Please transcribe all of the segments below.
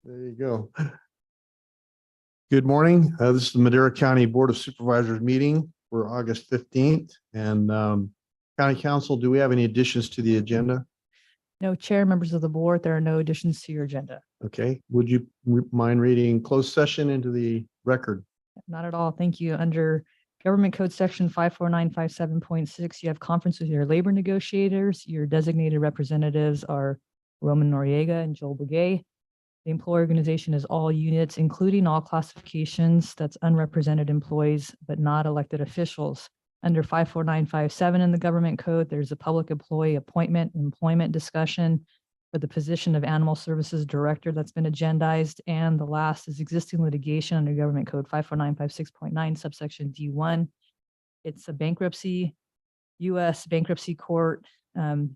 There you go. Good morning. This is the Madera County Board of Supervisors meeting for August 15th. And County Council, do we have any additions to the agenda? No, Chair, members of the board, there are no additions to your agenda. Okay. Would you mind reading closed session into the record? Not at all. Thank you. Under Government Code Section 54957.6, you have conference with your labor negotiators. Your designated representatives are Roman Noriega and Joel Begay. The employee organization is all units, including all classifications. That's unrepresented employees, but not elected officials. Under 54957 in the government code, there's a public employee appointment, employment discussion for the position of animal services director that's been agendized. And the last is existing litigation under government code 54956.9 subsection D1. It's a bankruptcy, U.S. Bankruptcy Court,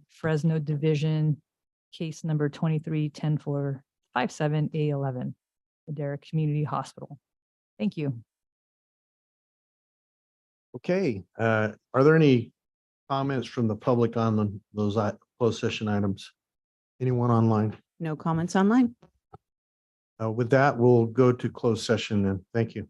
Fresno Division, case number 23-10457A11, Madera Community Hospital. Thank you. Okay. Are there any comments from the public on those closed session items? Anyone online? No comments online. With that, we'll go to closed session then. Thank you.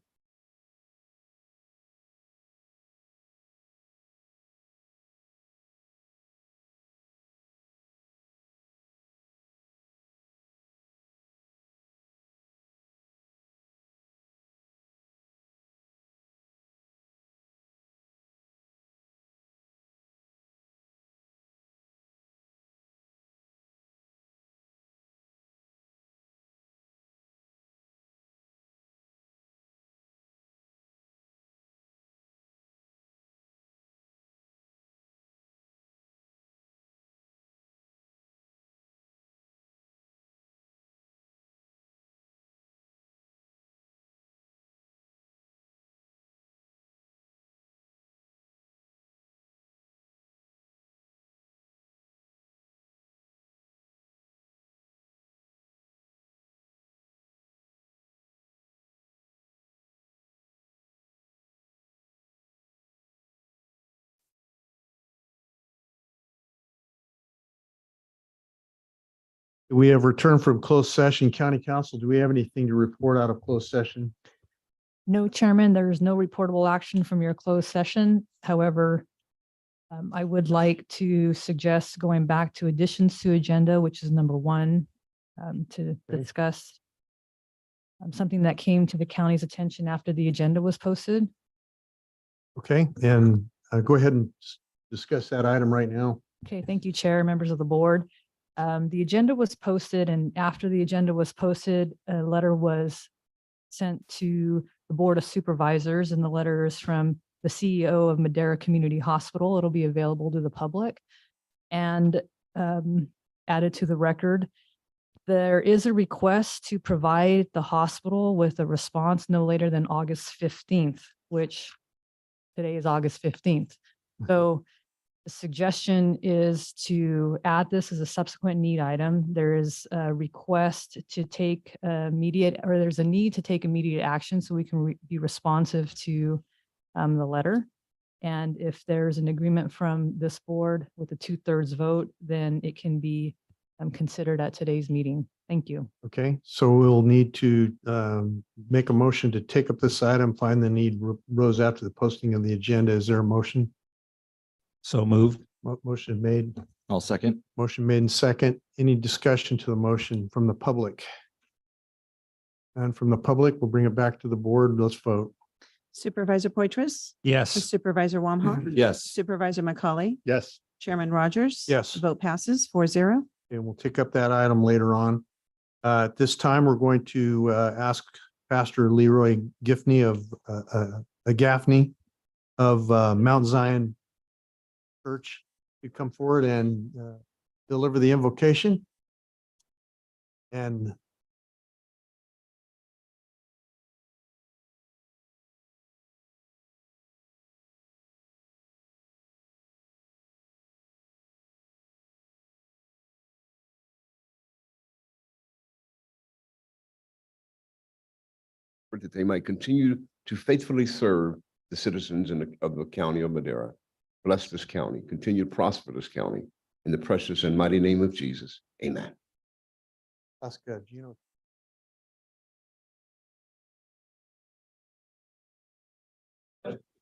We have returned from closed session. County Council, do we have anything to report out of closed session? No, Chairman, there is no reportable action from your closed session. However, I would like to suggest going back to additions to agenda, which is number 1, to Okay. discuss something that came to the county's attention after the agenda was posted. Okay, and go ahead and discuss that item right now. Okay, thank you, Chair, members of the board. The agenda was posted, and after the agenda was posted, a letter was sent to the Board of Supervisors, and the letter is from the CEO of Madera Community Hospital. It'll be available to the public and added to the record. There is a request to provide the hospital with a response no later than August 15th, which today is August 15th. So the suggestion is to add this as a subsequent need item. There is a request to take immediate, or there's a need to take immediate action so we can be responsive to the letter. And if there's an agreement from this board with a 2/3 vote, then it can be considered at today's meeting. Thank you. Okay, so we'll need to make a motion to take up this item, find the need rose after the posting of the agenda. Is there a motion? So moved. Motion made. I'll second. Motion made in second. Any discussion to the motion from the public? And from the public, we'll bring it back to the board. Let's vote. Supervisor Poitras, Yes. Supervisor Wamhaugh, Yes. Supervisor McCauley, Yes. Chairman Rogers. Yes. Vote passes 4-0. And we'll take up that item later on. At this time, we're going to ask Pastor Leroy Gaffney of Mount Zion Church to come forward and deliver the invocation. And that they might continue to faithfully serve the citizens of the county of Madera. Bless this county, continue to prosper this county. In the precious and mighty name of Jesus, amen. that's good. You know,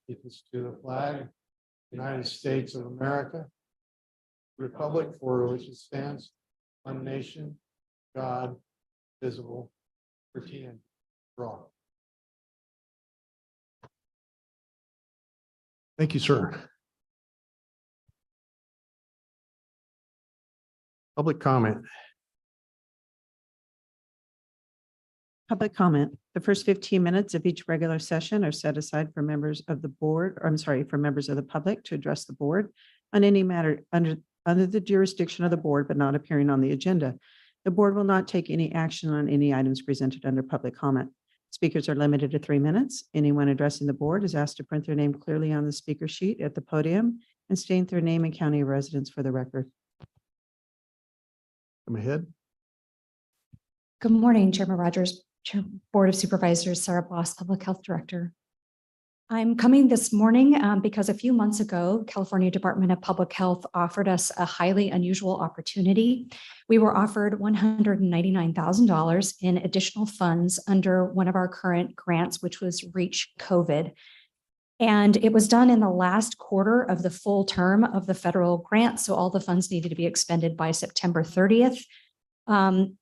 Allegiance to the flag, United States of America, republic for which it stands, one nation, God, visible, liberty and for all. Thank you, sir. Public comment. Public comment. The first 15 minutes of each regular session are set aside for members of the board, or I'm sorry, for members of the public to address the board on any matter under the jurisdiction of the board, but not appearing on the agenda. The board will not take any action on any items presented under public comment. Speakers are limited to 3 minutes. Anyone addressing the board is asked to print their name clearly on the speaker sheet at the podium and state their name and county of residence for the record. Come ahead. Good morning, Chairman Rogers, Board of Supervisors, Sarah BOS, Public Health Director. I'm coming this morning because a few months ago, California Department of Public Health offered us a highly unusual opportunity. We were offered $199,000 in additional funds under one of our current grants, which was Reach COVID. And it was done in the last quarter of the full term of the federal grant. So all the funds needed to be expended by September 30th.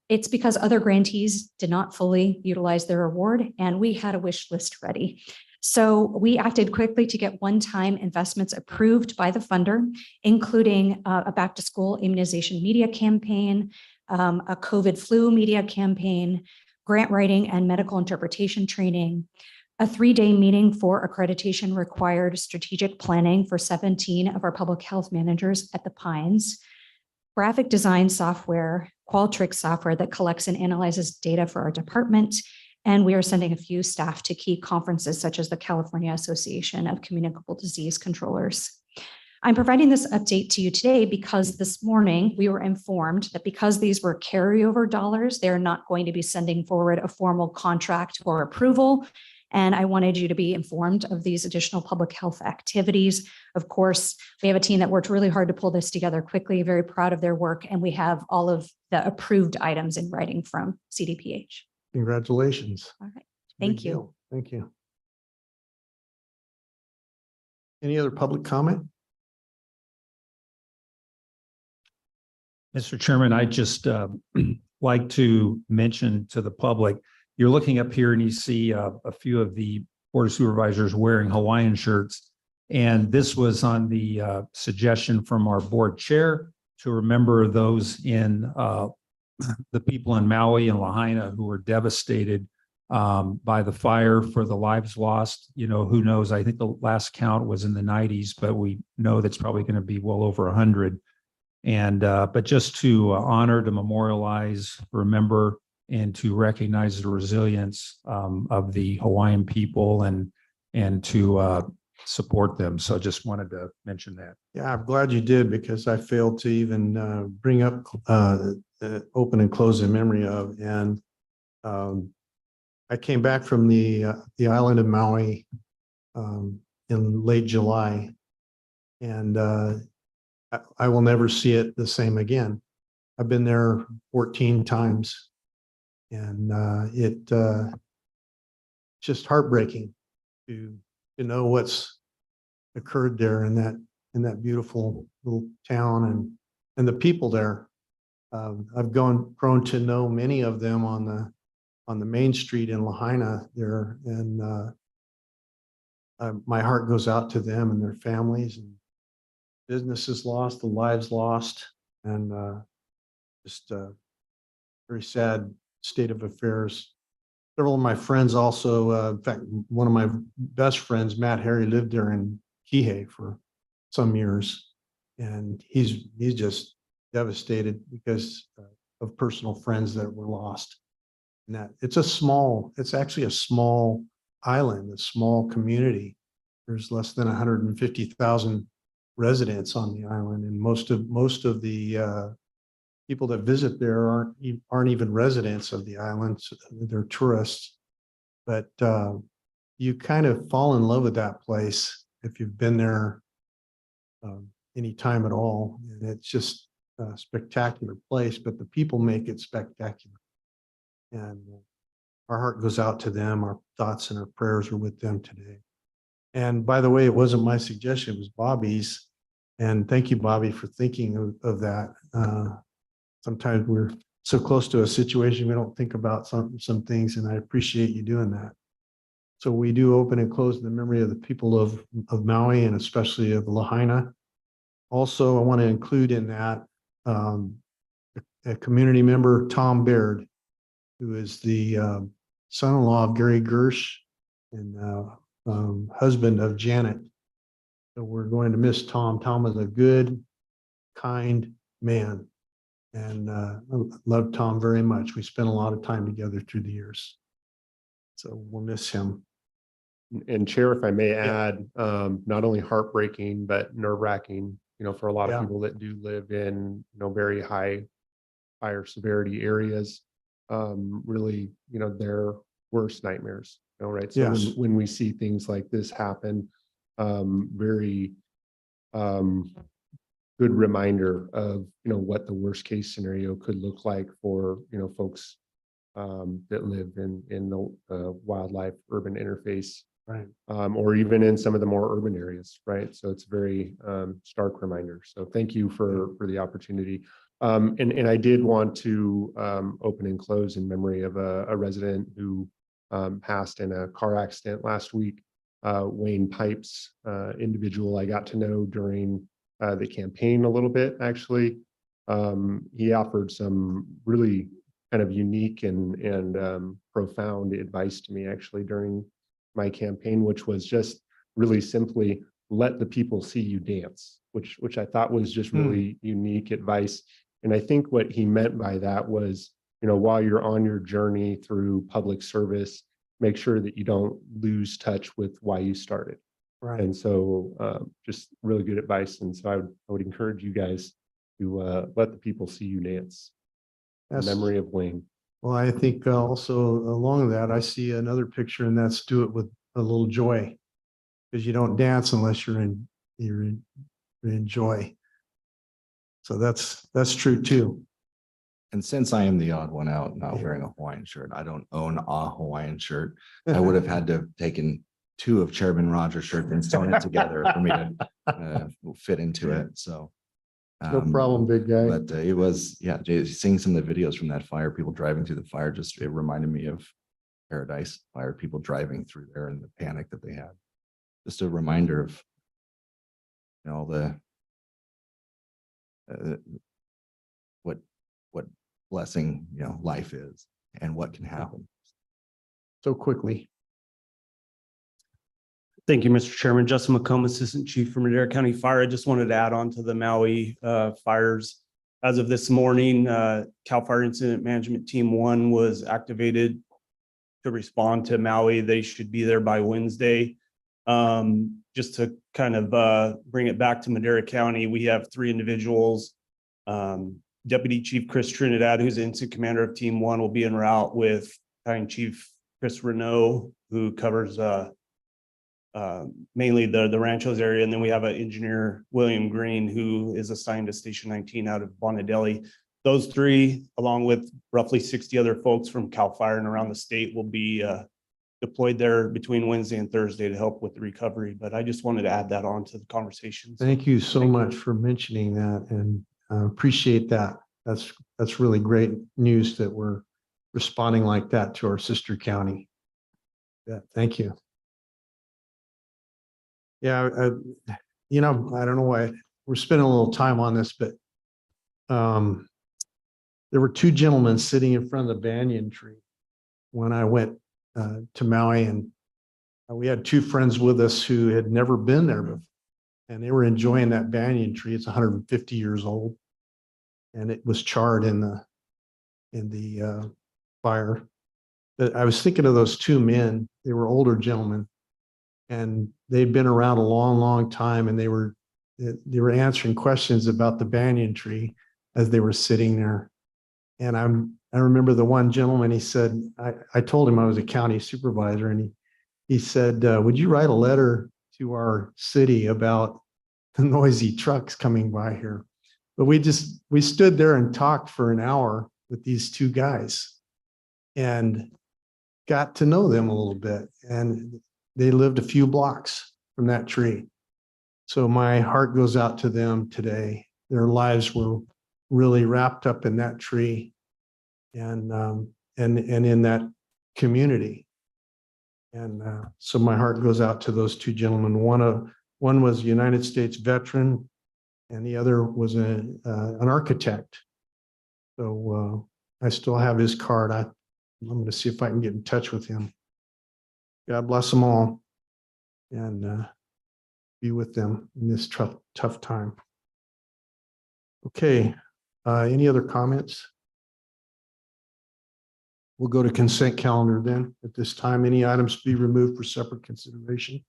It's because other grantees did not fully utilize their award, and we had a wish list ready. So we acted quickly to get one-time investments approved by the funder, including a back-to-school immunization media campaign, a COVID flu media campaign, grant writing and medical interpretation training, a 3-day meeting for accreditation required strategic planning for 17 of our public health managers at the Pines, graphic design software, Qualtrics software that collects and analyzes data for our department. And we are sending a few staff to key conferences such as the California Association of Communicable Disease Controllers. I'm providing this update to you today because this morning we were informed that because these were carryover dollars, they're not going to be sending forward a formal contract for approval. And I wanted you to be informed of these additional public health activities. Of course, we have a team that worked really hard to pull this together quickly, very proud of their work, and we have all of the approved items in writing from CDPH. Congratulations. All right, It's a big thank you. deal. Thank you. Any other public comment? Mr. Chairman, I just like to mention to the public, you're looking up here and you see a few of the Board of Supervisors wearing Hawaiian shirts. And this was on the suggestion from our board chair to remember those in the people in Maui and Lahaina who were devastated by the fire, for the lives lost. You know, who knows? I think the last count was in the 90s, but we know that's probably going to be well over 100. And but just to honor, to memorialize, remember, and to recognize the resilience of the Hawaiian people and to support them. So just wanted to mention that. Yeah, I'm glad you did, because I failed to even bring up open and close in memory of. And I came back from the island of Maui in late July, and I will never see it the same again. I've been there 14 times, and it's just heartbreaking to know what's occurred there in that beautiful little town and the people there. I've grown to know many of them on the main street in Lahaina there, and my heart goes out to them and their families, and businesses lost, the lives lost, and just a very sad state of affairs. Several of my friends also, in fact, one of my best friends, Matt Harry, lived there in Kihei for some years, and he's just devastated because of personal friends that were lost. And that it's actually a small island, a small community. There's less than 150,000 residents on the island, and most of the people that visit there aren't even residents of the island. They're tourists. But you kind of fall in love with that place if you've been there any time at all. And it's just a spectacular place, but the people make it spectacular. And our heart goes out to them. Our thoughts and our prayers are with them today. And by the way, it wasn't my suggestion, it was Bobby's. And thank you, Bobby, for thinking of that. Sometimes we're so close to a situation, we don't think about some things, and I appreciate you doing that. So we do open and close in the memory of the people of Maui and especially of Lahaina. Also, I want to include in that a community member, Tom Baird, who is the son-in-law of Gary Gersh and husband of Janet. So we're going to miss Tom. Tom is a good, kind man. And I love Tom very much. We spent a lot of time together through the years. So we'll miss him. And Chair, if I may Yeah. add, not only heartbreaking, but nerve wracking, for a lot Yeah. of people that do live in, very high fire severity areas. Really, their worst nightmares, right? So Yes. when we see things like this happen, very good reminder of, what the worst case scenario could look like for, folks that live in the wildlife urban interface, Right. or even in some of the more urban areas, right? So it's very stark reminder. So thank you for the opportunity. And I did want to open and close in memory of a resident who passed in a car accident last week. Wayne Pipes, individual I got to know during the campaign a little bit, actually. He offered some really kind of unique and profound advice to me actually during my campaign, which was just really simply let the people see you dance, which I thought was just really unique advice. And I think what he meant by that was, while you're on your journey through public service, make sure that you don't lose touch with why you started. Right. And so just really good advice. And so I would encourage you guys to let the people see you dance. In That's, memory of Wayne. well, I think also along that, I see another picture, and that's do it with a little joy, because you don't dance unless you're in joy. So that's true too. And since I am the odd one out, not wearing a Hawaiian shirt, I don't own a Hawaiian shirt. I would have had to have taken two of Chairman Rogers' shirts and sewn it together for me to fit into it. So. No problem, big guy. But it was, yeah, seeing some of the videos from that fire, people driving through the fire, just it reminded me of Paradise Fire, people driving through there and the panic that they had. Just a reminder of, all the what blessing, life is and what can happen. So quickly. Thank you, Mr. Chairman. Justin McComb, Assistant Chief for Madera County Fire. I just wanted to add on to the Maui fires. As of this morning, CAL FIRE Incident Management Team 1 was activated to respond to Maui. They should be there by Wednesday. Just to kind of bring it back to Madera County, we have 3 individuals. Deputy Chief Chris Trinidad, who's the Incident Commander of Team 1, will be en route with Battalion Chief Chris Renault, who covers mainly the Ranchos area. And then we have an engineer, William Green, who is assigned to Station 19 out of Bonadelli. Those 3, along with roughly 60 other folks from CAL FIRE and around the state, will be deployed there between Wednesday and Thursday to help with the recovery. But I just wanted to add that on to the conversations. Thank you so much for mentioning that, and appreciate that. That's really great news that we're responding like that to our sister county. Yeah, thank you. Yeah, I don't know why we're spending a little time on this, but there were 2 gentlemen sitting in front of the banyan tree when I went to Maui, and we had 2 friends with us who had never been there before, and they were enjoying that banyan tree. It's 150 years old, and it was charred in the fire. But I was thinking of those 2 men. They were older gentlemen, and they'd been around a long, long time, and they were answering questions about the banyan tree as they were sitting there. And I remember the one gentleman, he said, I told him I was a county supervisor, and he said, would you write a letter to our city about the noisy trucks coming by here? But we stood there and talked for an hour with these 2 guys and got to know them a little bit. And they lived a few blocks from that tree. So my heart goes out to them today. Their lives were really wrapped up in that tree and in that community. And so my heart goes out to those two gentlemen. One was a United States veteran, and the other was an architect. So I still have his card. I'm going to see if I can get in touch with him. God bless them all, and be with them in this tough time. Okay, any other comments? We'll go to consent calendar then. At this time, any items to be removed for separate consideration?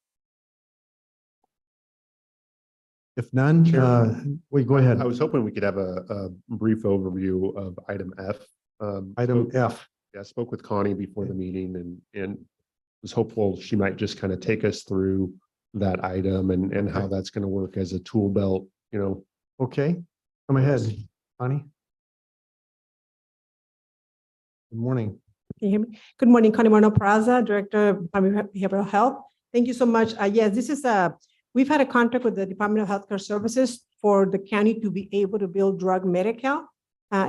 If none, Chair. wait, go ahead. I was hoping we could have a brief overview of item F. Item F. Yeah, I spoke with Connie before the meeting and was hopeful she might just kind of take us through that item and how that's going to work as a tool belt, you know. Okay, come ahead, Connie. Good morning. Can you hear me? Good morning, Connie Moreno-Peraza, Director of Department of Behavioral Health. Thank you so much. Yes, this is we've had a contract with the Department of Healthcare Services for the county to be able to build drug Medi-Cal.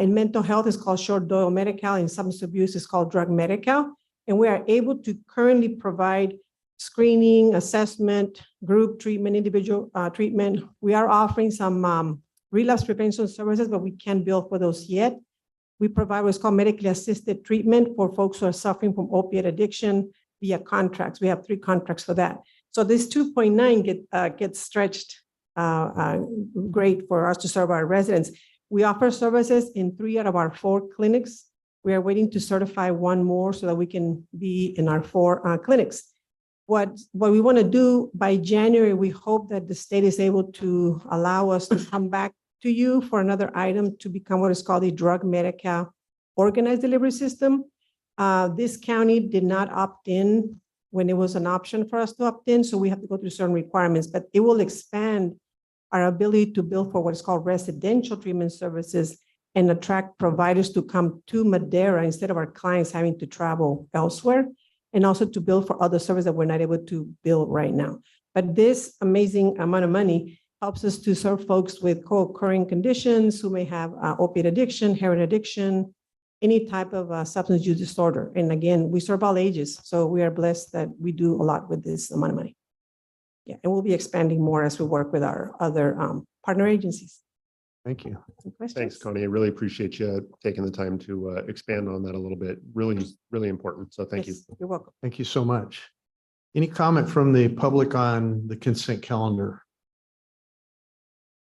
In mental health, it's called short Doyle Medi-Cal. In substance abuse, it's called drug Medi-Cal. And we are able to currently provide screening, assessment, group treatment, individual treatment. We are offering some relapse prevention services, but we can't bill for those yet. We provide what's called medically assisted treatment for folks who are suffering from opiate addiction via contracts. We have 3 contracts for that. So this 2.9 gets stretched great for us to serve our residents. We offer services in 3 out of our 4 clinics. We are waiting to certify 1 more so that we can be in our 4 clinics. What we want to do by January, we hope that the state is able to allow us to come back to you for another item to become what is called a drug Medi-Cal organized delivery system. This county did not opt in when it was an option for us to opt in, so we have to go through certain requirements, but it will expand our ability to bill for what is called residential treatment services and attract providers to come to Madera instead of our clients having to travel elsewhere, and also to bill for other services that we're not able to bill right now. But this amazing amount of money helps us to serve folks with co-occurring conditions who may have opiate addiction, heroin addiction, any type of substance use disorder. And again, we serve all ages. So we are blessed that we do a lot with this amount of money. Yeah, and we'll be expanding more as we work with our other partner agencies. Thank you. Any questions? Thanks, Connie. I really appreciate you taking the time to expand on that a little bit. Really, really important. So thank you. Yes, you're welcome. Thank you so much. Any comment from the public on the consent calendar?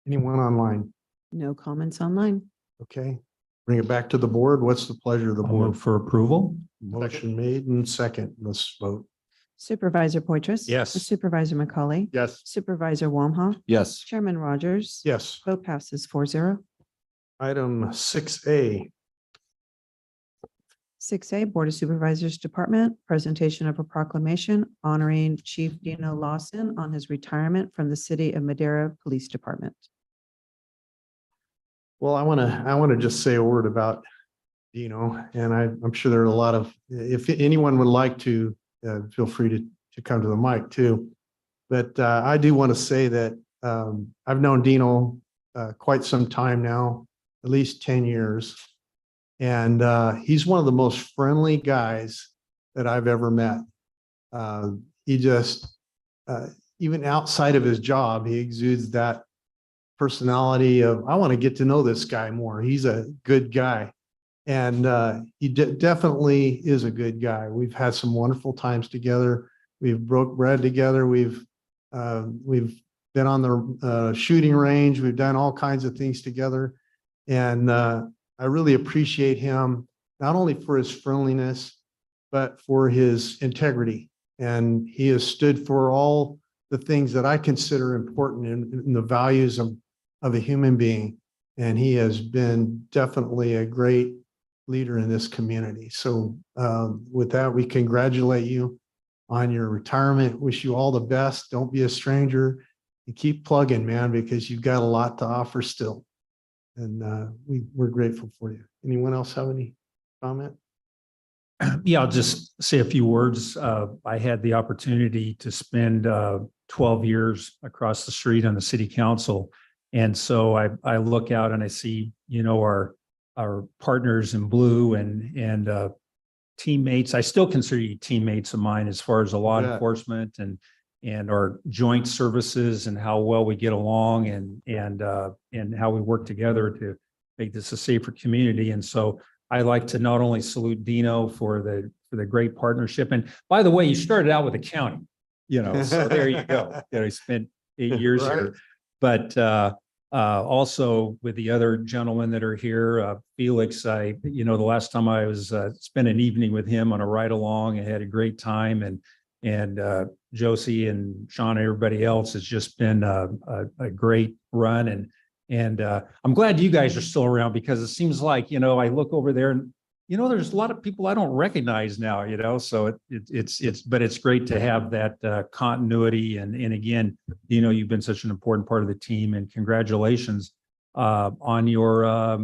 Anyone online? No comments online. Okay, bring it back to the board. What's the pleasure of the I'll board? move for approval. Motion made and second. Let's vote. Supervisor Poitras. Yes. Supervisor McCauley. Yes. Supervisor Wamha. Yes. Chairman Rogers. Yes. Vote passes 4-0. Item 6A. 6A, Board of Supervisors Department, presentation of a proclamation honoring Chief Dino Lawson on his retirement from the City of Madera Police Department. Well, I want to just say a word about Dino, and I'm sure there are a lot of, if anyone would like to, feel free to come to the mic too. But I do want to say that I've known Dino quite some time now, at least 10 years. And he's one of the most friendly guys that I've ever met. He just, even outside of his job, he exudes that personality of, I want to get to know this guy more. He's a good guy. And he definitely is a good guy. We've had some wonderful times together. We've broke bread together. We've been on the shooting range. We've done all kinds of things together. And I really appreciate him, not only for his friendliness, but for his integrity. And he has stood for all the things that I consider important in the values of a human being. And he has been definitely a great leader in this community. So with that, we congratulate you on your retirement. Wish you all the best. Don't be a stranger. And keep plugging, man, because you've got a lot to offer still. And we're grateful for you. Anyone else have any comment? Yeah, I'll just say a few words. I had the opportunity to spend 12 years across the street on the city council. And so I look out and I see, our partners in blue and teammates. I still consider you teammates of mine as far as the law You bet. enforcement and our joint services and how well we get along and how we work together to make this a safer community. And so I like to not only salute Dino for the great partnership. And by the way, you started out with the county, so there you go. I spent 8 years Right. here, but also with the other gentlemen that are here, Felix, the last time I was spent an evening with him on a ride along, I had a great time, and Josie and Sean, and everybody else, has just been a great run, and I'm glad you guys are still around, because it seems like, I look over there and there's a lot of people I don't recognize now, so it's great to have that continuity. And again, you've been such an important part of the team, and congratulations on your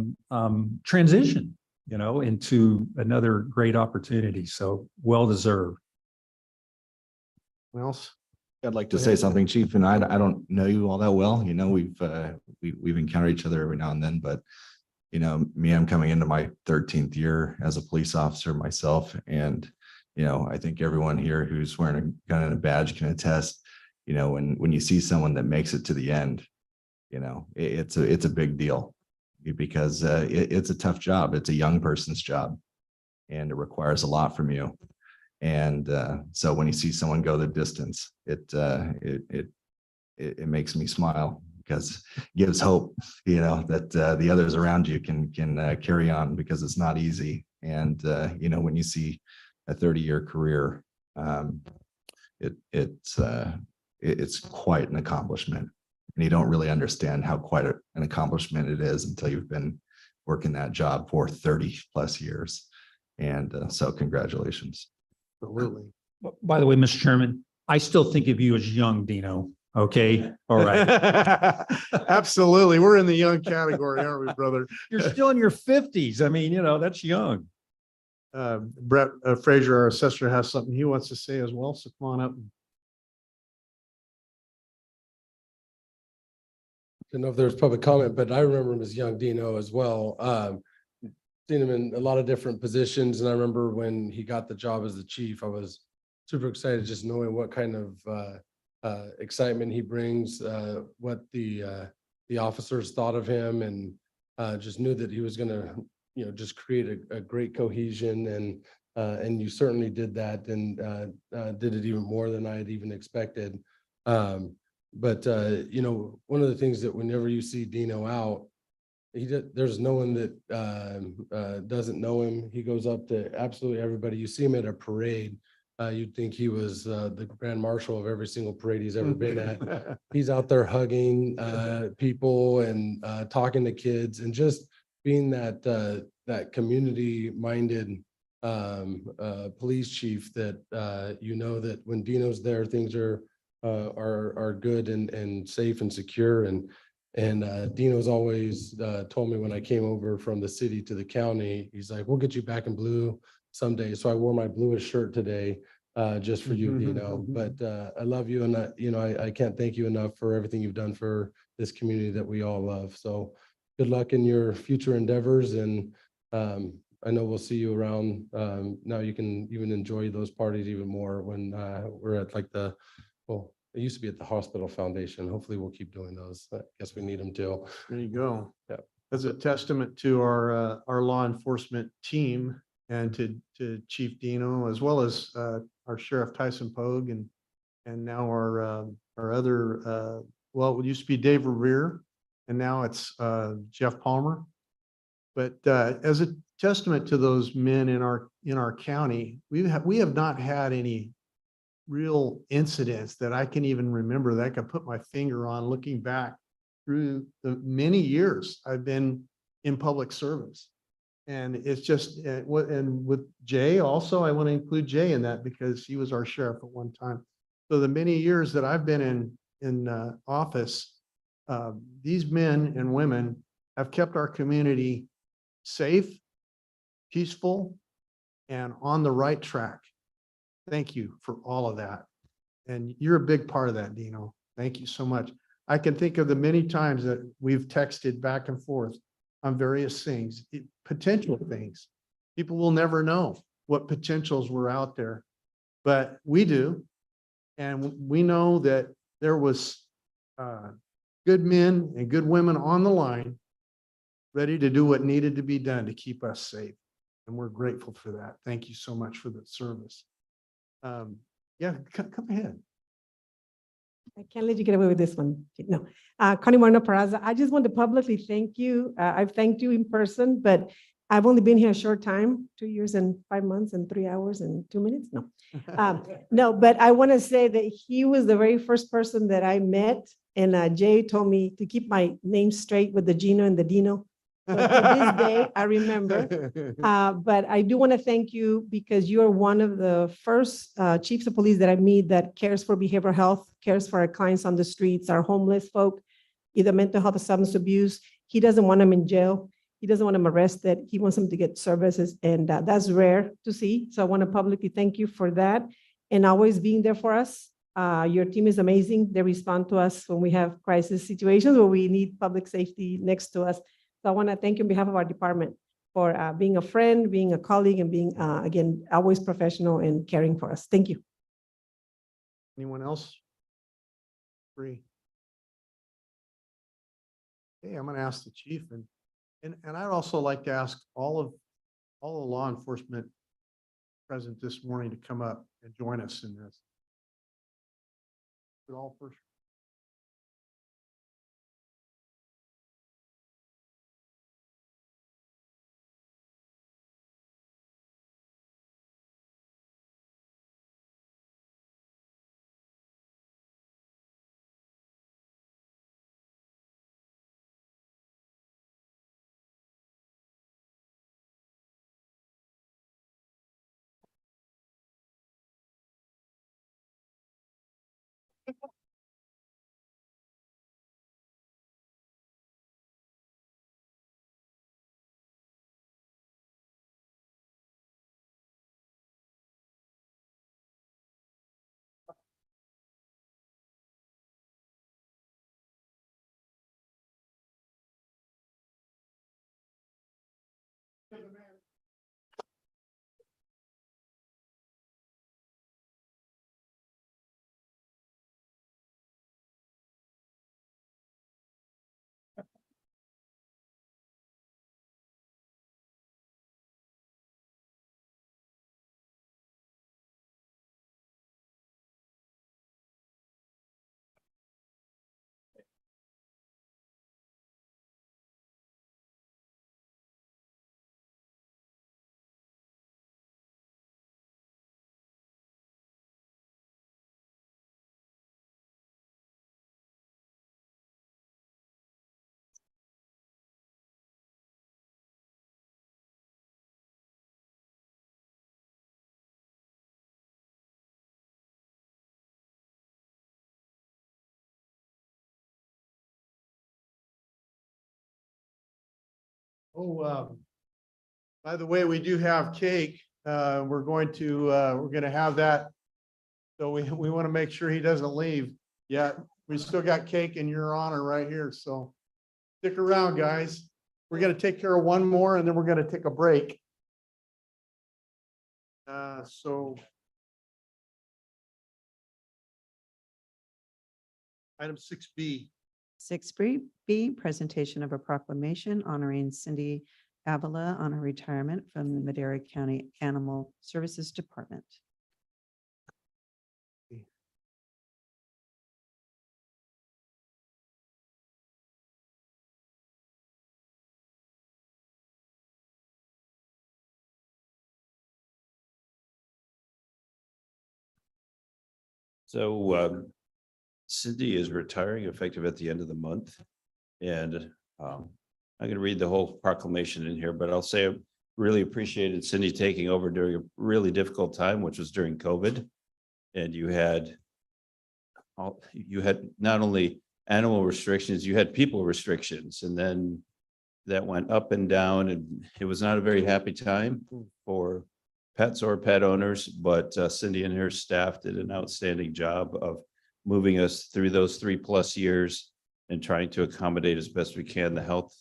transition, into another great opportunity. So well deserved. What else? I'd like to say something, Chief, and I don't know you all that well. We've encountered each other every now and then, but I'm coming into my 13th year as a police officer myself. And, I think everyone here who's wearing a gun and a badge can attest, when you see someone that makes it to the end, it's a big deal, because it's a tough job. It's a young person's job, and it requires a lot from you. And so when you see someone go the distance, it makes me smile, because it gives hope, that the others around you can carry on, because it's not easy. And when you see a 30-year career, it's quite an accomplishment, and you don't really understand how quite an accomplishment it is until you've been working that job for 30 plus years. And so congratulations. Absolutely. By the way, Mr. Chairman, I still think of you as young, Dino. Okay. All right. Absolutely. We're in the young category, aren't we, brother? You're still in your 50s. I mean, that's young. Brett Frazier, our assessor, has something he wants to say as well. So come on up. Don't know if there's public comment, but I remember him as young Dino as well. Seen him in a lot of different positions. And I remember when he got the job as the chief, I was super excited just knowing what kind of excitement he brings, what the officers thought of him, and just knew that he was going to, just create a great cohesion. And you certainly did that, and did it even more than I had even expected. But one of the things that whenever you see Dino out, there's no one that doesn't know him. He goes up to absolutely everybody. You see him at a parade, you'd think he was the grand marshal of every single parade he's ever been at. He's out there hugging people and talking to kids, and just being that community-minded police chief that that when Dino's there, things are good and safe and secure. And Dino's always told me when I came over from the city to the county, he's like, "We'll get you back in blue someday." So I wore my bluest shirt today just for you, Dino. But I love you, and I can't thank you enough for everything you've done for this community that we all love. So good luck in your future endeavors, and I know we'll see you around. Now you can even enjoy those parties even more when we're at it used to be at the Hospital Foundation. Hopefully we'll keep doing those. I guess we need them too. There you go. Yeah. As a testament to our law enforcement team, and to Chief Dino, as well as our Sheriff Tyson Pogue, and now our other it used to be Dave Revere, and now it's Jeff Palmer. But as a testament to those men in our county, we have not had any real incidents that I can even remember that I can put my finger on, looking back through the many years I've been in public service. And it's just and with Jay also, I want to include Jay in that, because he was our sheriff at one time. So the many years that I've been in office, these men and women have kept our community safe, peaceful, and on the right track. Thank you for all of that. And you're a big part of that, Dino. Thank you so much. I can think of the many times that we've texted back and forth on various things, potential things. People will never know what potentials were out there, but we do. And we know that there was good men and good women on the line ready to do what needed to be done to keep us safe. And we're grateful for that. Thank you so much for the service. Yeah, come ahead. I can't let you get away with this one. No. Connie Moreno Peraza, I just want to publicly thank you. I've thanked you in person, but I've only been here a short time, 2 years and 5 months and 3 hours and 2 minutes. No. No, but I want to say that he was the very first person that I met. And Jay told me to keep my name straight with the Gino and the Dino. So to this day, I remember. But I do want to thank you because you are one of the first chiefs of police that I meet that cares for behavioral health, cares for our clients on the streets, our homeless folk, either mental health or substance abuse. He doesn't want them in jail. He doesn't want them arrested. He wants them to get services. And that's rare to see. So I want to publicly thank you for that and always being there for us. Your team is amazing. They respond to us when we have crisis situations where we need public safety next to us. So I want to thank you on behalf of our department for being a friend, being a colleague, and being, again, always professional and caring for us. Thank you. Anyone else? Free. Hey, I'm going to ask the chief and I'd also like to ask all the law enforcement present this morning to come up and join us in this. All first. Oh, by the way, we do have cake. We're going to have that. So we want to make sure he doesn't leave yet. We still got cake in your honor right here. So stick around, guys. We're going to take care of one more and then we're going to take a break. So item 6B. 6B, presentation of a proclamation honoring Cindy Avila on her retirement from the Madera County Animal Services Department. So Cindy is retiring effective at the end of the month. And I'm going to read the whole proclamation in here, but I'll say I really appreciated Cindy taking over during a really difficult time, which was during COVID. And you had not only animal restrictions, you had people restrictions, and then that went up and down, and it was not a very happy time for pets or pet owners, but Cindy and her staff did an outstanding job of moving us through those 3+ years and trying to accommodate as best we can the health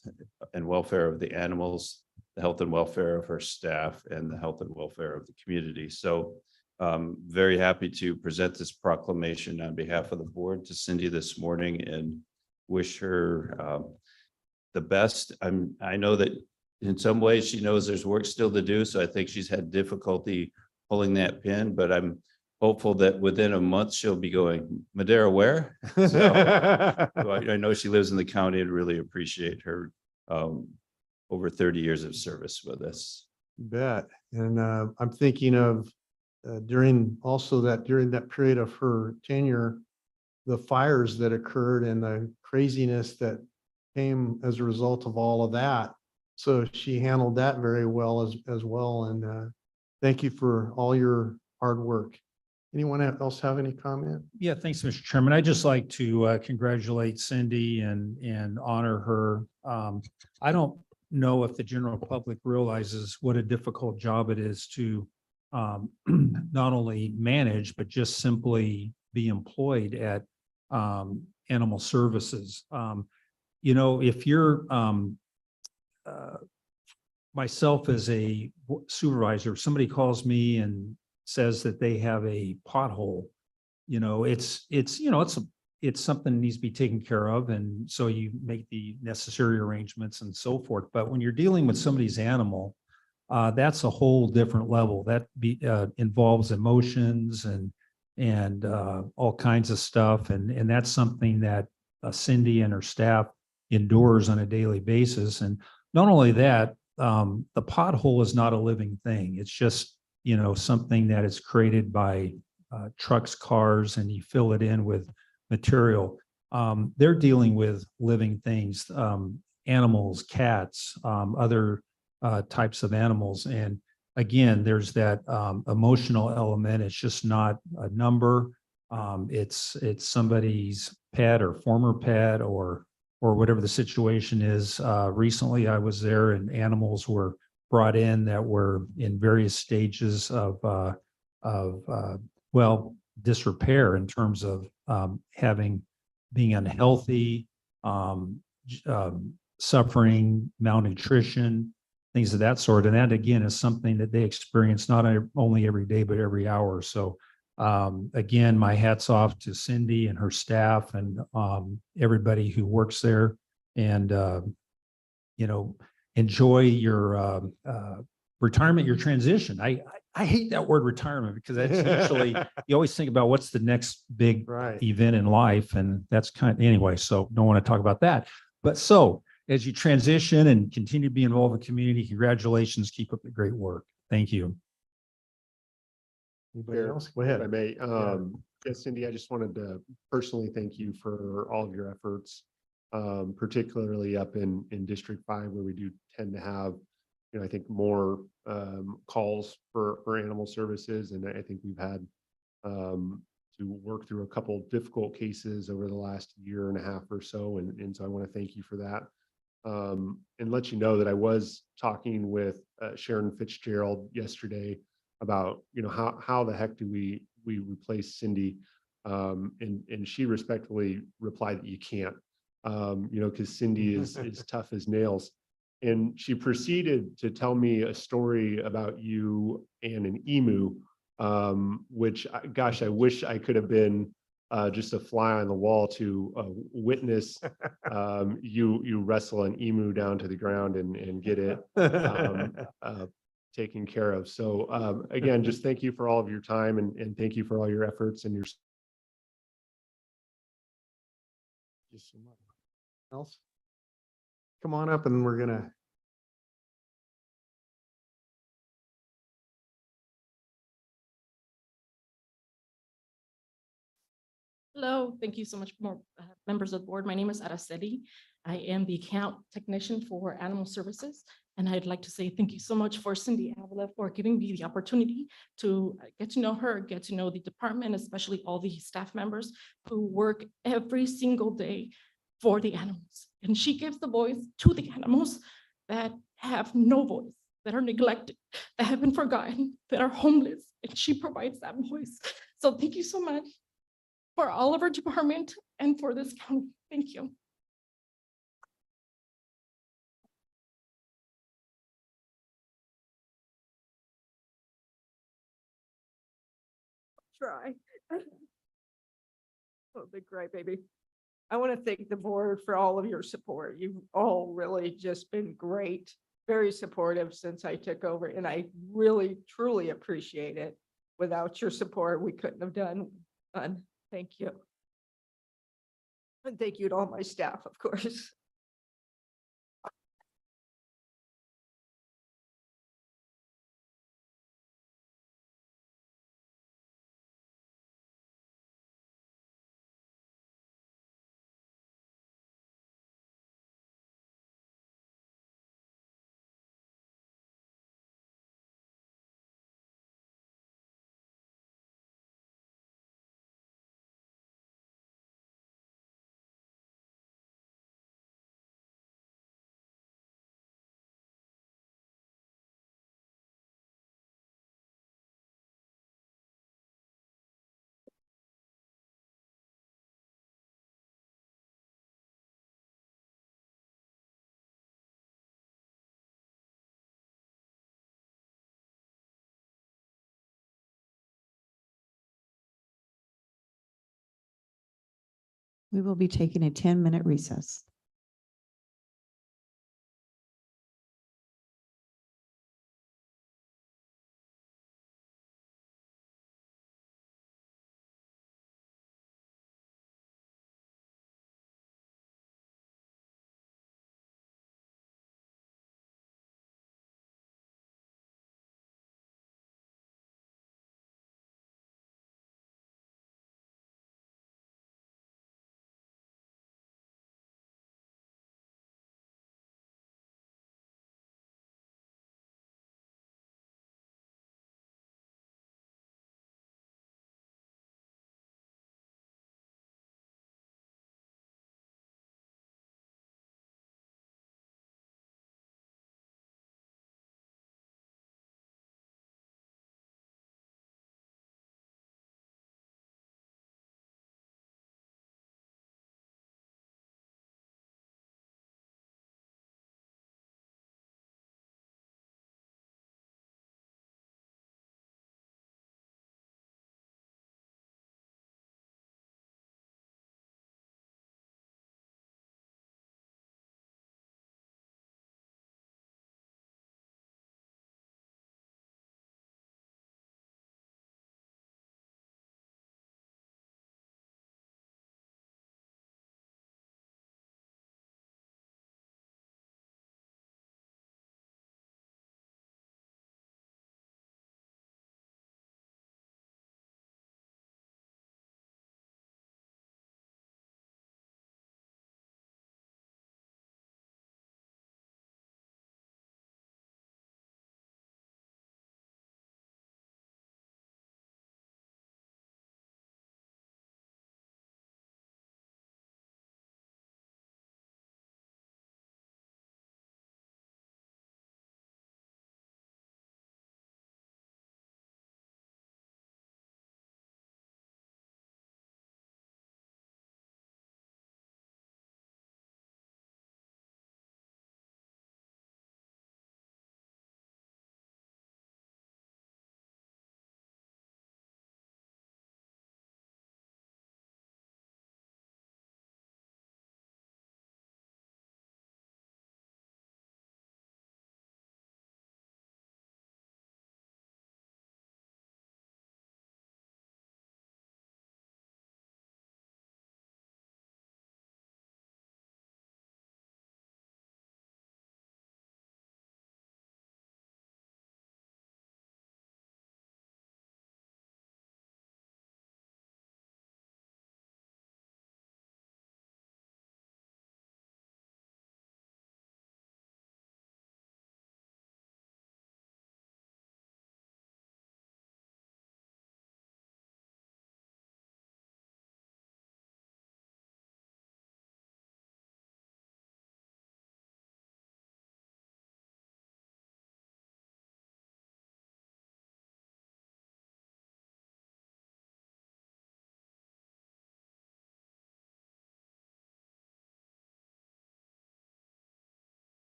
and welfare of the animals, the health and welfare of her staff, and the health and welfare of the community. So very happy to present this proclamation on behalf of the board to Cindy this morning and wish her the best. I know that in some ways she knows there's work still to do, so I think she's had difficulty pulling that pin, but I'm hopeful that within a month she'll be going, Madera, where? So I know she lives in the county and really appreciate her over 30 years of service with us. You bet. And I'm thinking of during that period of her tenure, the fires that occurred and the craziness that came as a result of all of that. So she handled that very well as well. And thank you for all your hard work. Anyone else have any comment? Yeah, thanks, Mr. Chairman. I'd just like to congratulate Cindy and honor her. I don't know if the general public realizes what a difficult job it is to not only manage, but just simply be employed at animal services. If you're myself as a supervisor, if somebody calls me and says that they have a pothole, it's something that needs to be taken care of. And so you make the necessary arrangements and so forth. But when you're dealing with somebody's animal, that's a whole different level. That involves emotions and all kinds of stuff. And that's something that Cindy and her staff endures on a daily basis. And not only that, the pothole is not a living thing. It's just, something that is created by trucks, cars, and you fill it in with material. They're dealing with living things, animals, cats, other types of animals. And again, there's that emotional element. It's just not a number. It's somebody's pet or former pet or whatever the situation is. Recently, I was there and animals were brought in that were in various stages of disrepair in terms of being unhealthy, suffering malnutrition, things of that sort. And that again is something that they experience not only every day, but every hour. So again, my hat's off to Cindy and her staff and everybody who works there. And enjoy your retirement, your transition. I hate that word retirement because that's usually, you always think about what's the next big event in life. And that's anyway, so don't want to talk about that. But so as you transition and continue to be involved in the community, congratulations, keep up the great work. Thank you. Anybody else? Go ahead. If I may, yes, Cindy, I just wanted to personally thank you for all of your efforts, particularly up in District 5, where we do tend to have, I think more calls for animal services. And I think we've had to work through a couple of difficult cases over the last year and a half or so. And so I want to thank you for that. And let you know that I was talking with Sharon Fitzgerald yesterday about, how the heck do we replace Cindy? And she respectfully replied that you can't, because Cindy is tough as nails. And she proceeded to tell me a story about you and an emu, which, gosh, I wish I could have been just a fly on the wall to witness you wrestle an emu down to the ground and get it taken care of. So again, just thank you for all of your time and thank you for all your efforts and your. Else? Come on up and we're gonna. Hello, thank you so much, more members of the board. My name is Araceli. I am the account technician for animal services. And I'd like to say thank you so much for Cindy Avila for giving me the opportunity to get to know her, get to know the department, especially all the staff members who work every single day for the animals. And she gives the voice to the animals that have no voice. that are neglected, that have been forgotten, that are homeless, and she provides that voice. So thank you so much for all of our department and for this county. Thank you. Try. Oh, big cry, baby. I want to thank the board for all of your support. You've all really just been great, very supportive since I took over, and I really, truly appreciate it. Without your support, we couldn't have done. Thank you. And thank you to all my staff, of course. We will be taking a 10-minute recess.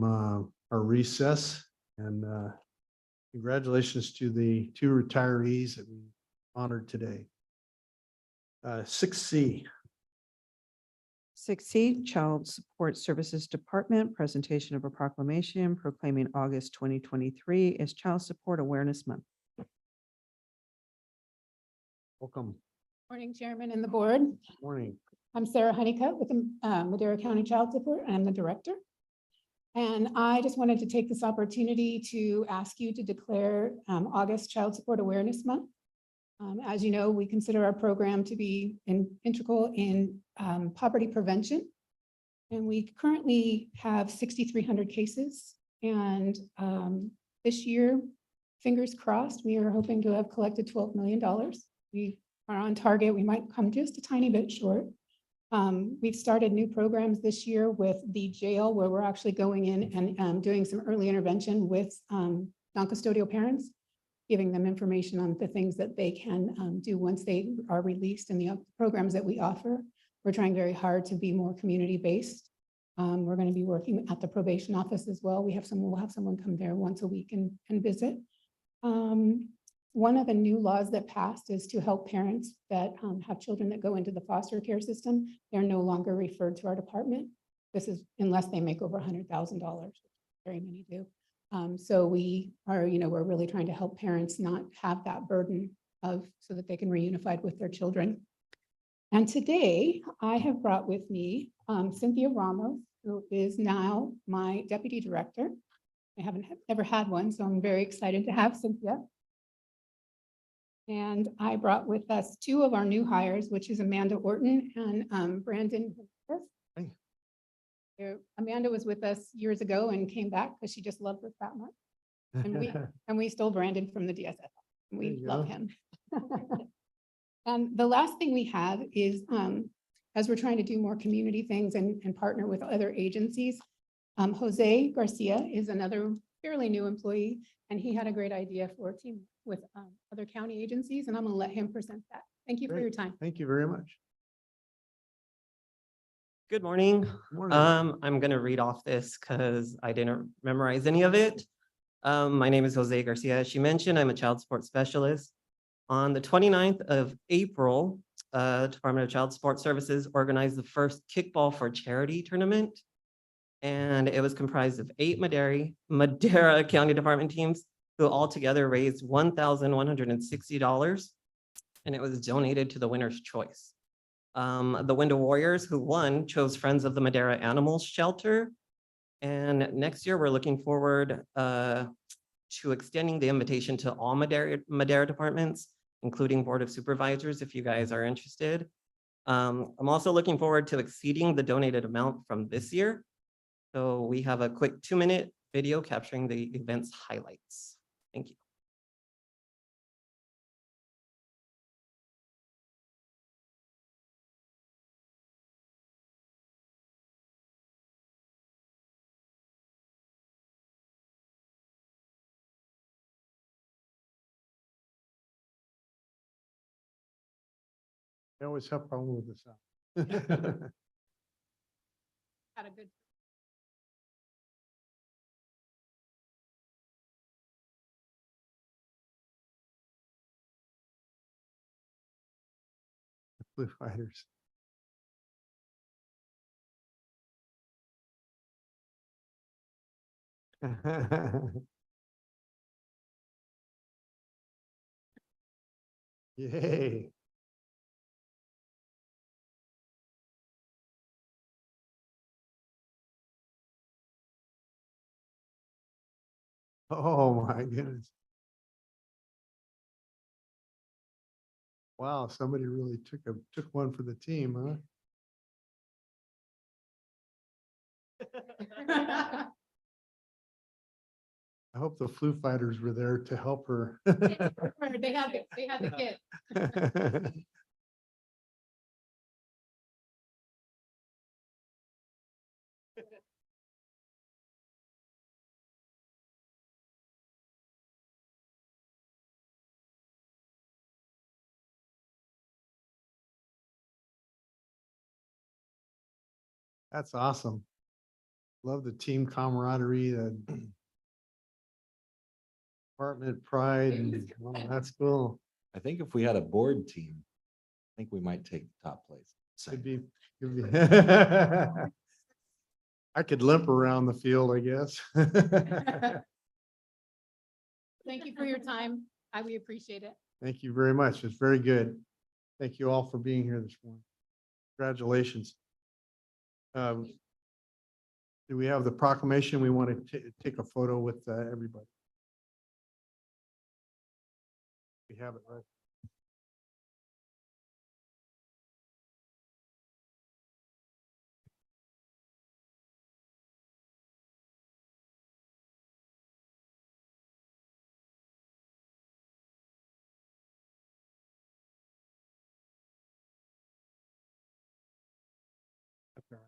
our recess, and congratulations to the two retirees that we honored today. 6C. 6C, Child Support Services Department, presentation of a proclamation proclaiming August 2023 as Child Support Awareness Month. Welcome. Morning, Chairman and the board. Morning. I'm Sarah Honeycutt with the Madera County Child Support. I'm the director. And I just wanted to take this opportunity to ask you to declare August Child Support Awareness Month. As you know, we consider our program to be integral in poverty prevention. And we currently have 6,300 cases. And this year, fingers crossed, we are hoping to have collected $12 million. We are on target. We might come just a tiny bit short. We've started new programs this year with the jail, where we're actually going in and doing some early intervention with non-custodial parents, giving them information on the things that they can do once they are released in the programs that we offer. We're trying very hard to be more community-based. We're going to be working at the probation office as well. We'll have someone come there once a week and visit. One of the new laws that passed is to help parents that have children that go into the foster care system. They're no longer referred to our department. This is unless they make over $100,000, very many do. So we are, we're really trying to help parents not have that burden so that they can reunify with their children. And today I have brought with me Cynthia Ramos, who is now my deputy director. I haven't ever had one, so I'm very excited to have Cynthia. And I brought with us two of our new hires, which is Amanda Orton and Brandon. Hey. Amanda was with us years ago and came back because she just loved us that much. And we stole Brandon from the DSS. We love him. And the last thing we have is, as we're trying to do more community things and partner with other agencies, Jose Garcia is another fairly new employee, and he had a great idea for a team with other county agencies, and I'm going to let him present that. Thank you for your time. Thank you very much. Good morning. Good morning. I'm going to read off this because I didn't memorize any of it. My name is Jose Garcia. As she mentioned, I'm a child support specialist. On the 29th of April, Department of Child Support Services organized the first Kickball for Charity tournament. And it was comprised of 8 Madera County Department teams who all together raised $1,160. And it was donated to the winner's choice. The Window Warriors, who won, chose Friends of the Madera Animals Shelter. And next year, we're looking forward to extending the invitation to all Madera departments, including Board of Supervisors, if you guys are interested. I'm also looking forward to exceeding the donated amount from this year. So we have a quick 2-minute video capturing the event's highlights. Thank you. I always have problem with this. Had a good. Blue fighters. Yay. Oh my goodness. Wow, somebody really took one for the team, huh? I hope the flu fighters were there to help her. They had the kit. That's awesome. Love the team camaraderie, the department pride, and oh, that's cool. I think if we had a board team, I think we might take top place. Could be. I could limp around the field, I guess. Thank you for your time. We appreciate it. Thank you very much. It's very good. Thank you all for being here this morning. Congratulations. Do we have the proclamation? We want to take a photo with everybody. We have it, right? That's all right.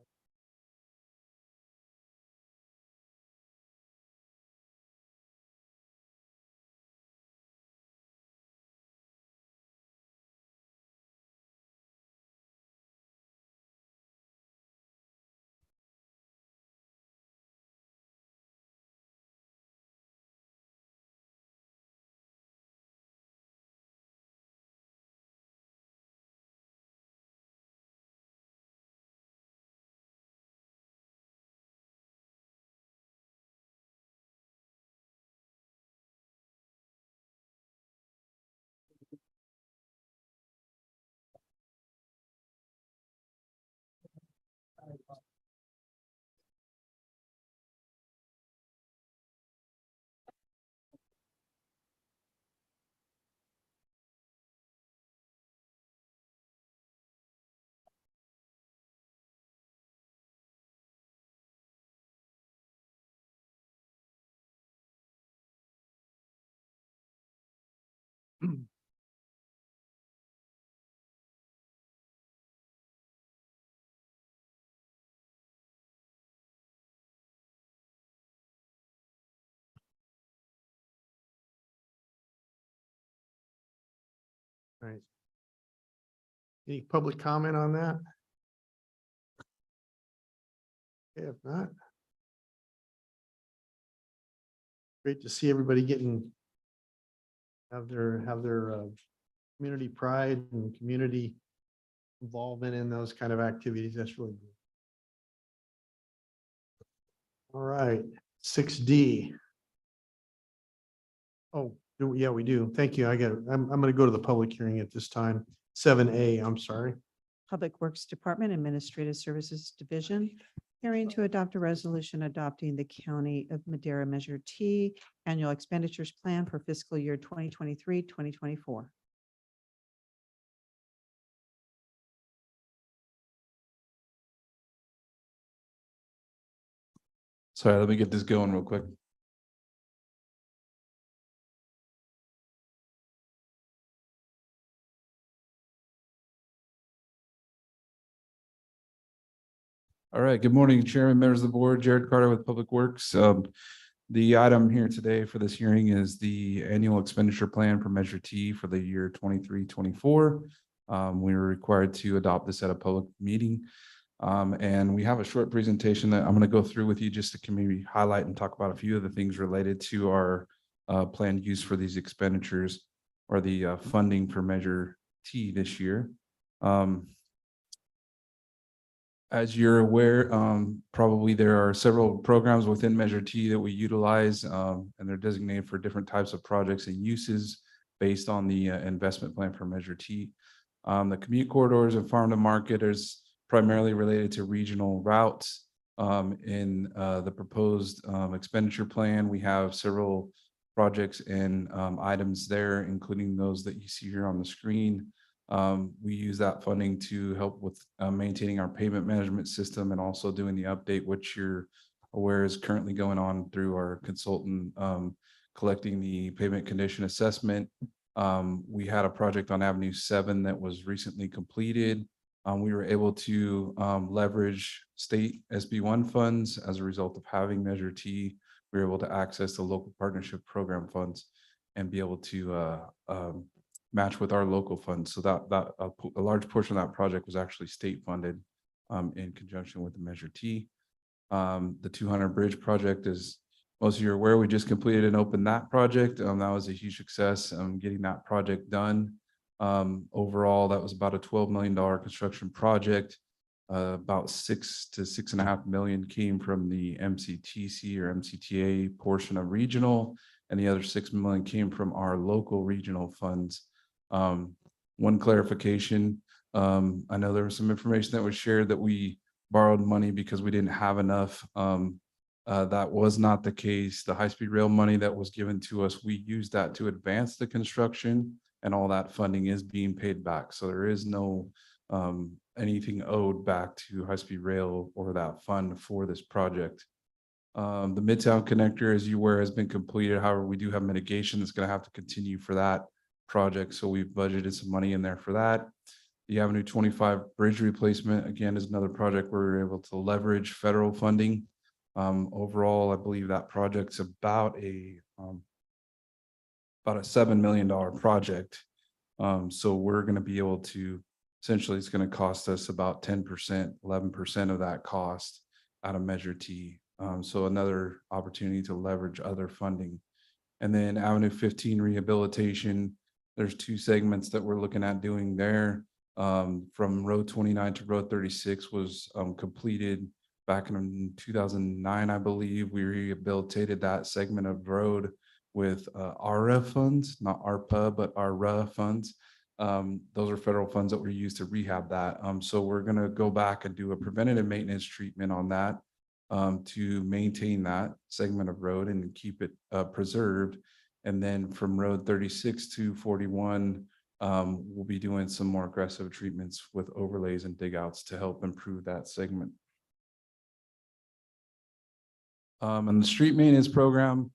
Right. Any public comment on that? Okay, if not. Great to see everybody have their community pride and community involvement in those kind of activities. That's really good. All right, 6D. Oh, yeah, we do. Thank you. I get it. I'm going to go to the public hearing at this time. 7A, I'm sorry. Public Works Department Administrative Services Division, hearing to adopt a resolution adopting the County of Madera Measure T Annual Expenditures Plan for fiscal year 2023-2024. Sorry, let me get this going real quick. All right, good morning, Chairman, members of the board, Jared Carter with Public Works. The item here today for this hearing is the annual expenditure plan for Measure T for the year 23-24. We were required to adopt this at a public meeting. And we have a short presentation that I'm going to go through with you just to maybe highlight and talk about a few of the things related to our planned use for these expenditures or the funding for Measure T this year. As you're aware, probably there are several programs within Measure T that we utilize, and they're designated for different types of projects and uses based on the investment plan for Measure T. The commute corridors and farm to market is primarily related to regional routes. In the proposed expenditure plan, we have several projects and items there, including those that you see here on the screen. We use that funding to help with maintaining our payment management system and also doing the update, which you're aware is currently going on through our consultant, collecting the payment condition assessment. We had a project on Avenue 7 that was recently completed. We were able to leverage state SB1 funds as a result of having Measure T. We were able to access the local partnership program funds and be able to match with our local funds. So that a large portion of that project was actually state funded in conjunction with the Measure T. The 200 Bridge project, is most of you are aware, we just completed and opened that project. That was a huge success, getting that project done. Overall, that was about a $12 million construction project. About 6 to 6.5 million came from the MCTC or MCTA portion of regional, and the other 6 million came from our local regional funds. One clarification, I know there was some information that was shared that we borrowed money because we didn't have enough. That was not the case. The high-speed rail money that was given to us, we used that to advance the construction, and all that funding is being paid back. So there is no anything owed back to high-speed rail or that fund for this project. The Midtown connector, as you were, has been completed. However, we do have mitigation that's going to have to continue for that project. So we've budgeted some money in there for that. The Avenue 25 bridge replacement, again, is another project where we're able to leverage federal funding. Overall, I believe that project's about a $7 million project. So we're going to be able to, essentially, it's going to cost us about 10%, 11% of that cost out of Measure T. So another opportunity to leverage other funding. And then Avenue 15 rehabilitation, there's 2 segments that we're looking at doing there. From Road 29 to Road 36 was completed back in 2009, I believe. We rehabilitated that segment of road with ARA funds, not ARPA, but ARA funds. Those are federal funds that were used to rehab that. So we're going to go back and do a preventative maintenance treatment on that to maintain that segment of road and keep it preserved. And then from Road 36 to 41, we'll be doing some more aggressive treatments with overlays and dig outs to help improve that segment. And the street maintenance program,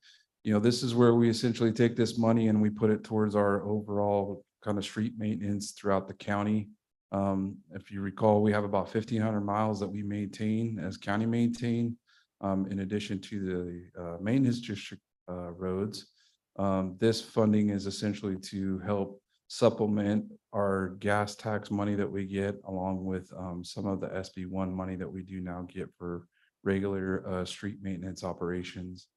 this is where we essentially take this money and we put it towards our overall kind of street maintenance throughout the county. If you recall, we have about 1,500 miles that we maintain as county maintain, in addition to the maintenance district roads. This funding is essentially to help supplement our gas tax money that we get, along with some of the SB1 money that we do now get for regular street maintenance operations.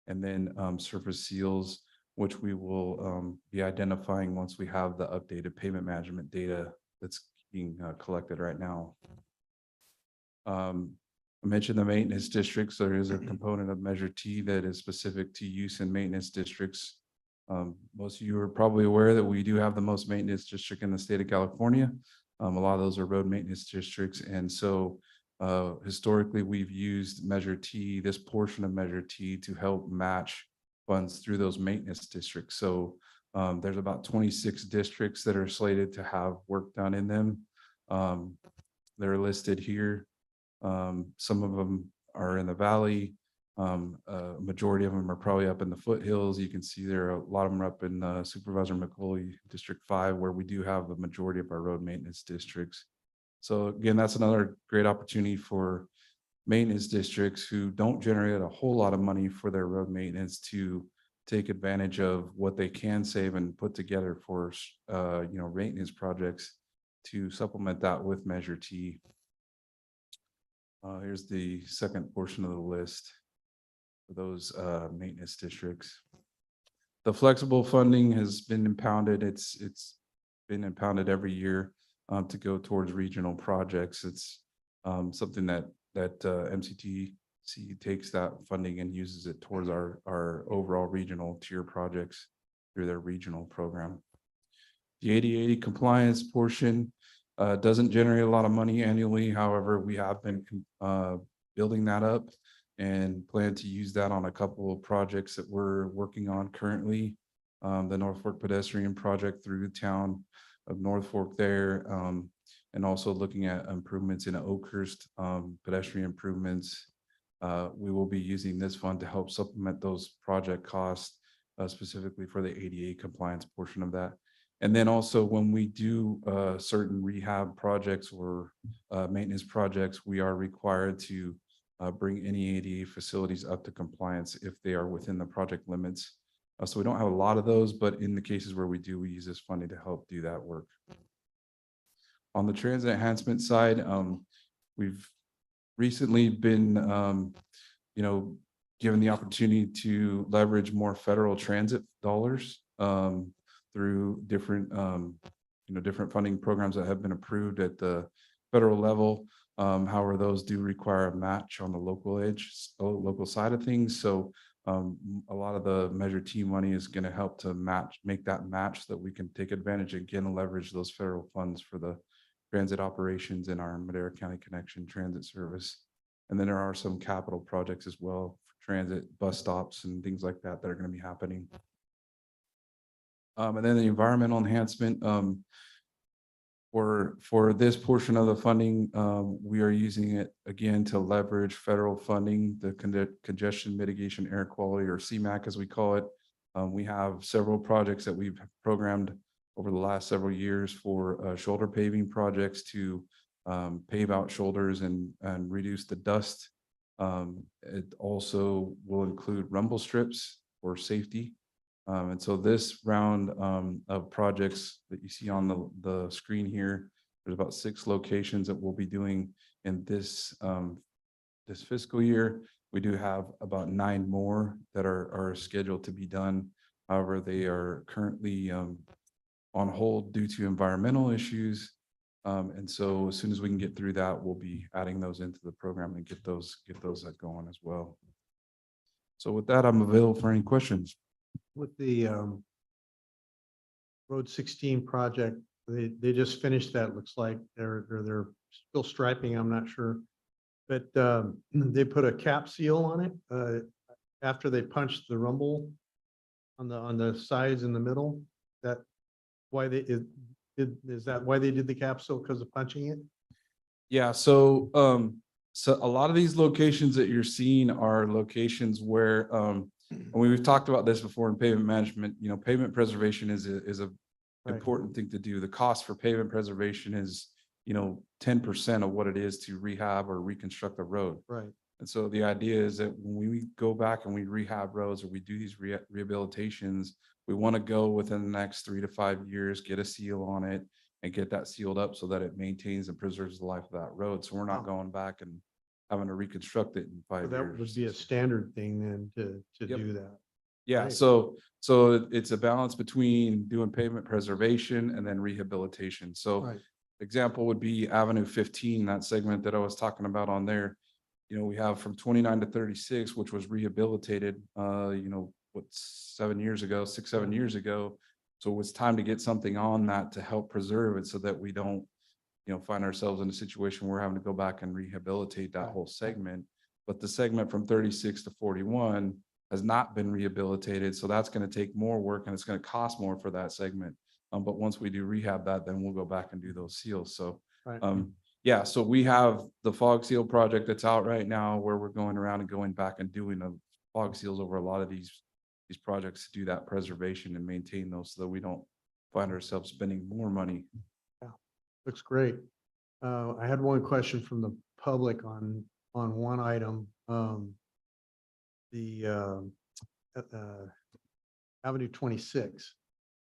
And then surface seals, which we will be identifying once we have the updated pavement management data that's being collected right now. I mentioned the maintenance districts. There is a component of Measure T that is specific to use in maintenance districts. Most of you are probably aware that we do have the most maintenance district in the state of California. A lot of those are road maintenance districts. And so historically, we've used Measure T, this portion of Measure T, to help match funds through those maintenance districts. So there's about 26 districts that are slated to have work done in them. They're listed here. Some of them are in the valley. Majority of them are probably up in the foothills. You can see there a lot of them are up in Supervisor McCauley District 5, where we do have the majority of our road maintenance districts. So again, that's another great opportunity for maintenance districts who don't generate a whole lot of money for their road maintenance to take advantage of what they can save and put together for maintenance projects to supplement that with Measure T. Here's the second portion of the list for those maintenance districts. The flexible funding has been impounded. It's been impounded every year to go towards regional projects. It's something that MCTC takes that funding and uses it towards our overall regional tier projects through their regional program. The 80/80 compliance portion doesn't generate a lot of money annually. However, we have been building that up and plan to use that on a couple of projects that we're working on currently. The North Fork pedestrian project through the town of North Fork there, and also looking at improvements in Oakhurst, pedestrian improvements. We will be using this fund to help supplement those project costs, specifically for the ADA compliance portion of that. And then also when we do certain rehab projects or maintenance projects, we are required to bring any ADA facilities up to compliance if they are within the project limits. So we don't have a lot of those, but in the cases where we do, we use this funding to help do that work. On the transit enhancement side, we've recently been, given the opportunity to leverage more federal transit dollars through different, different funding programs that have been approved at the federal level. However, those do require a match on the local edge, local side of things. So a lot of the Measure T money is going to help to make that match so that we can take advantage again and leverage those federal funds for the transit operations in our Madera County Connection transit service. And then there are some capital projects as well for transit, bus stops and things like that that are going to be happening. And then the environmental enhancement, for this portion of the funding, we are using it again to leverage federal funding, the congestion mitigation air quality, or CMAQ as we call it. We have several projects that we've programmed over the last several years for shoulder paving projects to pave out shoulders and reduce the dust. It also will include rumble strips for safety. And so this round of projects that you see on the screen here, there's about 6 locations that we'll be doing in this this fiscal year. We do have about 9 more that are scheduled to be done. However, they are currently on hold due to environmental issues. And so as soon as we can get through that, we'll be adding those into the program and get those going as well. So with that, I'm available for any questions. With the Road 16 project, they just finished that, looks like they're still striping, I'm not sure. But they put a cap seal on it after they punched the rumble on the sides in the middle. That why they is that why they did the cap seal, because of punching it? Yeah, so a lot of these locations that you're seeing are locations where and we've talked about this before in pavement management. Pavement preservation is a important thing to do. The cost for pavement preservation is 10% of what it is to rehab or reconstruct a road. Right. And so the idea is that when we go back and we rehab roads or we do these rehabilitations, we want to go within the next 3 to 5 years, get a seal on it and get that sealed up so that it maintains and preserves the life of that road. So we're not going back and having to reconstruct it in 5 years. That would be a standard thing then to do that. Yeah, Right. so it's a balance between doing pavement preservation and then rehabilitation. So Right. example would be Avenue 15, that segment that I was talking about on there. We have from 29 to 36, which was rehabilitated, 7 years ago, 6-7 years ago. So it was time to get something on that to help preserve it so that we don't, find ourselves in a situation where we're having to go back and rehabilitate that whole segment. But the segment from 36 to 41 has not been rehabilitated. So that's going to take more work and it's going to cost more for that segment. But once we do rehab that, then we'll go back and do those seals. So, yeah, so we have the fog seal project that's out right now where we're going around and going back and doing the fog seals over a lot of these projects to do that preservation and maintain those so that we don't find ourselves spending more money. Yeah, looks great. I had one question from the public on one item. The Avenue 26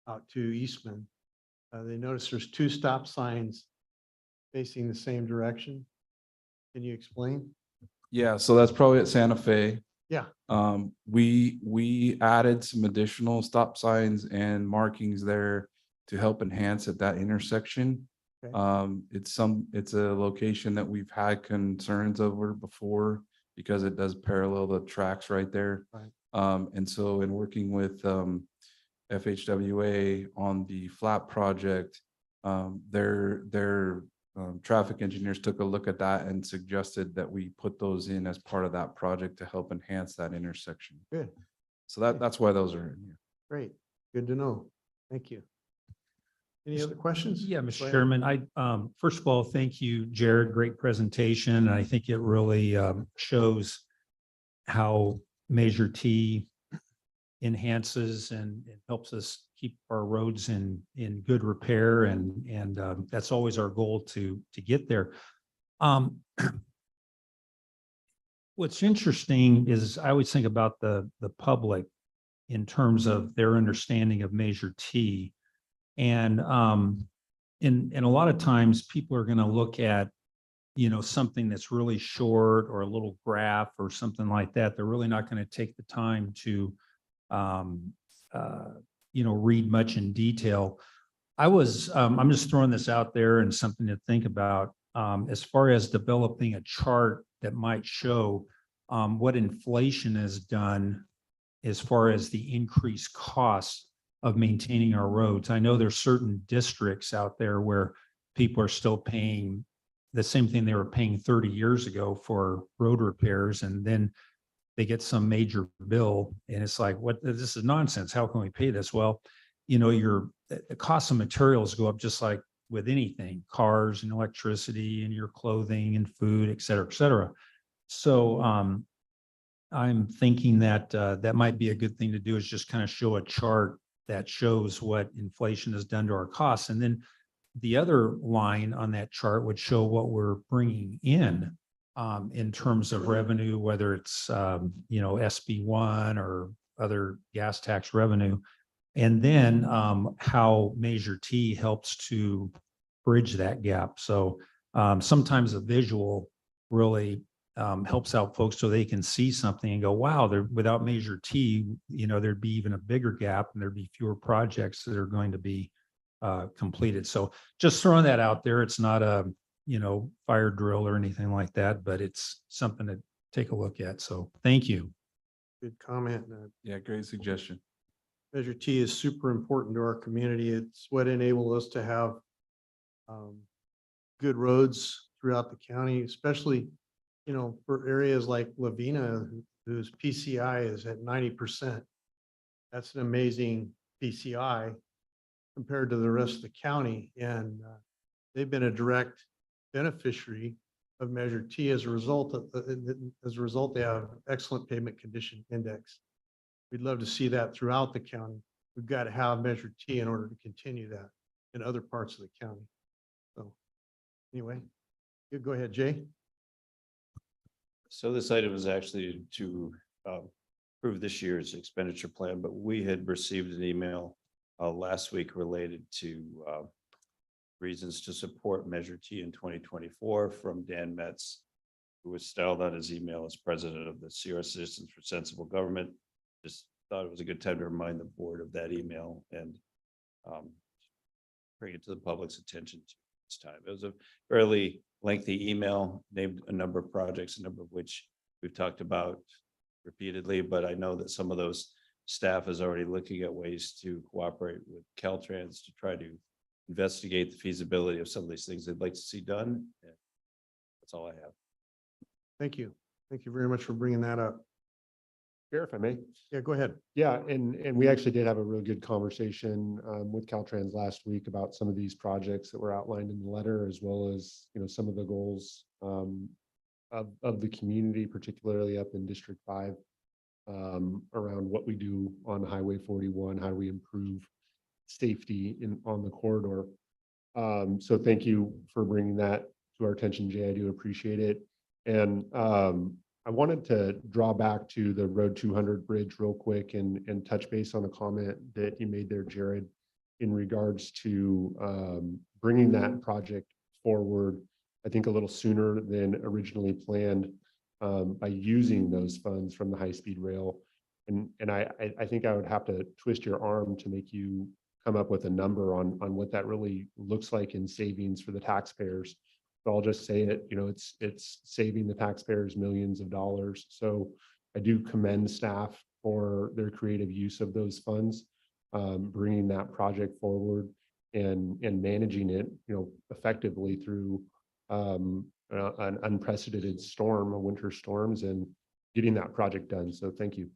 out to Eastman. They noticed there's 2 stop signs facing the same direction. Can you explain? Yeah, so that's probably at Santa Fe. Yeah. We added some additional stop signs and markings there to help enhance at that intersection. Okay. It's a location that we've had concerns over before because it does parallel the tracks right there. Right. And so in working with FHWA on the flap project, their traffic engineers took a look at that and suggested that we put those in as part of that project to help enhance that intersection. Good. So that's why those are in here. Great. Good to know. Thank you. Any other questions? Yeah, Go Mr. ahead. Chairman, first of all, thank you, Jared. Great presentation. I think it really shows how Measure T enhances and helps us keep our roads in good repair, and that's always our goal to get there. What's interesting is I always think about the public in terms of their understanding of Measure T. And a lot of times people are going to look at something that's really short or a little graph or something like that, they're really not going to take the time to, read much in detail. I'm just throwing this out there and something to think about, as far as developing a chart that might show what inflation has done as far as the increased costs of maintaining our roads. I know there's certain districts out there where people are still paying the same thing they were paying 30 years ago for road repairs, and then they get some major bill and it's like, what, this is nonsense. How can we pay this? Well, the cost of materials go up just like with anything, cars and electricity and your clothing and food, et cetera, et cetera. So I'm thinking that that might be a good thing to do, is just kind of show a chart that shows what inflation has done to our costs. And then the other line on that chart would show what we're bringing in terms of revenue, whether it's, SB1 or other gas tax revenue. And then how Measure T helps to bridge that gap. So sometimes a visual really helps out folks so they can see something and go, wow, without Measure T, there'd be even a bigger gap and there'd be fewer projects that are going to be completed. So just throwing that out there. It's not a, fire drill or anything like that, but it's something to take a look at. So thank you. Good comment. Yeah, great suggestion. Measure T is super important to our community. It's what enabled us to have good roads throughout the county, especially, for areas like Lavina, whose PCI is at 90%. That's an amazing PCI compared to the rest of the county. And they've been a direct beneficiary of Measure T. As a result, they have excellent pavement condition index. We'd love to see that throughout the county. We've got to have Measure T in order to continue that in other parts of the county. So anyway, you go ahead, Jay. So this item is actually to approve this year's expenditure plan, but we had received an email last week related to reasons to support Measure T in 2024 from Dan Metz, who was styled on his email as president of the Sierra Citizens for Sensible Government. Just thought it was a good time to remind the board of that email and bring it to the public's attention this time. It was a fairly lengthy email, named a number of projects, a number of which we've talked about repeatedly, but I know that some of those staff is already looking at ways to cooperate with Caltrans to try to investigate the feasibility of some of these things they'd like to see done. And that's all I have. Thank you. Thank you very much for bringing that up. Chair, if I may. Yeah, go ahead. Yeah, and we actually did have a really good conversation with Caltrans last week about some of these projects that were outlined in the letter, as well as, some of the goals of the community, particularly up in District 5, around what we do on Highway 41, how do we improve safety on the corridor. So thank you for bringing that to our attention, Jay. I do appreciate it. And I wanted to draw back to the Road 200 bridge real quick and touch base on a comment that you made there, Jared, in regards to bringing that project forward, I think a little sooner than originally planned, by using those funds from the high-speed rail. And I think I would have to twist your arm to make you come up with a number on what that really looks like in savings for the taxpayers. But I'll just say it, it's saving the taxpayers millions of dollars. So I do commend staff for their creative use of those funds, bringing that project forward and managing it, effectively through an unprecedented storm, a winter storms, and getting that project done. So thank you.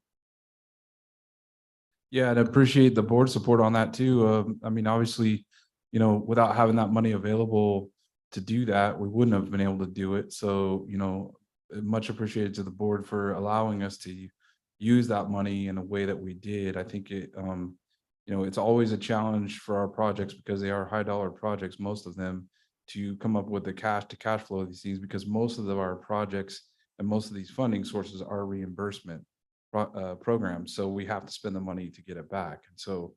Yeah, and I appreciate the board support on that too. I mean, obviously, without having that money available to do that, we wouldn't have been able to do it. So, much appreciated to the board for allowing us to use that money in a way that we did. I think it's always a challenge for our projects because they are high dollar projects, most of them, to come up with the cash to cash flow of these things, because most of our projects and most of these funding sources are reimbursement programs. So we have to spend the money to get it back. And so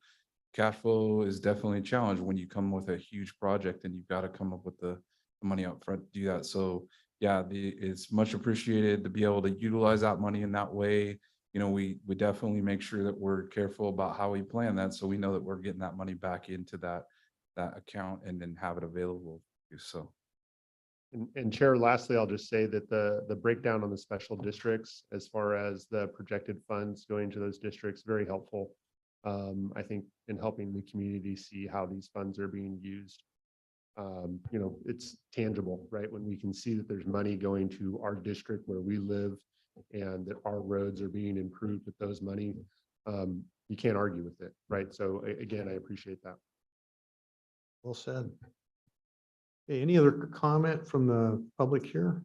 cash flow is definitely a challenge when you come with a huge project and you've got to come up with the the money up front to do that. So yeah, it's much appreciated to be able to utilize that money in that way. You know, we definitely make sure that we're careful about how we plan that. So we know that we're getting that money back into that account and then have it available. So. And Chair, lastly, I'll just say that the breakdown on the special districts, as far as the projected funds going to those districts, very helpful. I think in helping the community see how these funds are being used. You know, it's tangible, right? When we can see that there's money going to our district where we live and that our roads are being improved with those money, you can't argue with it, right? So again, I appreciate that. Well said. Okay, any other comment from the public here?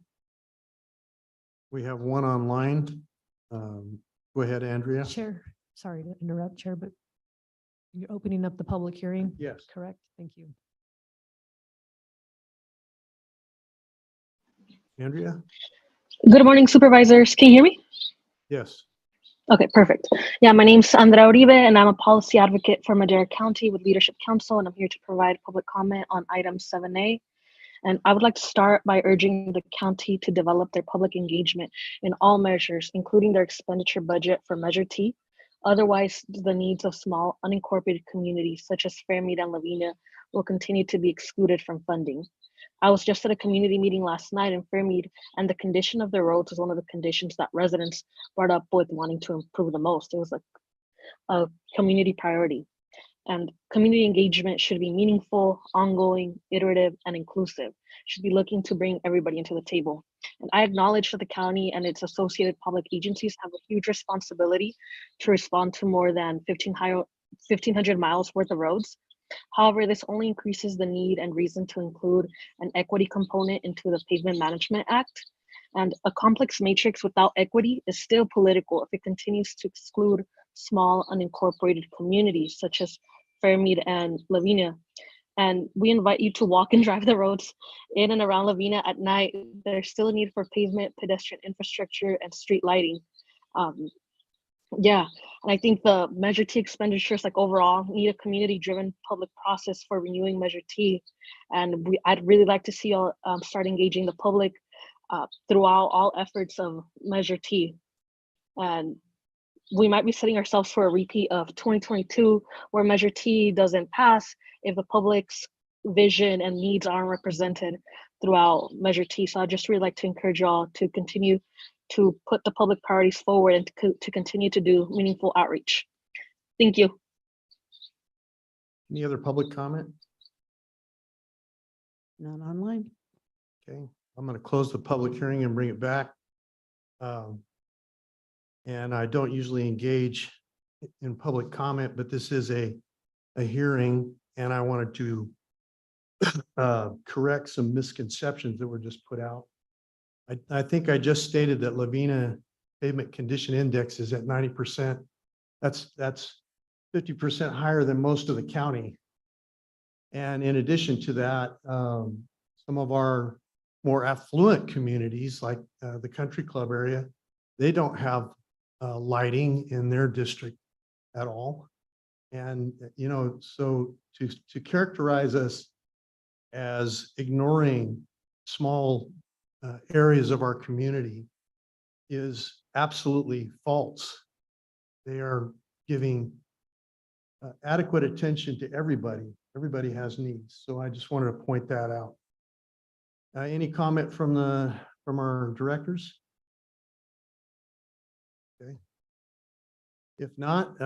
We have one online. Go ahead, Andrea. Chair, sorry to interrupt, Chair, but you're opening up the public hearing? Yes. Correct? Thank you. Andrea? Good morning, supervisors. Can you hear me? Yes. Okay, perfect. Yeah, my name's Sandra Uribe, and I'm a policy advocate for Madera County with Leadership Council, and I'm here to provide public comment on item 7A. And I would like to start by urging the county to develop their public engagement in all measures, including their expenditure budget for Measure T. Otherwise, the needs of small unincorporated communities such as Fairmead and Lavinia will continue to be excluded from funding. I was just at a community meeting last night in Fairmead, and the condition of the roads was one of the conditions that residents brought up with wanting to improve the most. It was like a community priority. And community engagement should be meaningful, ongoing, iterative, and inclusive. Should be looking to bring everybody into the table. And I acknowledge that the county and its associated public agencies have a huge responsibility to respond to more than 1,500 miles worth of roads. However, this only increases the need and reason to include an equity component into the Pavement Management Act. And a complex matrix without equity is still political if it continues to exclude small unincorporated communities such as Fairmead and Lavinia. And we invite you to walk and drive the roads in and around Lavinia at night. There's still a need for pavement, pedestrian infrastructure, and street lighting. Yeah, and I think the Measure T expenditures, like overall, need a community-driven public process for renewing Measure T. And I'd really like to see y'all start engaging the public throughout all efforts of Measure T. And we might be setting ourselves for a repeat of 2022, where Measure T doesn't pass if the public's vision and needs aren't represented throughout Measure T. So I'd just really like to encourage y'all to continue to put the public priorities forward and to continue to do meaningful outreach. Thank you. Any other public comment? Not online. Okay, I'm going to close the public hearing and bring it back. And I don't usually engage in public comment, but this is a hearing, and I wanted to correct some misconceptions that were just put out. I think I just stated that Lavina Pavement Condition Index is at 90%. That's 50% higher than most of the county. And in addition to that, some of our more affluent communities like the country club area, they don't have lighting in their district at all. And, you know, so to characterize us as ignoring small areas of our community is absolutely false. They are giving adequate attention to everybody. Everybody has needs. So I just wanted to point that out. Any comment from our directors? Okay. If not,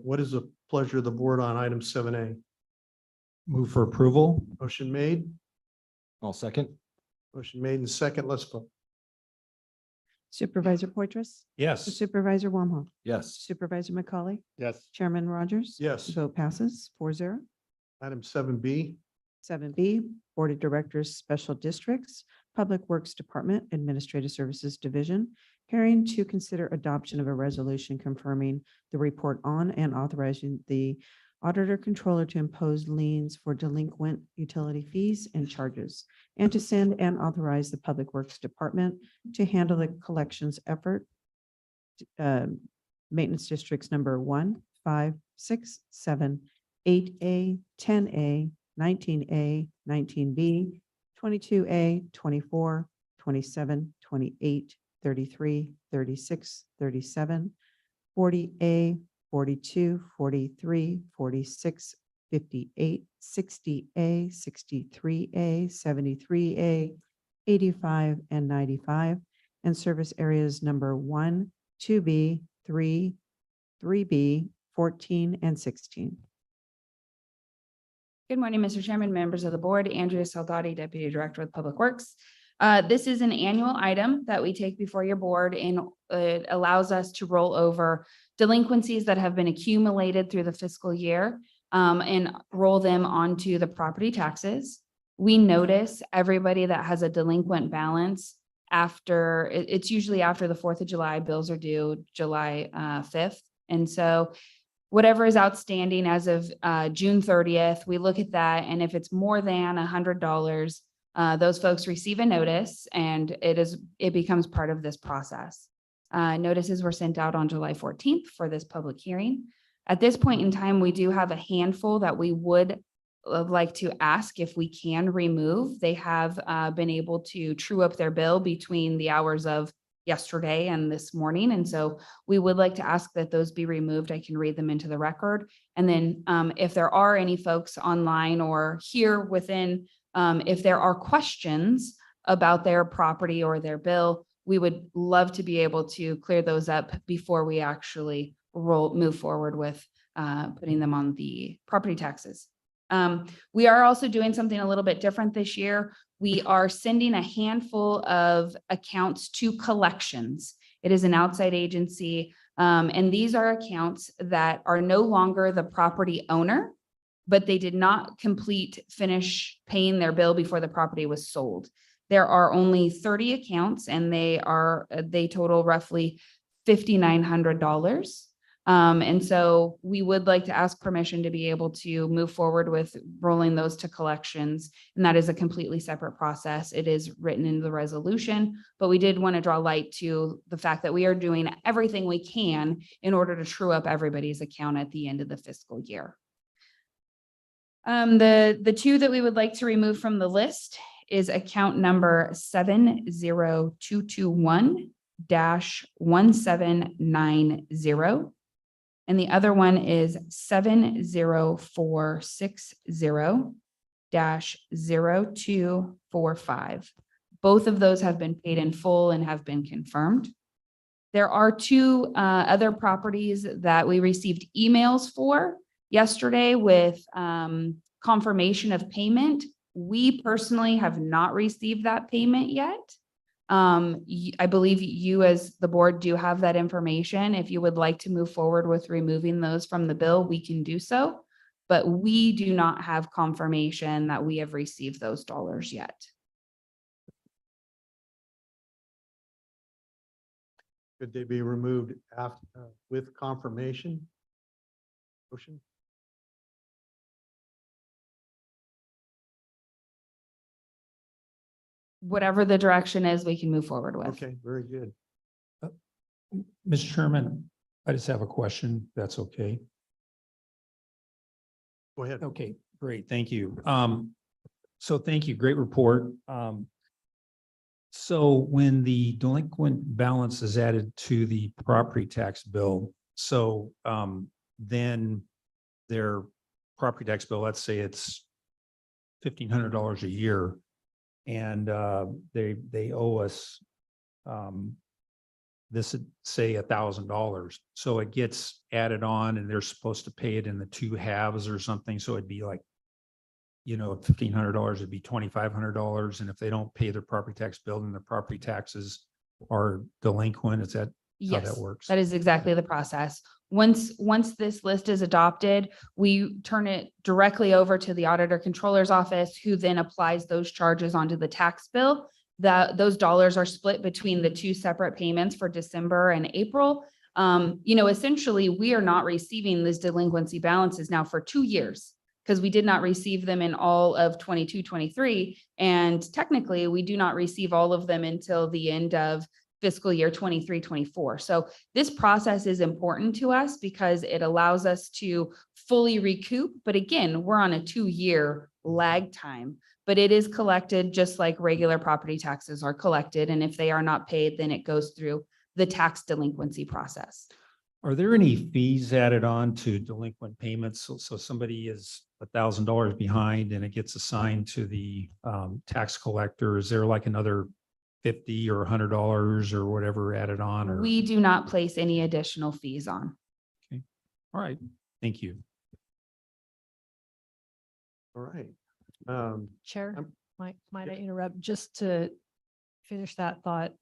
what is the pleasure of the board on item 7A? Move for approval. Motion made. I'll second. Motion made and second. Let's vote. Supervisor Poitras? Yes. Supervisor Wamhaugh? Yes. Supervisor McCauley? Yes. Chairman Rogers? Yes. Vote passes 4-0. Item 7B. 7B, Board of Directors, Special Districts, Public Works Department, Administrative Services Division, hearing to consider adoption of a resolution confirming the report on and authorizing the auditor controller to impose liens for delinquent utility fees and charges, and to send and authorize the Public Works Department to handle the collections effort. Maintenance districts number 1, 5, 6, 7, 8A, 10A, 19A, 19B, 22A, 24, 27, 28, 33, 36, 37, 40A, 42, 43, 46, 58, 60A, 63A, 73A, 85, and 95, and service areas number 1, 2B, 3, 3B, 14, and 16. Good morning, Mr. Chairman, members of the board. Andrea Saldati, Deputy Director of Public Works. This is an annual item that we take before your board, and it allows us to roll over delinquencies that have been accumulated through the fiscal year and roll them onto the property taxes. We notice everybody that has a delinquent balance after, it's usually after the 4th of July, bills are due July 5th. And so whatever is outstanding as of June 30th, we look at that, and if it's more than $100, those folks receive a notice, and it becomes part of this process. Notices were sent out on July 14th for this public hearing. At this point in time, we do have a handful that we would like to ask if we can remove. They have been able to true up their bill between the hours of yesterday and this morning. And so we would like to ask that those be removed. I can read them into the record. And then if there are any folks online or here within, if there are questions about their property or their bill, we would love to be able to clear those up before we actually move forward with putting them on the property taxes. We are also doing something a little bit different this year. We are sending a handful of accounts to collections. It is an outside agency, and these are accounts that are no longer the property owner, but they did not finish paying their bill before the property was sold. There are only 30 accounts, and they total roughly $5,900. And so we would like to ask permission to be able to move forward with rolling those to collections. And that is a completely separate process. It is written in the resolution, but we did want to draw light to the fact that we are doing everything we can in order to true up everybody's account at the end of the fiscal year. The two that we would like to remove from the list is account number 70221-1790. And the other one is 70460-0245. Both of those have been paid in full and have been confirmed. There are two other properties that we received emails for yesterday with confirmation of payment. We personally have not received that payment yet. I believe you as the board do have that information. If you would like to move forward with removing those from the bill, we can do so, but we do not have confirmation that we have received those dollars yet. Could they be removed after, with confirmation? Motion? Whatever the direction is, we can move forward with. Okay, very good. Mr. Chairman, I just have a question. That's okay. Go ahead. Okay, great. Thank you. So thank you. Great report. So when the delinquent balance is added to the property tax bill, so then their property tax bill, let's say it's $1,500 a year, and they owe us this would say $1,000. So it gets added on, and they're supposed to pay it in the two halves or something. So it'd be like, $1,500 would be $2,500. And if they don't pay their property tax bill, then the property taxes are delinquent. Is that how that works? That is exactly the process. Once this list is adopted, we turn it directly over to the auditor controller's office, who then applies those charges onto the tax bill. Those dollars are split between the two separate payments for December and April. Essentially, we are not receiving these delinquency balances now for 2 years, because we did not receive them in all of 22-23. And technically, we do not receive all of them until the end of fiscal year 23-24. So this process is important to us because it allows us to fully recoup. But again, we're on a 2-year lag time. but it is collected just like regular property taxes are collected. And if they are not paid, then it goes through the tax delinquency process. Are there any fees added on to delinquent payments? So somebody is $1,000 behind and it gets assigned to the tax collector. Is there like another $50 or $100 or whatever added on? Or We do not place any additional fees on. all right, thank you. All right. Chair, I'm- might I interrupt just to finish that thought?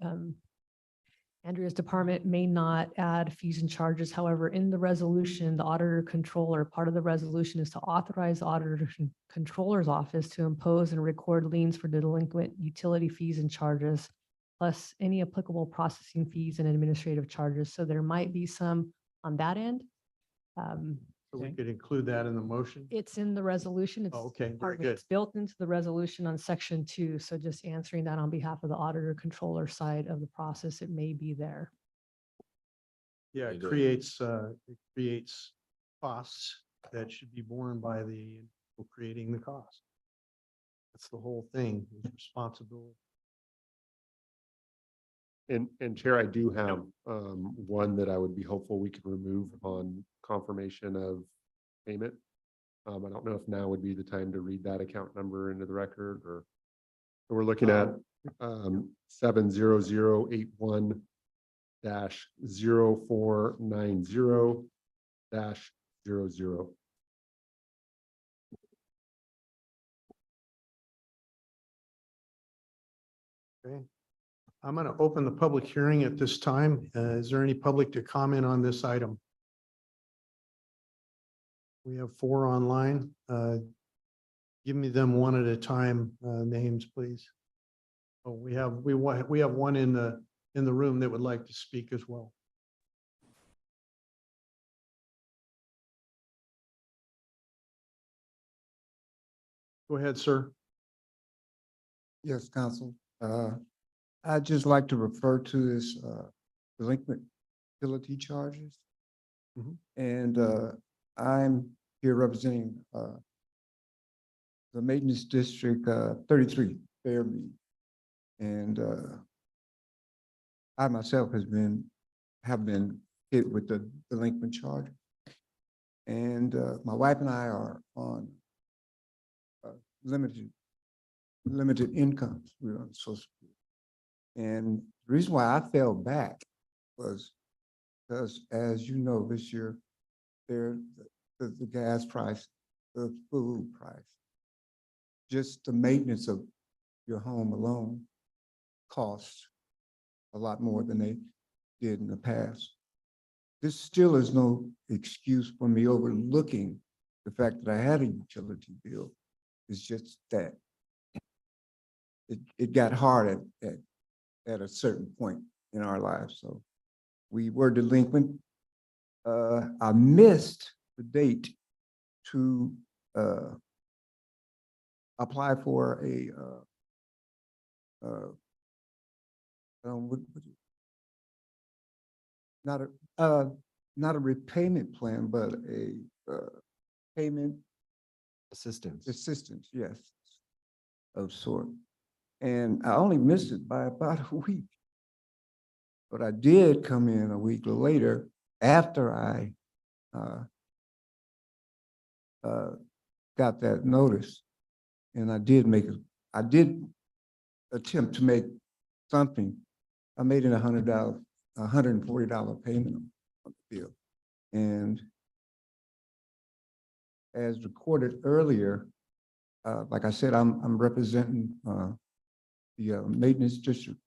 Andrea's department may not add fees and charges. However, in the resolution, the auditor controller, part of the resolution is to authorize the auditor controller's office to impose and record liens for delinquent utility fees and charges, plus any applicable processing fees and administrative charges. So there might be some on that end. So we could include that in the motion? It's in the resolution. It's Oh, okay, very pardon me, good. It's built into the resolution on section 2. So just answering that on behalf of the auditor controller side of the process, it may be there. Yeah, it creates costs that should be borne by the people creating the cost. That's the whole thing, is responsibility. And Chair, I do have one that I would be hopeful we could remove on confirmation of payment. I don't know if now would be the time to read that account number into the record, or we're looking at 70081 -0490 -00. Okay. I'm going to open the public hearing at this time. Is there any public to comment on this item? We have 4 online. Give me them one at a time, names, please. Oh, we have one in the room that would like to speak as well. Go ahead, sir. Yes, Council. I'd just like to refer to this delinquent utility charges. Mhm. And I'm here representing the Maintenance District 33 Fairmead. And I myself have been hit with the delinquent charge. And my wife and I are on limited incomes. We're on Social Security. And the reason why I fell back was because, as you know, this year, the gas price, the food price, just the maintenance of your home alone costs a lot more than they did in the past. This still is no excuse for me overlooking the fact that I had a utility bill. It's just that it got hard at a certain point in our lives. So we were delinquent. I missed the date to apply for not a repayment plan, but a payment assistance, yes, of sort. And I only missed it by about a week. But I did come in a week later after I got that notice. And I did attempt to make something. I made it $140 payment on the bill. And as recorded earlier, like I said, I'm representing the Maintenance District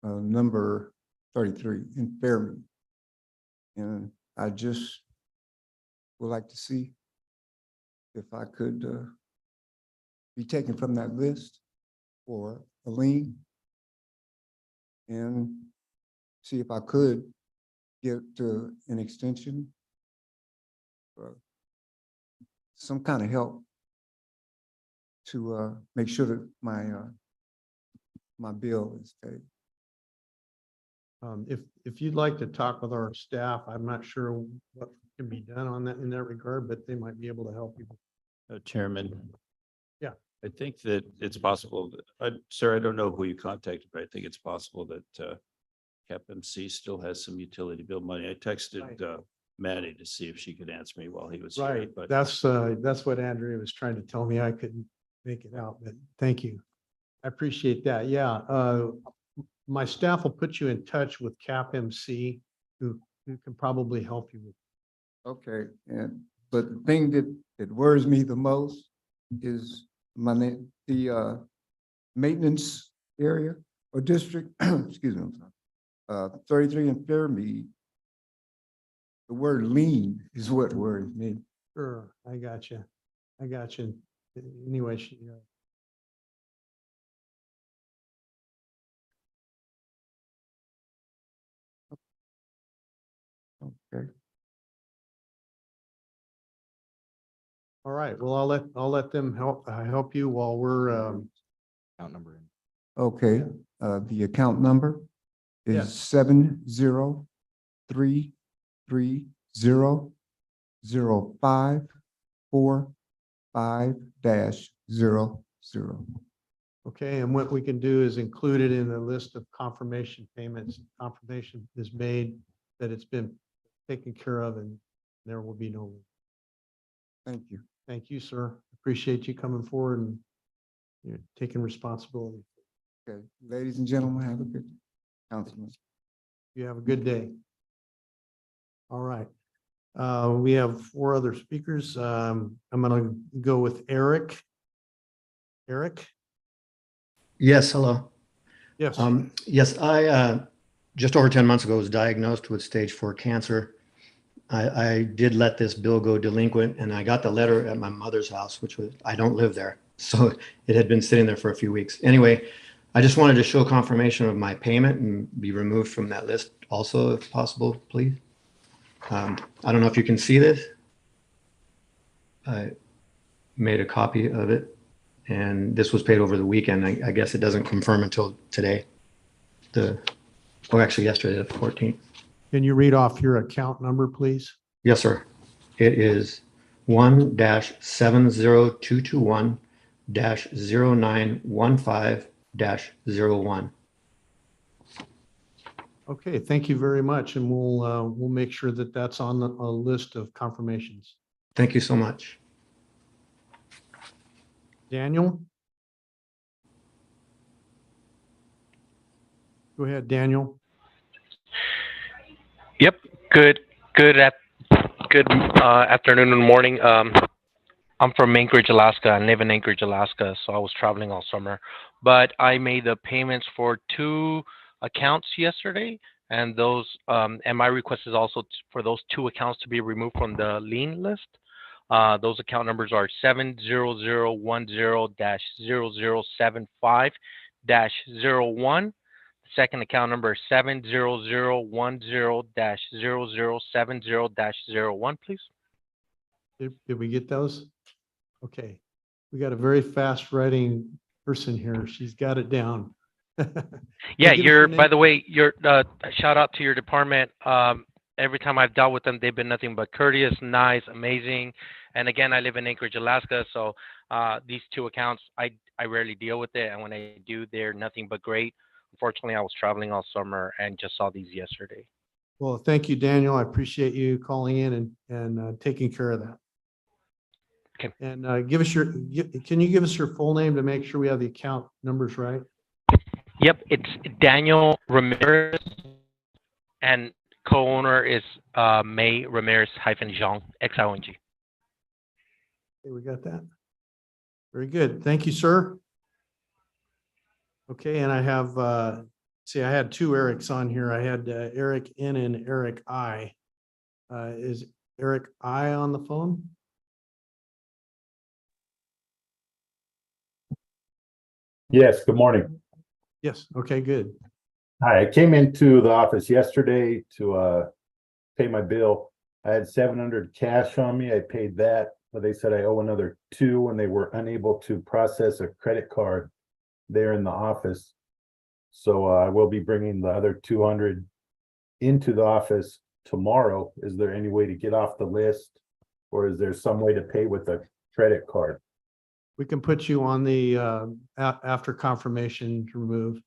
number 33 in Fairmead. And I just would like to see if I could be taken from that list for a lien, and see if I could get an extension, some kind of help to make sure that my bill is paid. If you'd like to talk with our staff, I'm not sure what can be done on that in that regard, but they might be able to help you. Chairman. Yeah. I think that it's possible, sir, I don't know who you contacted, but I think it's possible that CAPMC still has some utility bill money. I texted Maddie to see if she could answer me while he was here, Right, but that's what Andrea was trying to tell me. I couldn't make it out, but thank you. I appreciate that. Yeah, my staff will put you in touch with CAPMC, who can probably help you with. Okay, but the thing that worries me the most is the maintenance area or district, excuse me, I'm sorry, 33 in Fairmead. The word lean is what worries me. Sure, I got you. I got you. Anyway, Okay. all right. Well, I'll let them help you while we're Account number in. Okay, the account number Yes. is 70330055-00. okay. And what we can do is include it in the list of confirmation payments. Confirmation is made that it's been taken care of and there will be no. Thank you. Thank you, sir. Appreciate you coming forward and taking responsibility. Okay, ladies and gentlemen, have a good councilman. You have a good day. All right. We have 4 other speakers. I'm going to go with Eric. Eric? Yes, hello. Yes. Yes, I just over 10 months ago was diagnosed with stage 4 cancer. I did let this bill go delinquent, and I got the letter at my mother's house, which was, I don't live there. So it had been sitting there for a few weeks. Anyway, I just wanted to show confirmation of my payment and be removed from that list also, if possible, please. I don't know if you can see this. I made a copy of it, and this was paid over the weekend. I guess it doesn't confirm until today. Actually yesterday, the 14th. Can you read off your account number, please? Yes, sir. It is 1-70221-0915-01. Okay, thank you very much. And we'll make sure that that's on a list of confirmations. Thank you so much. Daniel? Go ahead, Daniel. Yep. Good afternoon and morning. I'm from Anchorage, Alaska. I live in Anchorage, Alaska, so I was traveling all summer. But I made the payments for 2 accounts yesterday, and those and my request is also for those 2 accounts to be removed from the lien list. Those account numbers are 70010-0075-01. Second account number is 70010-0070-01, please. Did we get those? Okay. We got a very fast writing person here. She's got it down. Yeah, Give us your by name. the way, shout out to your department. Every time I've dealt with them, they've been nothing but courteous, nice, amazing. And again, I live in Anchorage, Alaska, so these 2 accounts, I rarely deal with it, and when I do, they're nothing but great. Unfortunately, I was traveling all summer and just saw these yesterday. Well, thank you, Daniel. I appreciate you calling in and taking care of that. Okay. And can you give us your full name to make sure we have the account numbers right? Yep, it's Daniel Ramirez, and co-owner is May Ramirez-Zhang, X-I-O-N-G. Okay, we got that. Very good. Thank you, sir. Okay, and I have, I had 2 Erics on here. I had Eric N and Eric I. Is Eric I on the phone? Yes, good morning. Yes, okay, good. Hi, I came into the office yesterday to pay my bill. I had 700 cash on me. I paid that, but they said I owe another 2 and they were unable to process a credit card there in the office. So I will be bringing the other 200 into the office tomorrow. Is there any way to get off the list, or is there some way to pay with a credit card? We can put you on the after confirmation to remove.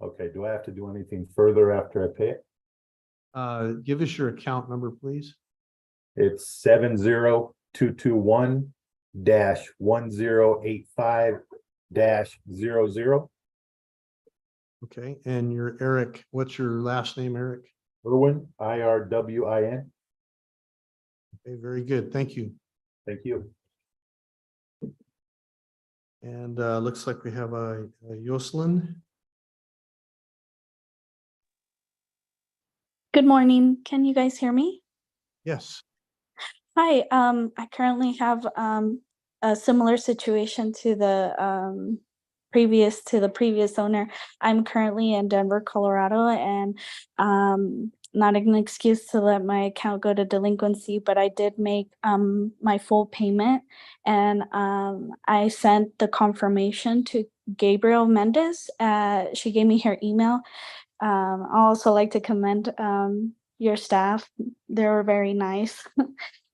Okay, do I have to do anything further after I pay it? Give us your account number, please. It's 70221-1085-00. Okay, and you're Eric. What's your last name, Eric? Irwin, IRWIN. Okay, very good. Thank you. Thank you. And looks like we have a Yoselin. Good morning. Can you guys hear me? Yes. Hi, I currently have a similar situation to the previous owner. I'm currently in Denver, Colorado, and not an excuse to let my account go to delinquency, but I did make my full payment, and I sent the confirmation to Gabriel Mendez. She gave me her email. I also like to commend your staff. They were very nice,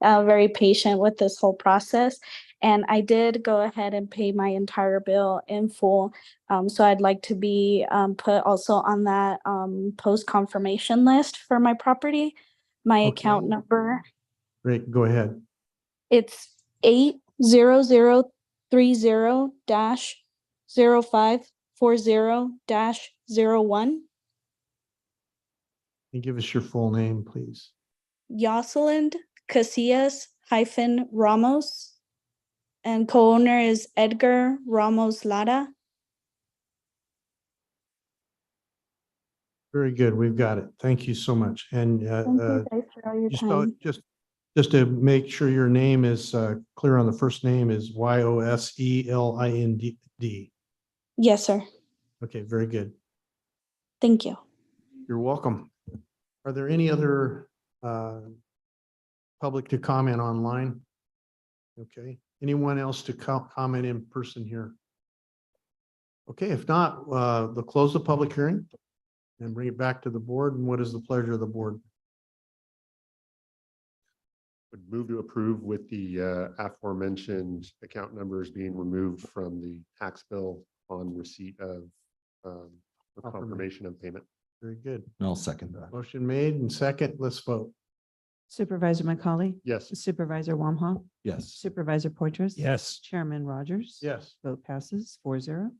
very patient with this whole process. And I did go ahead and pay my entire bill in full. So I'd like to be put also on that post confirmation list for my property. My account Okay. number, Great, go ahead. it's 80030-0540-01. And give us your full name, please. Yoselind Casillas-Ramos, and co-owner is Edgar Ramos Lara. Very good. We've got it. Thank you so much. And Thank you guys for all your time. just to make sure your name is clear on the first name is Yoselind. Yes, sir. Okay, very good. Thank you. You're welcome. Are there any other public to comment online? Okay. Anyone else to comment in person here? Okay, if not, they'll close the public hearing and bring it back to the board. And what is the pleasure of the board? Would move to approve with the aforementioned account numbers being removed from the tax bill on receipt of the confirmation of payment. Very good. I'll second that. Motion made and second. Let's vote. Supervisor McCauley? Yes. Supervisor Wamhaugh? Yes. Supervisor Poitras? Yes. Chairman Rogers? Yes. Vote passes 4-0.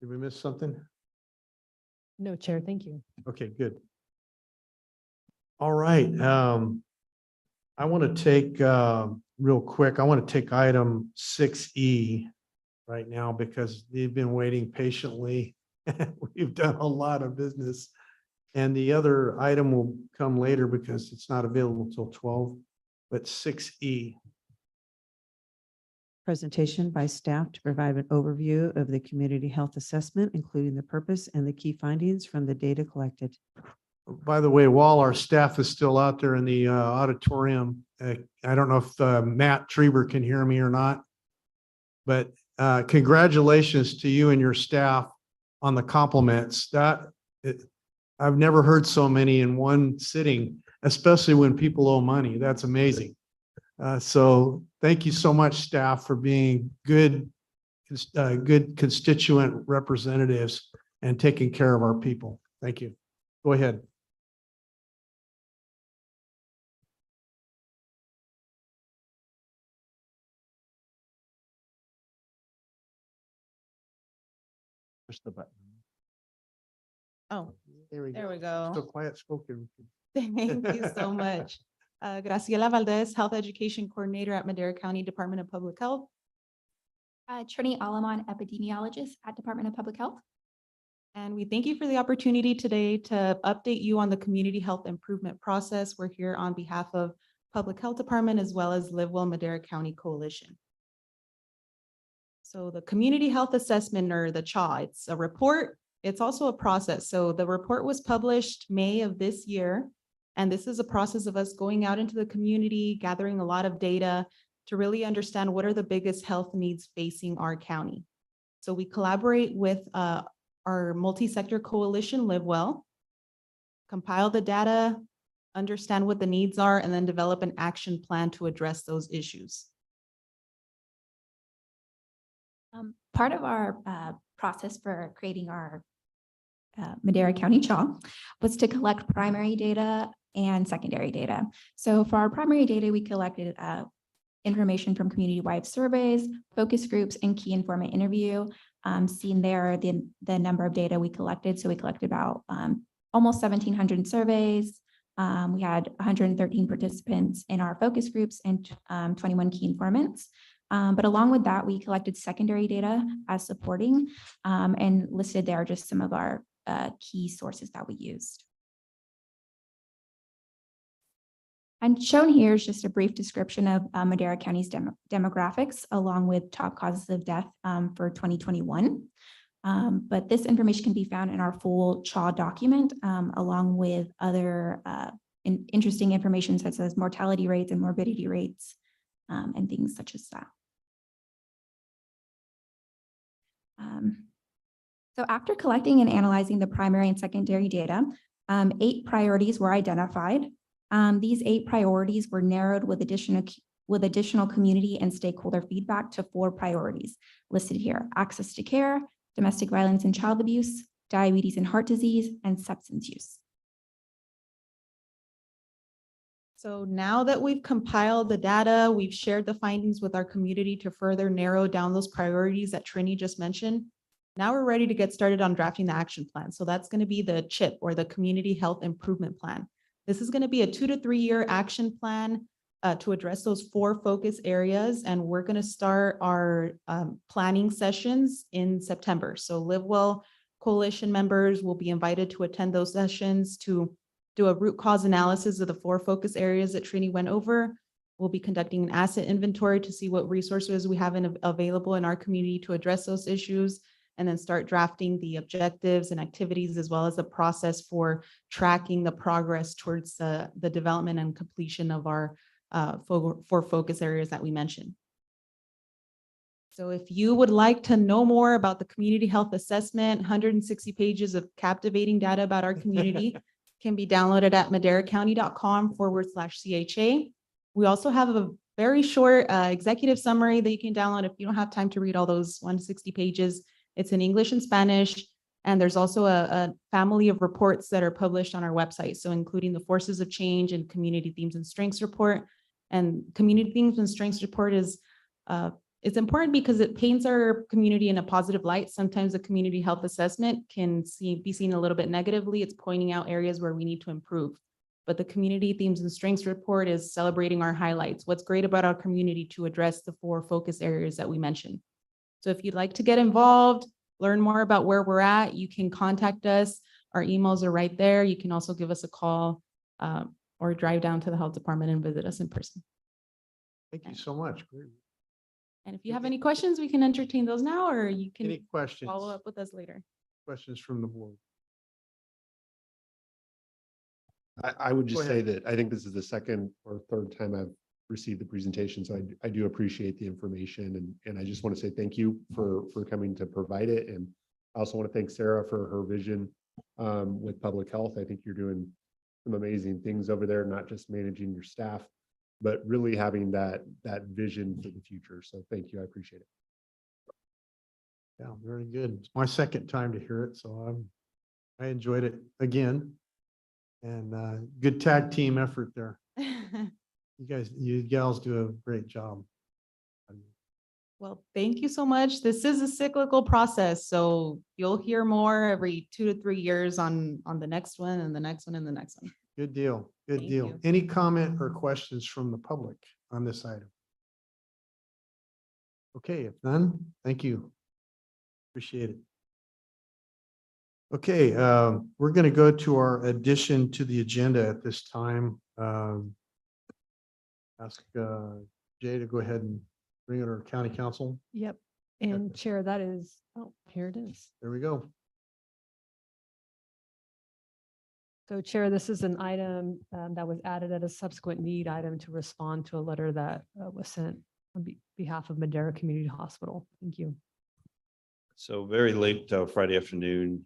Did we miss something? No, Chair, thank you. Okay, good. All right. I want to take real quick, I want to take item 6E right now because they've been waiting patiently. We've done a lot of business. And the other item will come later because it's not available till 12, but 6E. Presentation by staff to provide an overview of the community health assessment, including the purpose and the key findings from the data collected. By the way, while our staff is still out there in the auditorium, I don't know if Matt Treber can hear me or not, but congratulations to you and your staff on the compliments. I've never heard so many in one sitting, especially when people owe money. That's amazing. So thank you so much, staff, for being good constituent representatives and taking care of our people. Thank you. Go ahead. Push the button. Oh, There we there we So go. quiet spoken. Thank you so much. Graciela Valdez, Health Education Coordinator at Madera County Department of Public Health. Trini Alamon, epidemiologist at Department of Public Health. And we thank you for the opportunity today to update you on the community health improvement process. We're here on behalf of Public Health Department as well as Live Well Madera County Coalition. So the Community Health Assessment, or the CHA, it's a report. It's also a process. So the report was published May of this year. And this is a process of us going out into the community, gathering a lot of data to really understand what are the biggest health needs facing our county. So we collaborate with our multi-sector coalition, Live Well, compile the data, understand what the needs are, and then develop an action plan to address those issues. Part of our process for creating our Madera County CHA was to collect primary data and secondary data. So for our primary data, we collected information from community-wide surveys, focus groups, and key informant interview. Seen there the number of data we collected. So we collected about almost 1,700 surveys. We had 113 participants in our focus groups and 21 key informants. But along with that, we collected secondary data as supporting and listed there just some of our key sources that we used. And shown here is just a brief description of Madera County's demographics along with top causes of death for 2021. But this information can be found in our full CHA document along with other interesting information such as mortality rates and morbidity rates and things such as that. So after collecting and analyzing the primary and secondary data, 8 priorities were identified. These 8 priorities were narrowed with additional community and stakeholder feedback to 4 priorities listed here: access to care, domestic violence and child abuse, diabetes and heart disease, and substance use. So now that we've compiled the data, we've shared the findings with our community to further narrow down those priorities that Trini just mentioned. Now we're ready to get started on drafting the action plan. So that's going to be the CHIP, or the Community Health Improvement Plan. This is going to be a 2 to 3 year action plan to address those 4 focus areas. And we're going to start our planning sessions in September. So Live Well Coalition members will be invited to attend those sessions to do a root cause analysis of the 4 focus areas that Trini went over. We'll be conducting an asset inventory to see what resources we have available in our community to address those issues, and then start drafting the objectives and activities, as well as the process for tracking the progress towards the development and completion of our 4 focus areas that we mentioned. So if you would like to know more about the community health assessment, 160 pages of captivating data about our community can be downloaded at maderacounty.com/CHA. We also have a very short executive summary that you can download if you don't have time to read all those 160 pages. It's in English and Spanish, and there's also a family of reports that are published on our website. So including the Forces of Change and Community Themes and Strengths report. And Community Themes and Strengths report is it's important because it paints our community in a positive light. Sometimes the community health assessment can be seen a little bit negatively. It's pointing out areas where we need to improve. But the Community Themes and Strengths report is celebrating our highlights. What's great about our community to address the 4 focus areas that we mentioned. So if you'd like to get involved, learn more about where we're at, you can contact us. Our emails are right there. You can also give us a call or drive down to the health department and visit us in person. Thank you so much. Great. And if you have any questions, we can entertain those now, or you can Any questions? follow up with us later. Questions from the board? I would just Go say ahead. that I think this is the 2nd or 3rd time I've received the presentation. So I do appreciate the information, and I just want to say thank you for coming to provide it. And I also want to thank Sarah for her vision with public health. I think you're doing some amazing things over there, not just managing your staff, but really having that vision for the future. So thank you. I appreciate it. Yeah, very good. It's my 2nd time to hear it, so I enjoyed it again. And good tag team effort there. You gals do a great job. Well, thank you so much. This is a cyclical process, so you'll hear more every 2 to 3 years on the next one and the next one and the next one. Good deal. Good Thank deal. you. Any comment or questions from the public on this item? Okay, if none, thank you. Appreciate it. Okay, we're going to go to our addition to the agenda at this time. Ask Jay to go ahead and bring it to our county council. Yep. And Chair, that is, oh, here it is. There we go. So Chair, this is an item that was added at a subsequent need item to respond to a letter that was sent on behalf of Madera Community Hospital. Thank you. So very late Friday afternoon,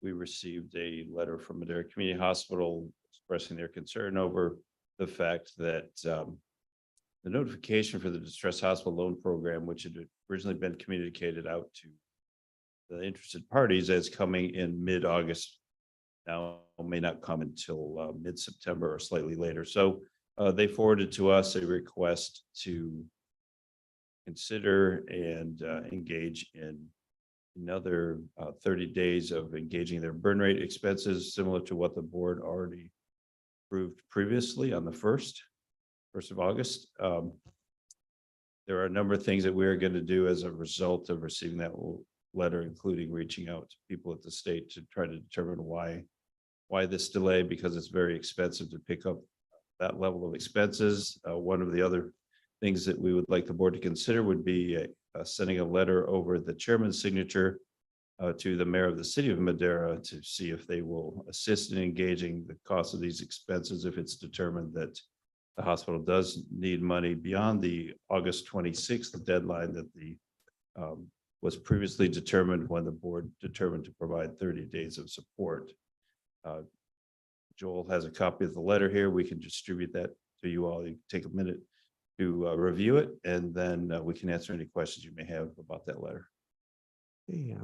we received a letter from Madera Community Hospital expressing their concern over the fact that the notification for the distress hospital loan program, which had originally been communicated out to the interested parties as coming in mid-August, now may not come until mid-September or slightly later. So they forwarded to us a request to consider and engage in another 30 days of engaging their burn rate expenses, similar to what the board already approved previously on the 1st of August. There are a number of things that we are going to do as a result of receiving that letter, including reaching out to people at the state to try to determine why this delay, because it's very expensive to pick up that level of expenses. One of the other things that we would like the board to consider would be sending a letter over the chairman's signature to the mayor of the city of Madera to see if they will assist in engaging the cost of these expenses if it's determined that the hospital does need money beyond the August 26th deadline that the was previously determined when the board determined to provide 30 days of support. Joel has a copy of the letter here. We can distribute that to you all. You take a minute to review it, and then we can answer any questions you may have about that letter. Yeah,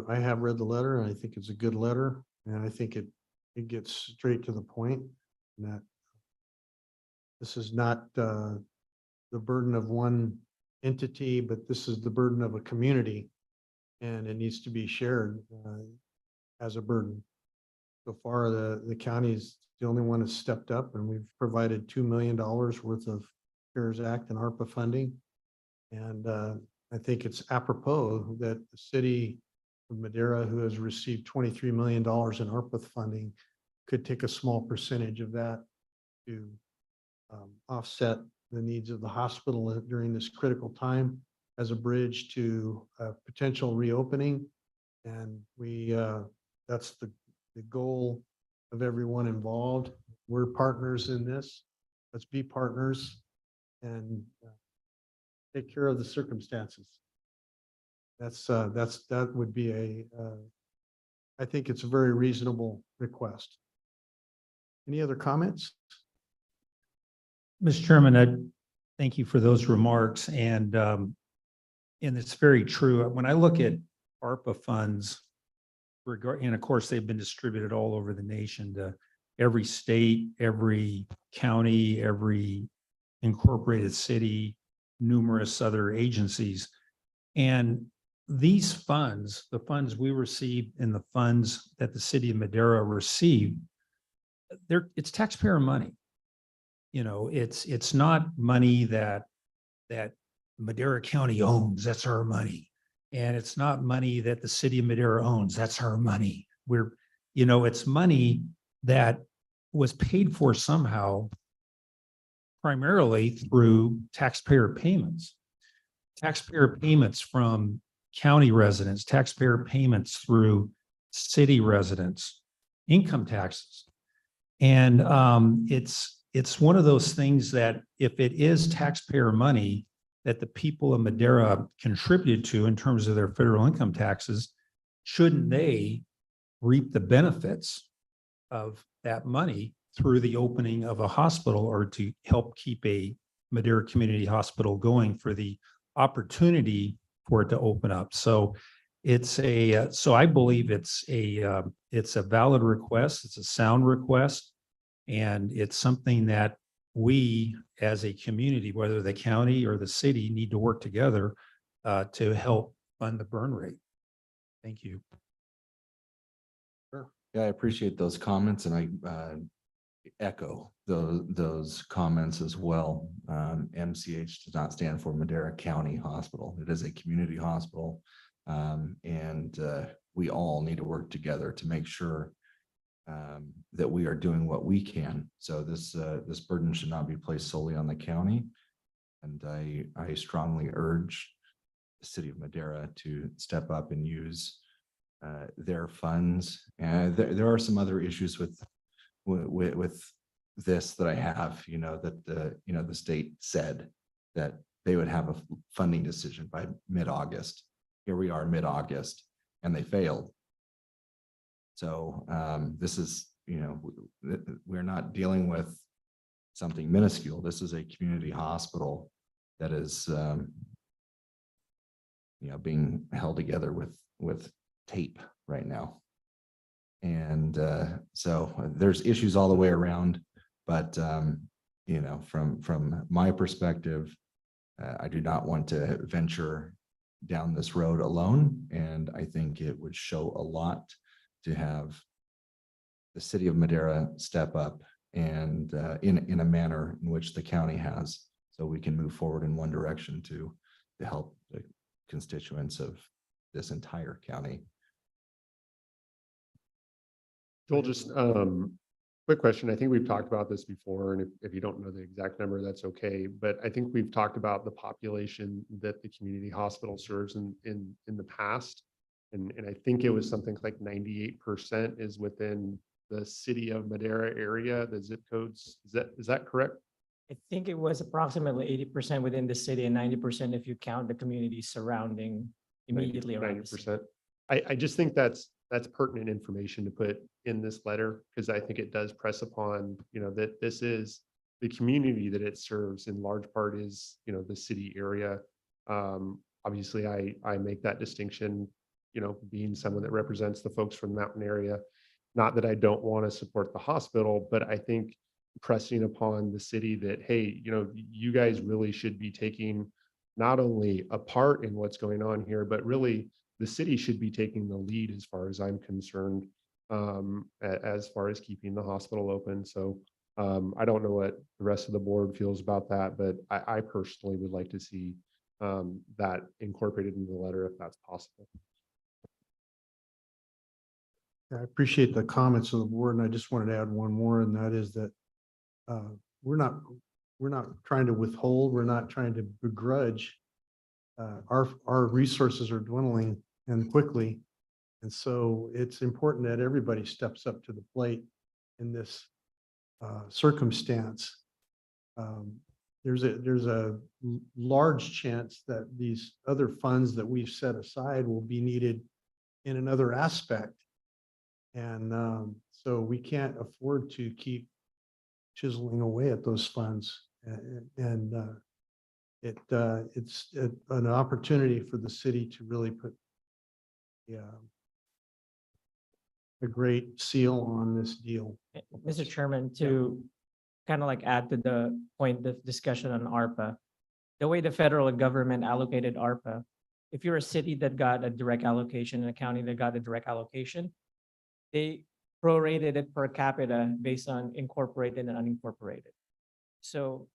I have read the letter and I think it's a good letter, and I think it gets straight to the point that this is not the burden of one entity, but this is the burden of a community, and it needs to be shared as a burden. So far, the county is the only one that's stepped up, and we've provided $2 million worth of CARES Act and ARPA funding. And I think it's apropos that the city of Madera, who has received $23 million in ARPA funding, could take a small percentage of that to offset the needs of the hospital during this critical time as a bridge to potential reopening. And that's the goal of everyone involved. We're partners in this. Let's be partners and take care of the circumstances. That would be I think it's a very reasonable request. Any other comments? Mr. Chairman, I thank you for those remarks. And it's very true. When I look at ARPA funds, and of course, they've been distributed all over the nation to every state, every county, every incorporated city, numerous other agencies. And these funds, the funds we received and the funds that the city of Madera received, it's taxpayer money. You know, it's not money that Madera County owns. That's our money. And it's not money that the city of Madera owns. That's our money. It's money that was paid for somehow, primarily through taxpayer payments from county residents, taxpayer payments through city residents, income taxes. And it's one of those things that if it is taxpayer money that the people of Madera contributed to in terms of their federal income taxes, shouldn't they reap the benefits of that money through the opening of a hospital, or to help keep a Madera Community Hospital going for the opportunity for it to open up? So so I believe it's a valid request. It's a sound request. And it's something that we as a community, whether the county or the city, need to work together to help fund the burn rate. Thank you. Sure. Yeah, I appreciate those comments, and I echo those comments as well. MCH does not stand for Madera County Hospital. It is a community hospital, and we all need to work together to make sure that we are doing what we can. So this burden should not be placed solely on the county. And I strongly urge the city of Madera to step up and use their funds. And there are some other issues with this that I have, that the state said that they would have a funding decision by mid-August. Here we are mid-August, and they failed. So this is we're not dealing with something minuscule. This is a community hospital that is, being held together with tape right now. And so there's issues all the way around, but from my perspective, I do not want to venture down this road alone. And I think it would show a lot to have the city of Madera step up and in a manner in which the county has, so we can move forward in one direction to help the constituents of this entire county. Joel, just quick question. I think we've talked about this before, and if you don't know the exact number, that's okay. But I think we've talked about the population that the community hospital serves in the past. And I think it was something like 98% is within the city of Madera area, the zip codes. Is that correct? I think it was approximately 80% within the city and 90% if you count the communities surrounding immediately around the city. 90%. I just think that's pertinent information to put in this letter, because I think it does press upon, that this is the community that it serves in large part is, the city area. Obviously, I make that distinction, being someone that represents the folks from the mountain area. Not that I don't want to support the hospital, but I think pressing upon the city that, hey, you guys really should be taking not only a part in what's going on here, but really the city should be taking the lead as far as I'm concerned, as far as keeping the hospital open. So I don't know what the rest of the board feels about that, but I personally would like to see that incorporated into the letter if that's possible. I appreciate the comments of the board, and I just wanted to add one more, and that is that we're not trying to withhold, we're not trying to begrudge. Our resources are dwindling and quickly, and so it's important that everybody steps up to the plate in this circumstance. There's a large chance that these other funds that we've set aside will be needed in another aspect. And so we can't afford to keep chiseling away at those funds. It's an opportunity for the city to really put a great seal on this deal. Mr. Chairman, to kind of like add to the point of discussion on ARPA, the way the federal government allocated ARPA, if you're a city that got a direct allocation and a county that got a direct allocation, they prorated it per capita based on incorporated and unincorporated. So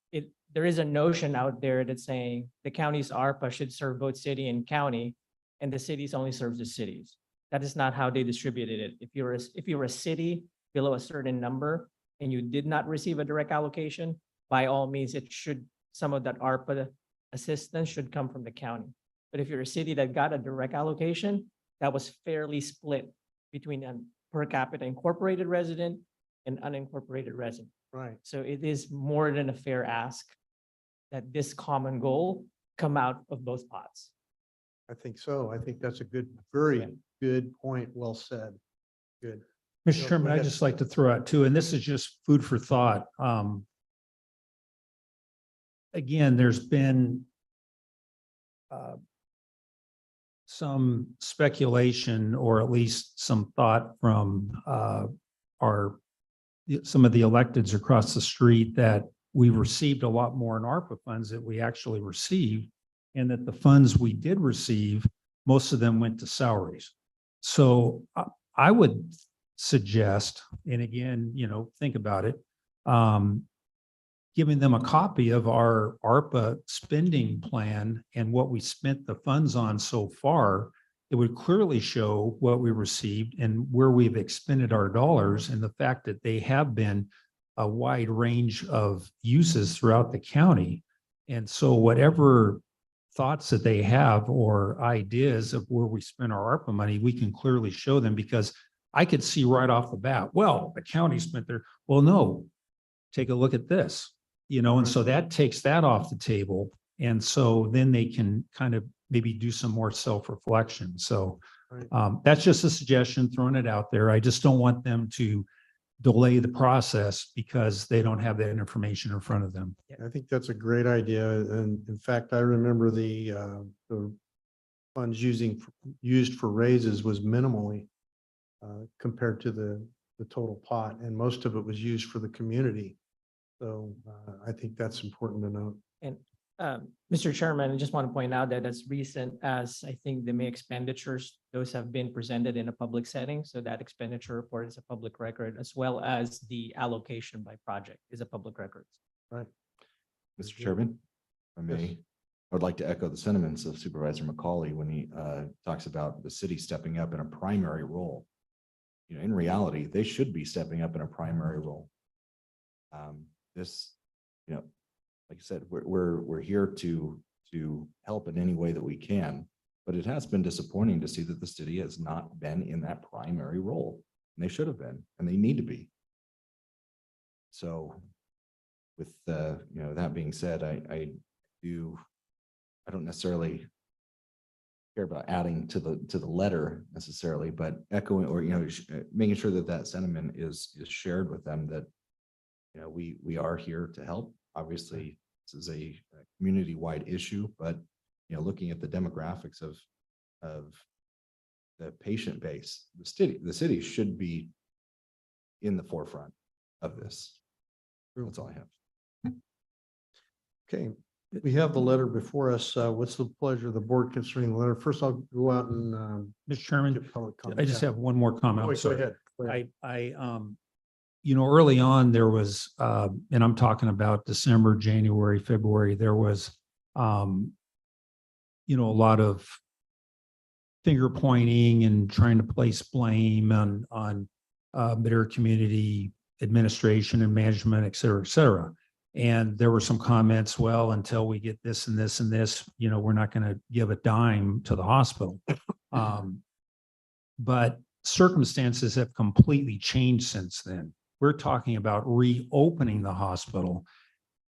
there is a notion out there that's saying the county's ARPA should serve both city and county, and the cities only serves the cities. That is not how they distributed it. If you're a city below a certain number and you did not receive a direct allocation, by all means, some of that ARPA assistance should come from the county. But if you're a city that got a direct allocation, that was fairly split between a per capita incorporated resident and unincorporated resident. Right. So it is more than a fair ask that this common goal come out of both pots. I think so. I think that's a very good point. Well said. Good. Mr. Chairman, I'd just like to throw out too, and this is just food for thought. Again, there's been some speculation, or at least some thought from some of the electeds across the street, that we received a lot more in ARPA funds that we actually received, and that the funds we did receive, most of them went to salaries. So I would suggest, and again, think about it, giving them a copy of our ARPA spending plan and what we spent the funds on so far. It would clearly show what we received and where we've expended our dollars, and the fact that they have been a wide range of uses throughout the county. And so whatever thoughts that they have or ideas of where we spend our ARPA money, we can clearly show them, because I could see right off the bat, well, the county spent their, well, no, take a look at this, and so that takes that off the table. And so then they can kind of maybe do some more self-reflection. So that's just a suggestion, throwing it out there. I just don't want them to delay the process because they don't have that information in front of them. I think that's a great idea. And in fact, I remember the funds used for raises was minimally compared to the total pot, and most of it was used for the community. So I think that's important to note. And Mr. Chairman, I just want to point out that as recent as I think the May expenditures, those have been presented in a public setting. So that expenditure report is a public record, as well as the allocation by project is a public record. Right. Mr. Chairman, if I Yes. may, I would like to echo the sentiments of Supervisor McCauley when he talks about the city stepping up in a primary role. You know, in reality, they should be stepping up in a primary role. This, you know, like I said, we're here to help in any way that we can, but it has been disappointing to see that the city has not been in that primary role, and they should have been, and they need to be. So, with you know, that being said, I don't necessarily care about adding to the letter necessarily, but echoing or, you know, making sure that that sentiment is shared with them, that, you know, we are here to help. Obviously, this is a community-wide issue, but, you know, looking at the demographics of the patient base, the city should be in the forefront of this. That's all I have. Okay, we have the letter before us. What's the pleasure of the board concerning the letter? First, I'll go out and Mr. Chairman, get public comment. I just have one more comment. Oh, I'm go sorry. ahead. Go ahead. You know, early on there was, and I'm talking about December, January, February, there was, you know, a lot of finger pointing and trying to place blame on Madera community administration and management, et cetera, et cetera. And there were some comments, well, until we get this and this and this, you know, we're not going to give a dime to the hospital. But circumstances have completely changed since then. We're talking about reopening the hospital.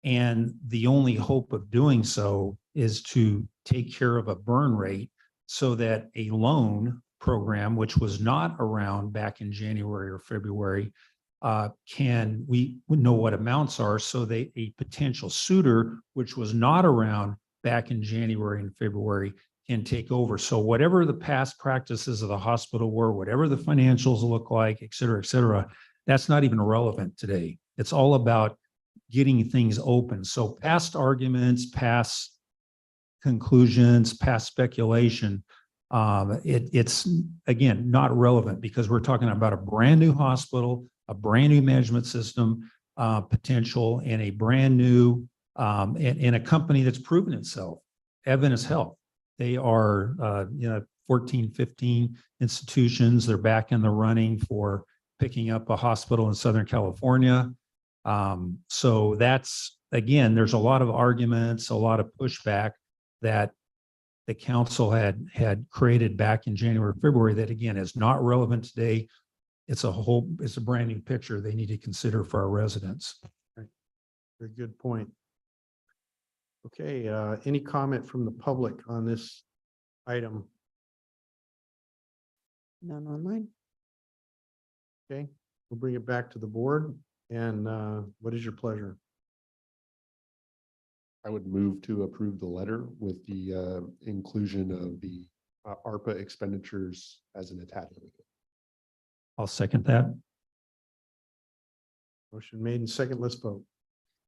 And the only hope of doing so is to take care of a burn rate so that a loan program, which was not around back in January or February, we know what amounts are, so a potential suitor, which was not around back in January and February, can take over. So whatever the past practices of the hospital were, whatever the financials look like, et cetera, that's not even relevant today. It's all about getting things open. So past arguments, past conclusions, past speculation, it's again, not relevant because we're talking about a brand new hospital, a brand new management system, potential, and a brand new, and a company that's proven itself. Evidence Health. They are, you know, 14, 15 institutions. They're back in the running for picking up a hospital in Southern California. So that's, again, there's a lot of arguments, a lot of pushback that the council had created back in January, February, that again is not relevant today. It's a brand new picture they need to consider for our residents. Right. Very good point. Okay, any comment from the public on this item? None online. Okay, we'll bring it back to the board. And what is your pleasure? I would move to approve the letter with the inclusion of the ARPA expenditures as an attachment. I'll second that. Motion made and second. Let's vote.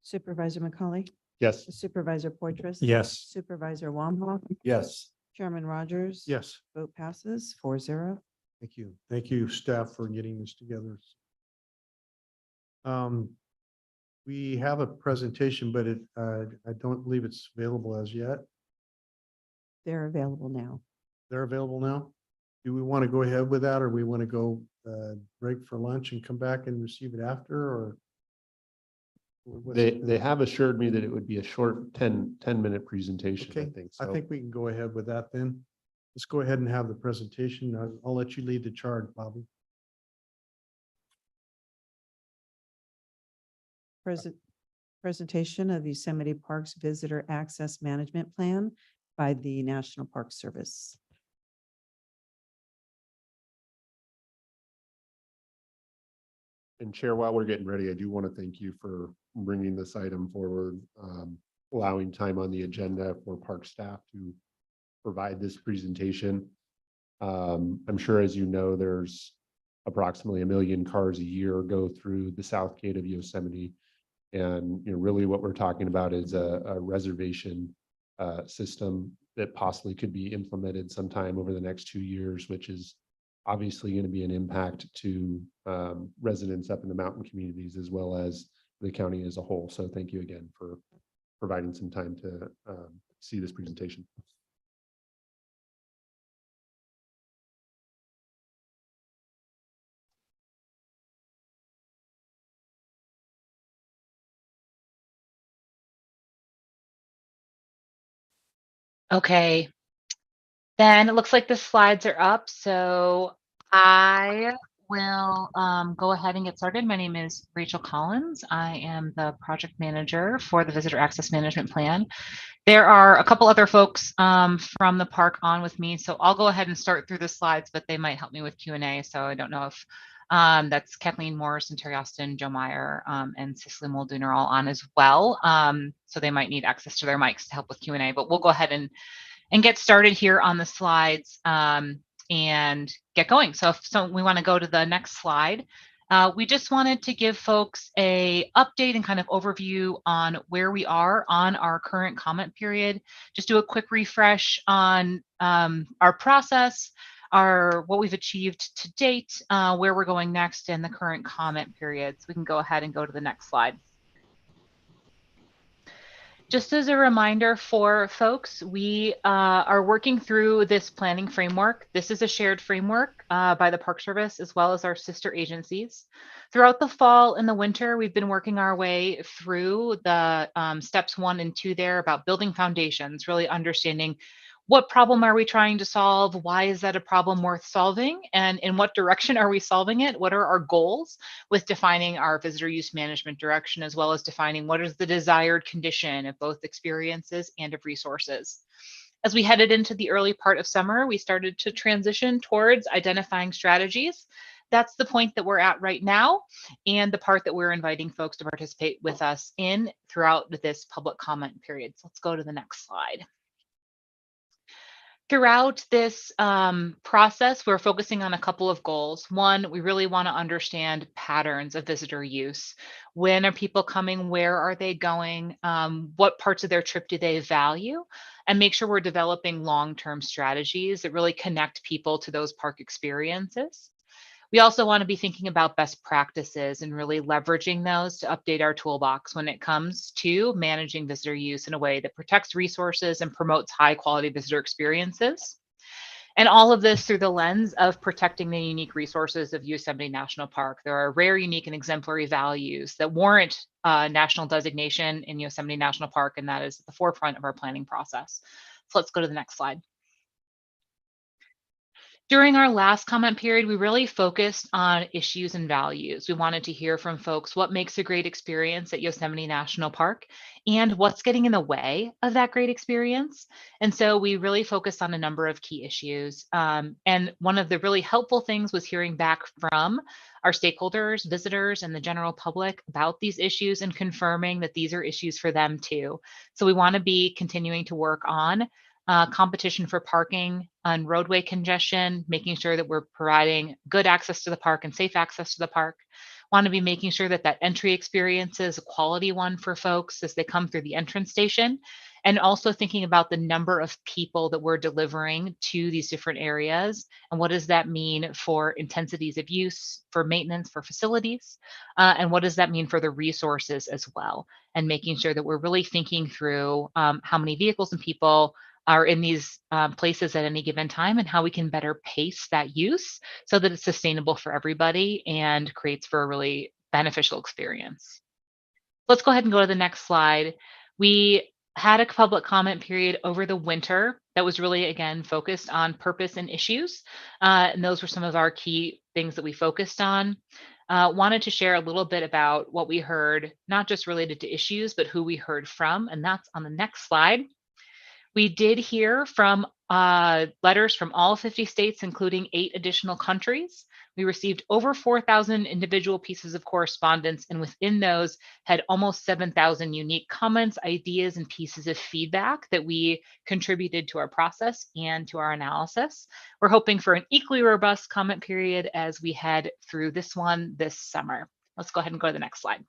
Supervisor McCauley, Yes. Supervisor Poitras. Yes. Supervisor Wamhaugh, Yes. Chairman Rogers. Yes. Vote passes 4-0. Thank you. Thank you, staff, for getting this together. We have a presentation, but I don't believe it's available as yet. They're available now. They're available now. Do we want to go ahead with that, or we want to go break for lunch and come back and receive it after, or? They have assured me that it would be a short 10-minute presentation, I Okay, think. I So think we can go ahead with that then. Let's go ahead and have the presentation. I'll let you lead the charge, Bobby. Presentation of Yosemite Park's Visitor Access Management Plan by the National Park Service. And Chair, while we're getting ready, I do want to thank you for bringing this item forward, allowing time on the agenda for park staff to provide this presentation. I'm sure, as you know, there's approximately 1 million cars a year go through the south gate of Yosemite. And really what we're talking about is a reservation system that possibly could be implemented sometime over the next 2 years, which is obviously going to be an impact to residents up in the mountain communities as well as the county as a whole. So thank you again for providing some time to see this presentation. Okay, then it looks like the slides are up, so I will go ahead and get started. My name is Rachel Collins. I am the project manager for the Visitor Access Management Plan. There are a couple other folks from the park on with me, so I'll go ahead and start through the slides, but they might help me with Q&A, so I don't know if that's Kathleen Morris and Terry Austin, Joe Meyer, and Cicely Muldoon are all on as well, so they might need access to their mics to help with Q&A, but we'll go ahead and get started here on the slides and get going. So we want to go to the next slide. We just wanted to give folks a update and kind of overview on where we are on our current comment period. Just do a quick refresh on our process, what we've achieved to date, where we're going next, and the current comment period. So we can go ahead and go to the next slide. Just as a reminder for folks, we are working through this planning framework. This is a shared framework by the Park Service as well as our sister agencies. Throughout the fall and the winter, we've been working our way through the steps 1 and 2 there about building foundations, really understanding what problem are we trying to solve? Why is that a problem worth solving? And in what direction are we solving it? What are our goals with defining our visitor use management direction, as well as defining what is the desired condition of both experiences and of resources? As we headed into the early part of summer, we started to transition towards identifying strategies. That's the point that we're at right now, and the part that we're inviting folks to participate with us in throughout this public comment period. So let's go to the next slide. Throughout this process, we're focusing on a couple of goals. One, we really want to understand patterns of visitor use. When are people coming? Where are they going? What parts of their trip do they value? And make sure we're developing long-term strategies that really connect people to those park experiences. We also want to be thinking about best practices and really leveraging those to update our toolbox when it comes to managing visitor use in a way that protects resources and promotes high quality visitor experiences. And all of this through the lens of protecting the unique resources of Yosemite National Park. There are rare, unique, and exemplary values that warrant national designation in Yosemite National Park, and that is at the forefront of our planning process. So let's go to the next slide. During our last comment period, we really focused on issues and values. We wanted to hear from folks what makes a great experience at Yosemite National Park and what's getting in the way of that great experience. And so we really focused on a number of key issues. And one of the really helpful things was hearing back from our stakeholders, visitors, and the general public about these issues and confirming that these are issues for them too. So we want to be continuing to work on competition for parking, on roadway congestion, making sure that we're providing good access to the park and safe access to the park. Want to be making sure that that entry experience is a quality one for folks as they come through the entrance station, and also thinking about the number of people that we're delivering to these different areas and what does that mean for intensities of use, for maintenance, for facilities, and what does that mean for the resources as well, and making sure that we're really thinking through how many vehicles and people are in these places at any given time and how we can better pace that use so that it's sustainable for everybody and creates for a really beneficial experience. Let's go ahead and go to the next slide. We had a public comment period over the winter that was really, again, focused on purpose and issues. And those were some of our key things that we focused on. Wanted to share a little bit about what we heard, not just related to issues, but who we heard from, and that's on the next slide. We did hear from letters from all 50 states, including 8 additional countries. We received over 4,000 individual pieces of correspondence, and within those had almost 7,000 unique comments, ideas, and pieces of feedback that we contributed to our process and to our analysis. We're hoping for an equally robust comment period as we head through this one this summer. Let's go ahead and go to the next slide.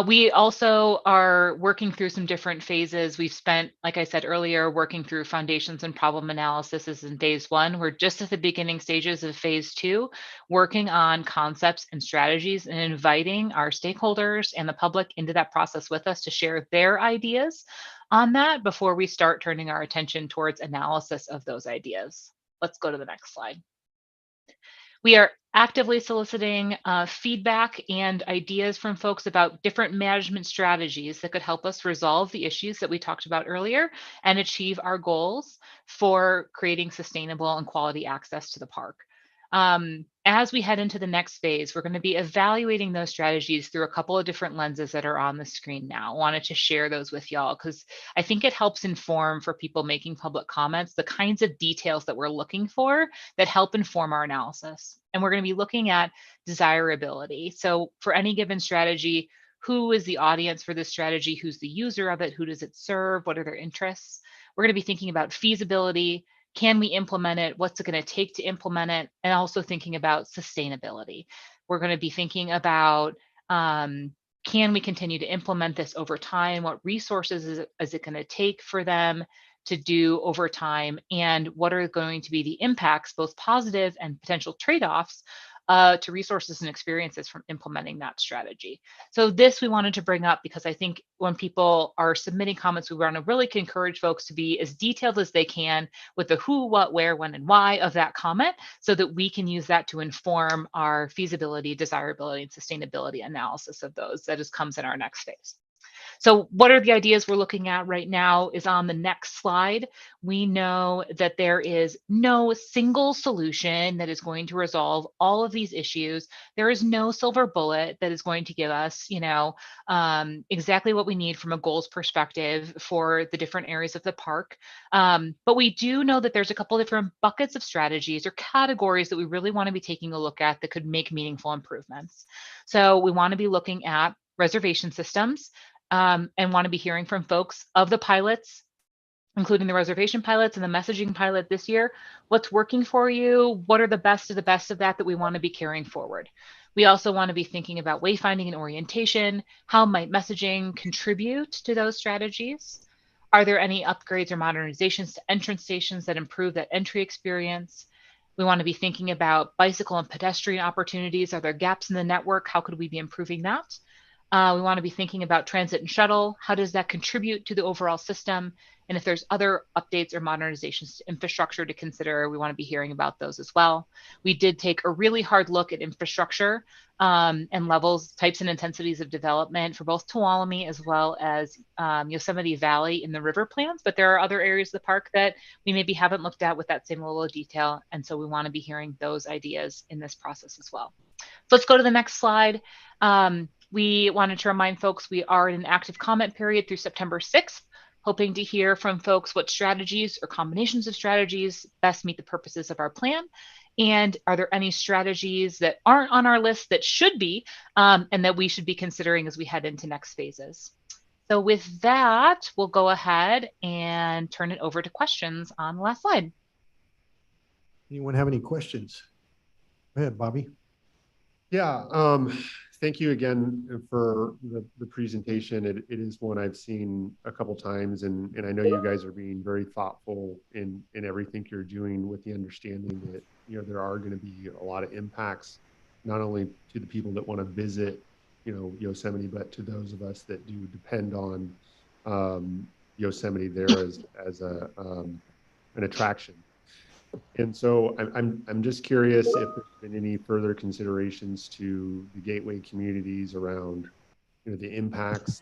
We also are working through some different phases. We've spent, like I said earlier, working through foundations and problem analysis is in phase 1. We're just at the beginning stages of phase 2, working on concepts and strategies and inviting our stakeholders and the public into that process with us to share their ideas on that before we start turning our attention towards analysis of those ideas. Let's go to the next slide. We are actively soliciting feedback and ideas from folks about different management strategies that could help us resolve the issues that we talked about earlier and achieve our goals for creating sustainable and quality access to the park. As we head into the next phase, we're going to be evaluating those strategies through a couple of different lenses that are on the screen now. I wanted to share those with y'all because I think it helps inform for people making public comments the kinds of details that we're looking for that help inform our analysis. And we're going to be looking at desirability. So for any given strategy, who is the audience for this strategy? Who's the user of it? Who does it serve? What are their interests? We're going to be thinking about feasibility. Can we implement it? What's it going to take to implement it? And also thinking about sustainability. We're going to be thinking about can we continue to implement this over time? What resources is it going to take for them to do over time? And what are going to be the impacts, both positive and potential trade-offs to resources and experiences from implementing that strategy? So this we wanted to bring up because I think when people are submitting comments, we want to really encourage folks to be as detailed as they can with the who, what, where, when, and why of that comment so that we can use that to inform our feasibility, desirability, and sustainability analysis of those. That just comes in our next phase. So what are the ideas we're looking at right now is on the next slide. We know that there is no single solution that is going to resolve all of these issues. There is no silver bullet that is going to give us, exactly what we need from a goals perspective for the different areas of the park. But we do know that there's a couple different buckets of strategies or categories that we really want to be taking a look at that could make meaningful improvements. So we want to be looking at reservation systems. And want to be hearing from folks of the pilots, including the reservation pilots and the messaging pilot this year. What's working for you? What are the best of that we want to be carrying forward? We also want to be thinking about wayfinding and orientation. How might messaging contribute to those strategies? Are there any upgrades or modernizations to entrance stations that improve that entry experience? We want to be thinking about bicycle and pedestrian opportunities. Are there gaps in the network? How could we be improving that? We want to be thinking about transit and shuttle. How does that contribute to the overall system? And if there's other updates or modernizations to infrastructure to consider, we want to be hearing about those as well. We did take a really hard look at infrastructure and levels, types, and intensities of development for both Tuolumne as well as Yosemite Valley in the river plans. But there are other areas of the park that we maybe haven't looked at with that same level of detail. And so we want to be hearing those ideas in this process as well. So let's go to the next slide. We wanted to remind folks we are in an active comment period through September 6th, hoping to hear from folks what strategies or combinations of strategies best meet the purposes of our plan. And are there any strategies that aren't on our list that should be and that we should be considering as we head into next phases? So with that, we'll go ahead and turn it over to questions on the last slide. Anyone have any questions? Go ahead, Bobby. Yeah, thank you again for the presentation. It is one I've seen a couple times, and I know you guys are being very thoughtful in everything you're doing with the understanding that there are going to be a lot of impacts, not only to the people that want to visit Yosemite, but to those of us that do depend on Yosemite there as an attraction. And so I'm just curious if there's been any further considerations to the gateway communities around the impacts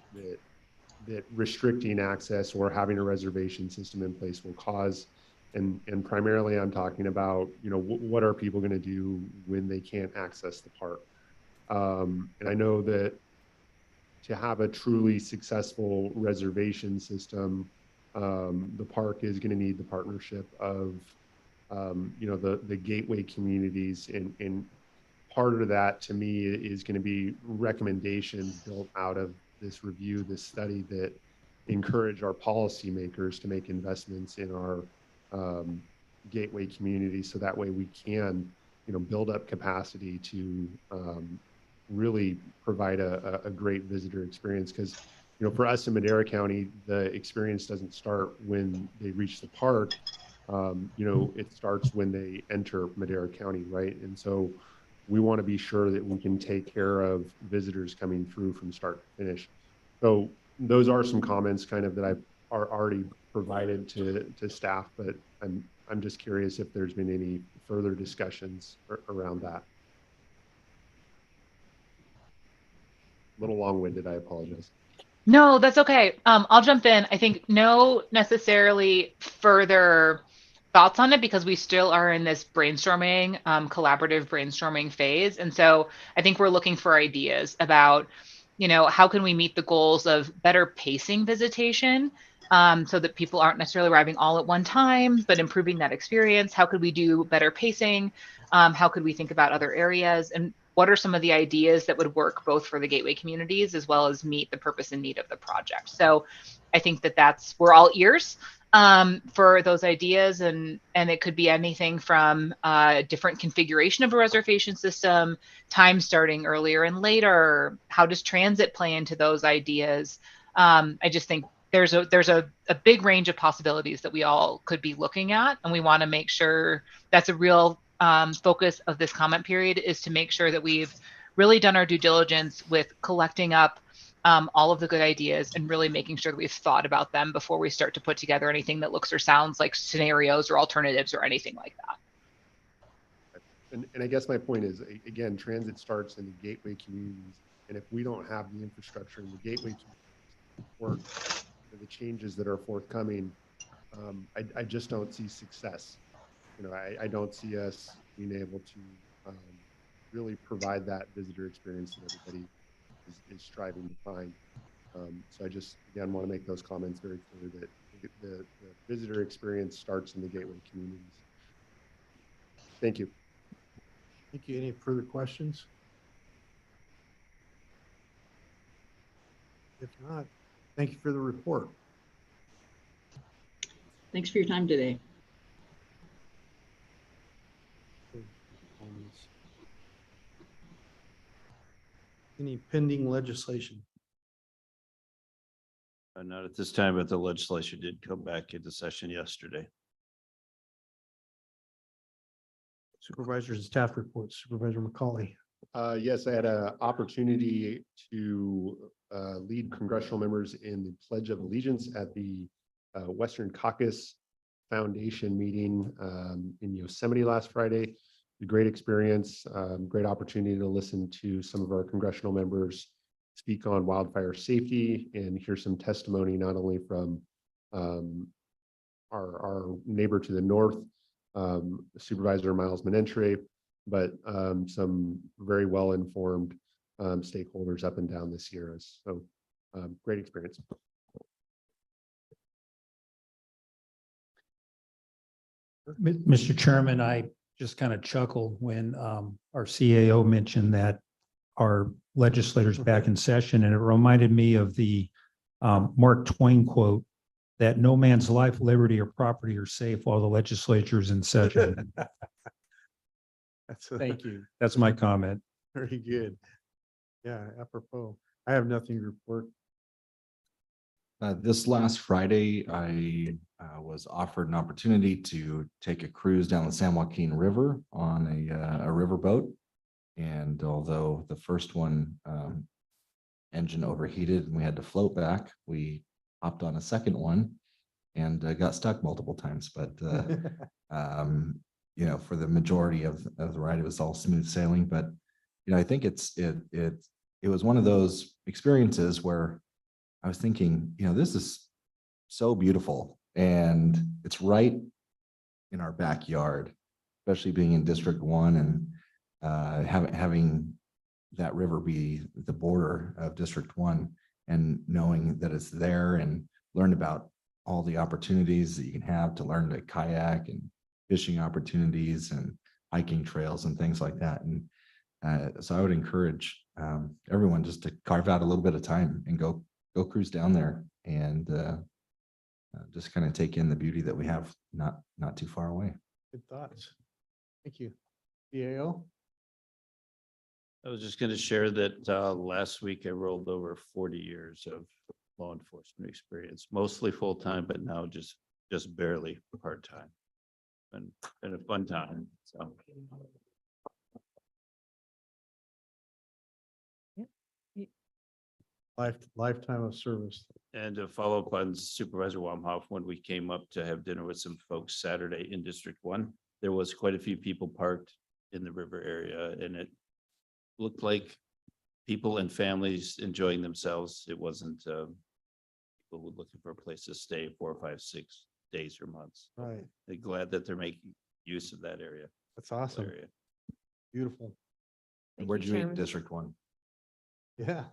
that restricting access or having a reservation system in place will cause. And primarily I'm talking about what are people going to do when they can't access the park. And I know that to have a truly successful reservation system, the park is going to need the partnership of, the gateway communities, and part of that to me is going to be recommendations built out of this review, this study, that encourage our policymakers to make investments in our gateway community, so that way we can, build up capacity to really provide a great visitor experience. Because, for us in Madera County, the experience doesn't start when they reach the park. It starts when they enter Madera County, right? And so we want to be sure that we can take care of visitors coming through from start to finish. So those are some comments kind of that I've already provided to staff, but I'm just curious if there's been any further discussions around that. A little long-winded, I apologize. No, that's okay. I'll jump in. I think no necessarily further thoughts on it because we still are in this brainstorming, collaborative brainstorming phase. And so I think we're looking for ideas about, how can we meet the goals of better pacing visitation, so that people aren't necessarily arriving all at one time, but improving that experience. How could we do better pacing? How could we think about other areas? And what are some of the ideas that would work both for the gateway communities as well as meet the purpose and need of the project? So I think we're all ears for those ideas, and it could be anything from different configuration of a reservation system, time starting earlier and later. How does transit play into those ideas? I just think there's a big range of possibilities that we all could be looking at, and we want to make sure that's a real focus of this comment period, is to make sure that we've really done our due diligence with collecting up all of the good ideas and really making sure that we've thought about them before we start to put together anything that looks or sounds like scenarios or alternatives or anything like that. And I guess my point is, again, transit starts in the gateway communities. And if we don't have the infrastructure in the gateway communities work, the changes that are forthcoming, I just don't see success. I don't see us being able to really provide that visitor experience that everybody is striving to find. So I just, again, want to make those comments very clear that the visitor experience starts in the gateway communities. Thank you. Thank you. Any further questions? If not, thank you for the report. Thanks for your time today. Any pending legislation? Not at this time, but the legislature did come back into session yesterday. Supervisors and staff reports. Supervisor McCauley. Yes, I had an opportunity to lead congressional members in the Pledge of Allegiance at the Western Caucus Foundation meeting in Yosemite last Friday. A great experience, great opportunity to listen to some of our congressional members speak on wildfire safety and hear some testimony, not only from our neighbor to the north, Supervisor Miles Menentre, but some very well-informed stakeholders up and down this year. So great experience. Mr. Chairman, I just kind of chuckled when our CAO mentioned that our legislators back in session, and it reminded me of the Mark Twain quote that no man's life, liberty, or property are safe while the legislature is in session. Thank you. That's my comment. Very good. Yeah, apropos. I have nothing to report. This last Friday, I was offered an opportunity to take a cruise down the San Joaquin River on a riverboat. And although the first one engine overheated and we had to float back, we hopped on a second one and got stuck multiple times. But for the majority of the ride, it was all smooth sailing. But I think it was one of those experiences where I was thinking, this is so beautiful and it's right in our backyard, especially being in District 1 and having that river be the border of District 1 and knowing that it's there, and learn about all the opportunities that you can have to learn to kayak and fishing opportunities and hiking trails and things like that. And so I would encourage everyone just to carve out a little bit of time and go cruise down there and just kind of take in the beauty that we have not too far away. Good thoughts. Thank you. BAO? I was just going to share that last week I rolled over 40 years of law enforcement experience, mostly full-time, but now just barely part-time. And a fun time. So Lifetime of service. and to follow up on Supervisor Wamhoff, when we came up to have dinner with some folks Saturday in District 1, there was quite a few people parked in the river area, and it looked like people and families enjoying themselves. It wasn't people looking for a place to stay 4, 5, 6 days or months. Right. They're glad that they're making use of that area. That's awesome. Area. Beautiful. Where'd you eat District 1? Yeah.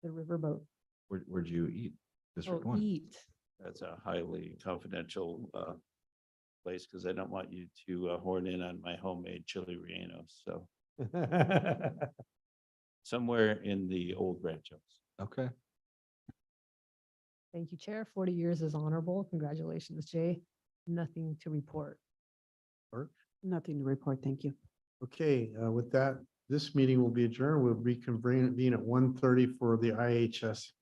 The riverboat. Where'd you eat District Oh, 1? eat. That's a highly confidential place because I don't want you to horn in on my homemade chili relleno. So somewhere in the old ranchos. Okay. Thank you, Chair. 40 years is honorable. Congratulations, Jay. Nothing to report. Nothing to report. Thank you. Okay, with that, this meeting will be adjourned. We'll reconvene at 1:30 for the IHS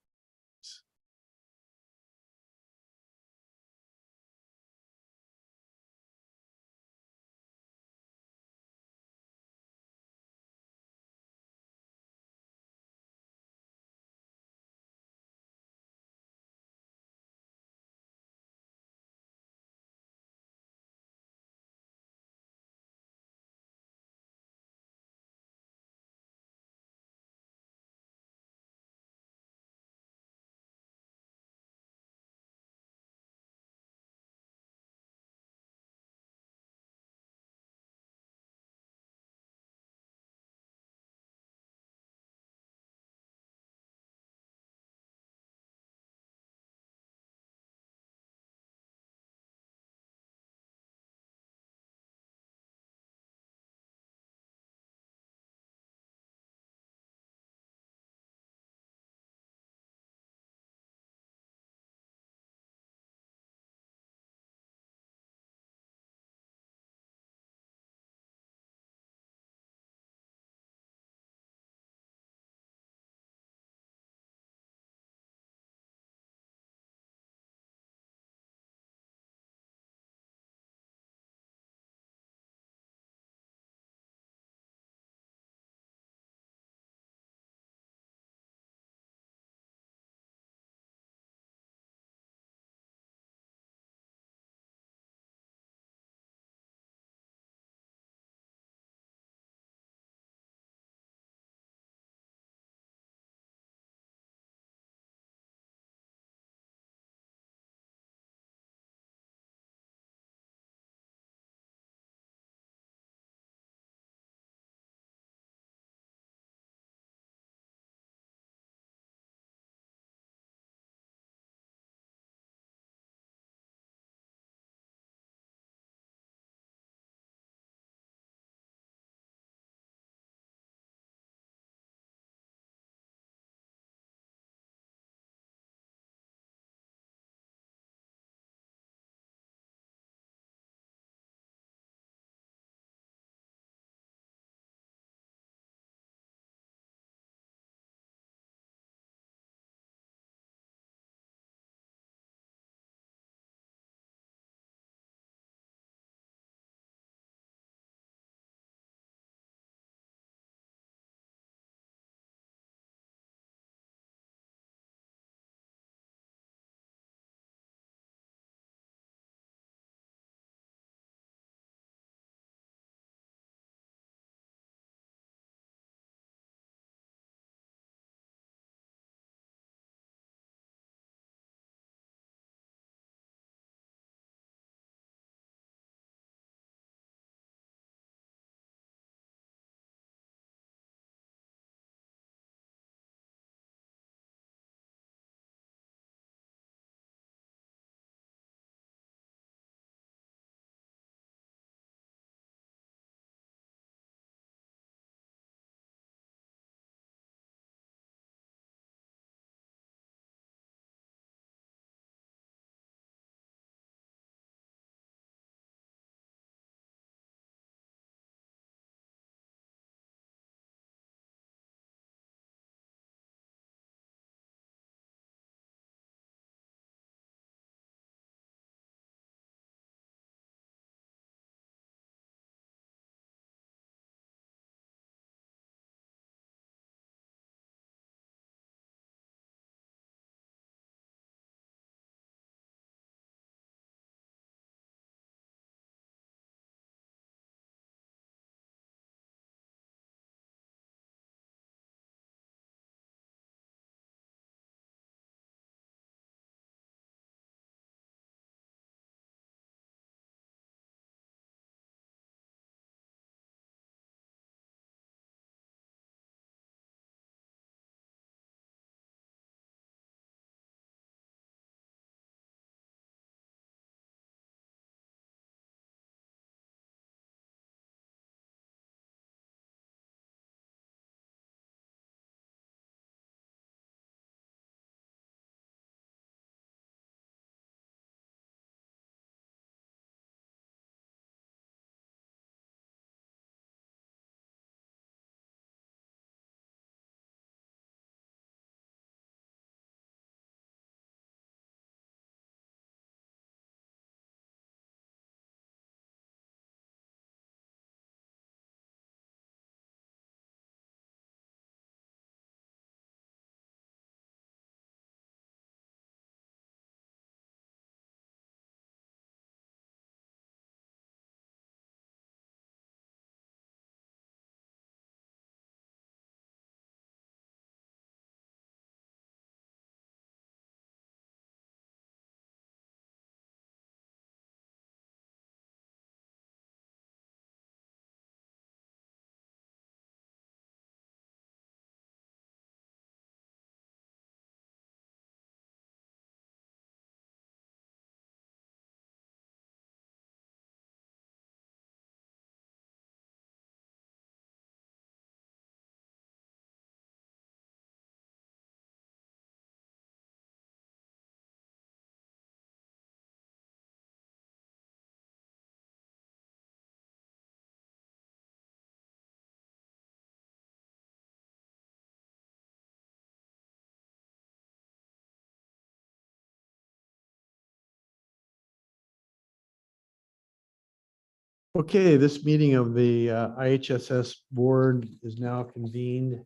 Okay, this meeting of the IHSS board is now convened.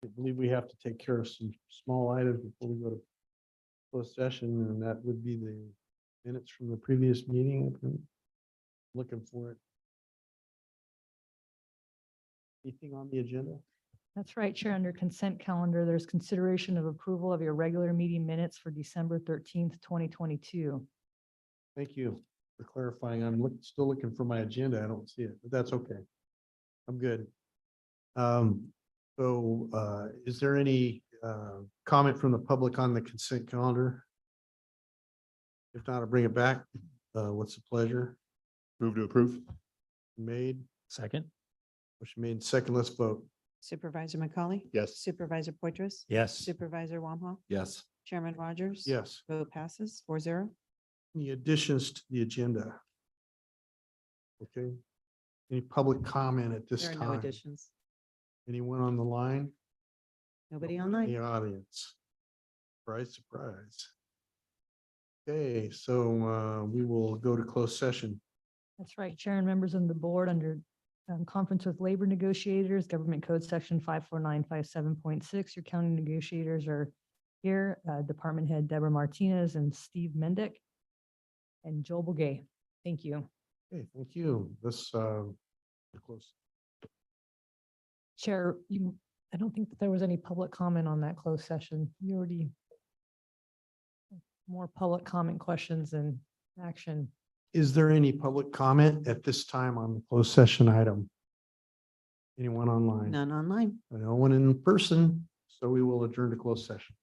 I believe we have to take care of some small items before we go to closed session, and that would be the minutes from the previous meeting. I'm looking for it. Anything on the agenda? That's right, Chair. Under consent calendar, there's consideration of approval of your regular meeting minutes for December 13th, 2022. Thank you for clarifying. I'm still looking for my agenda. I don't see it, but that's okay. I'm good. Is there any comment from the public on the consent calendar? If not, I'll bring it back. What's the pleasure? Move to approve. Made, Second? motion made, second, let's vote. Supervisor McCauley? Yes. Supervisor Poitras? Yes. Supervisor Wamhaugh? Yes. Chairman Rogers? Yes. Vote passes 4-0. Any additions to the agenda? Okay. Any public comment at this There are time? no additions. Anyone on the line? Nobody In online. the audience? Surprise, surprise. Okay, so we will go to closed session. That's right, Chair and members of the board under conference with labor negotiators, Government Code Section 54957.6. Your county negotiators are here, Department Head Deborah Martinez and Steve Mendick and Joel Bugay. Thank you. Okay, thank you. This close. Chair, I don't think that there was any public comment on that closed session. You already more public comment questions and action. Is there any public comment at this time on the closed session item? Anyone online? None online. No one in person, so we will adjourn to closed session.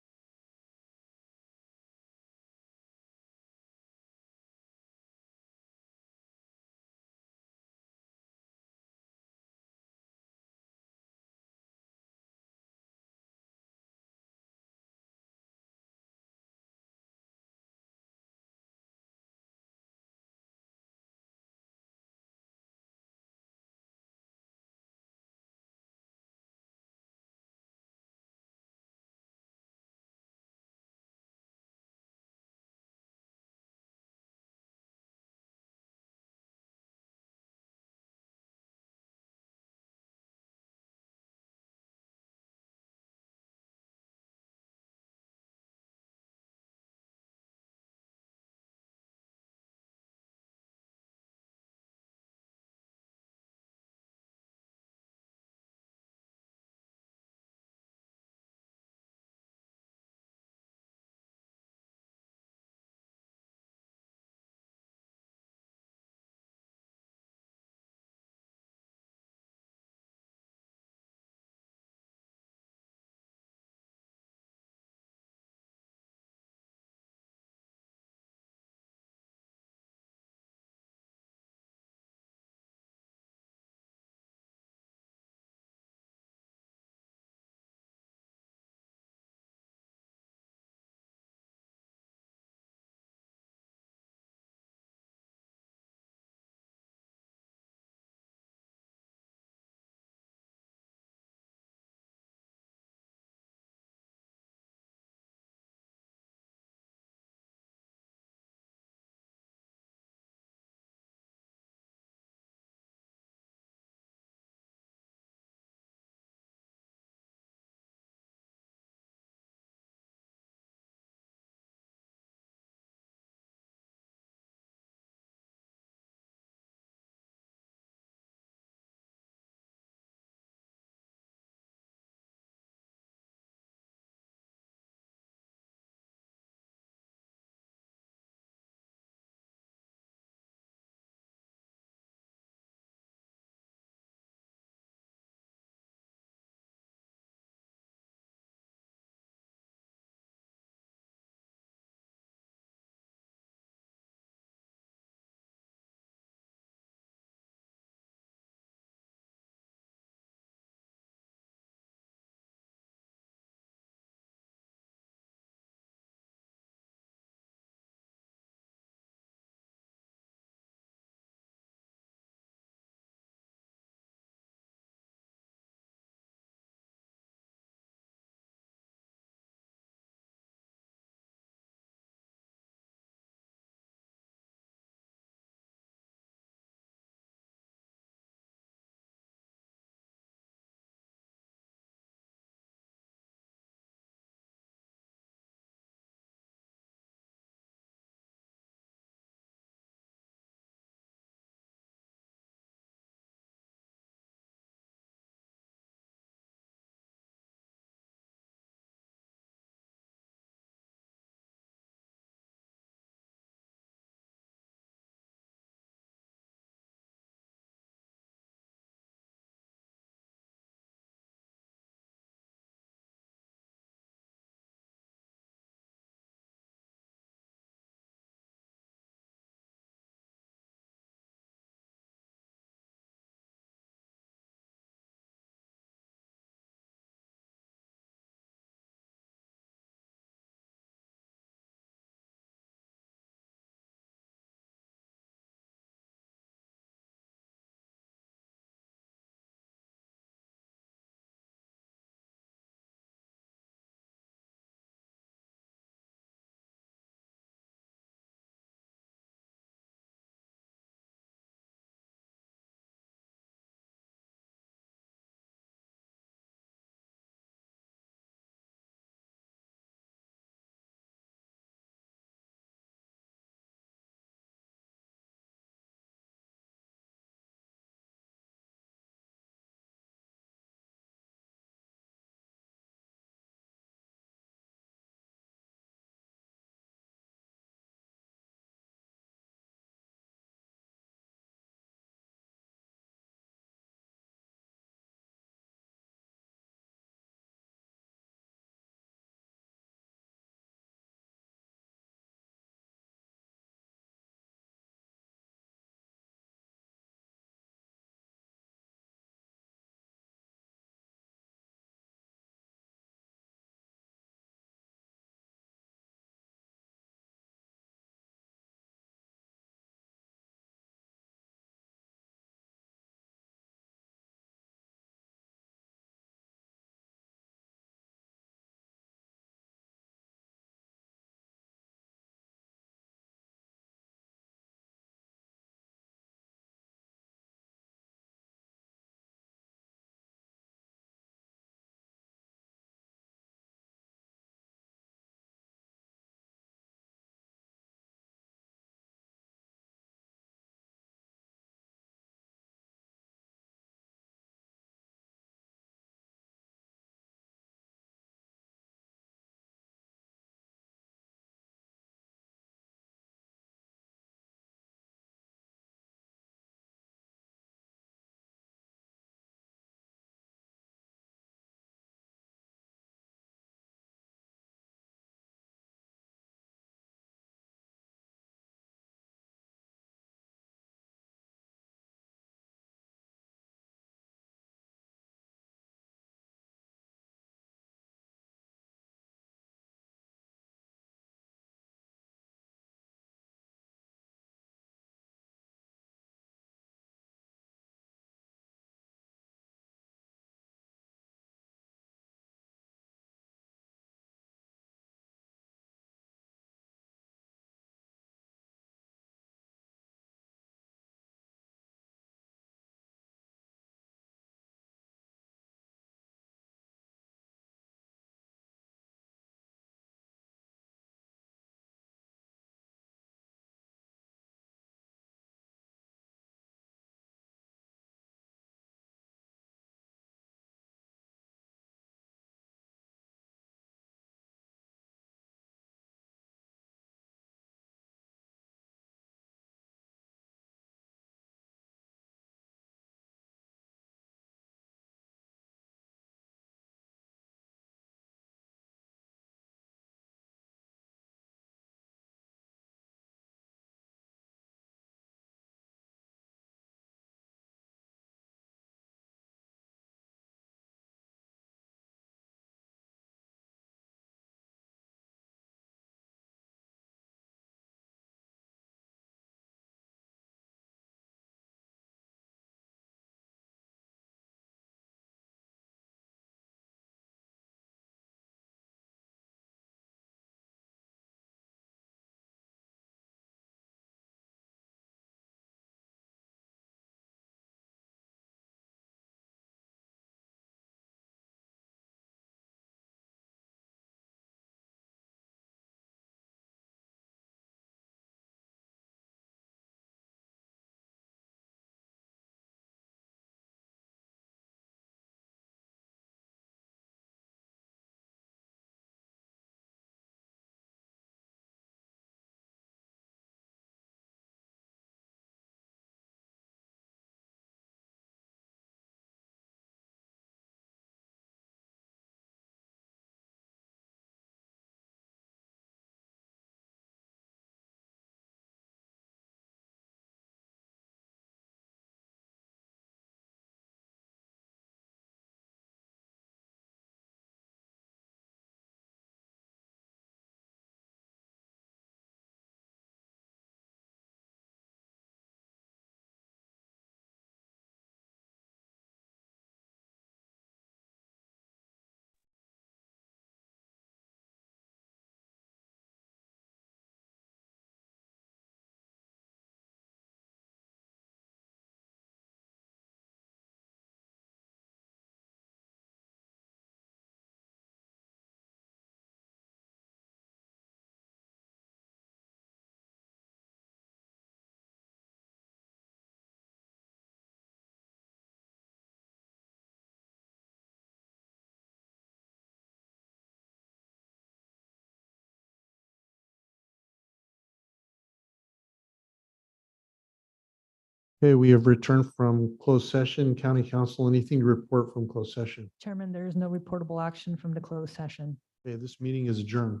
Okay, we have returned from closed session. County Council, anything to report from closed session? Chairman, there is no reportable action from the closed session. Okay, this meeting is adjourned.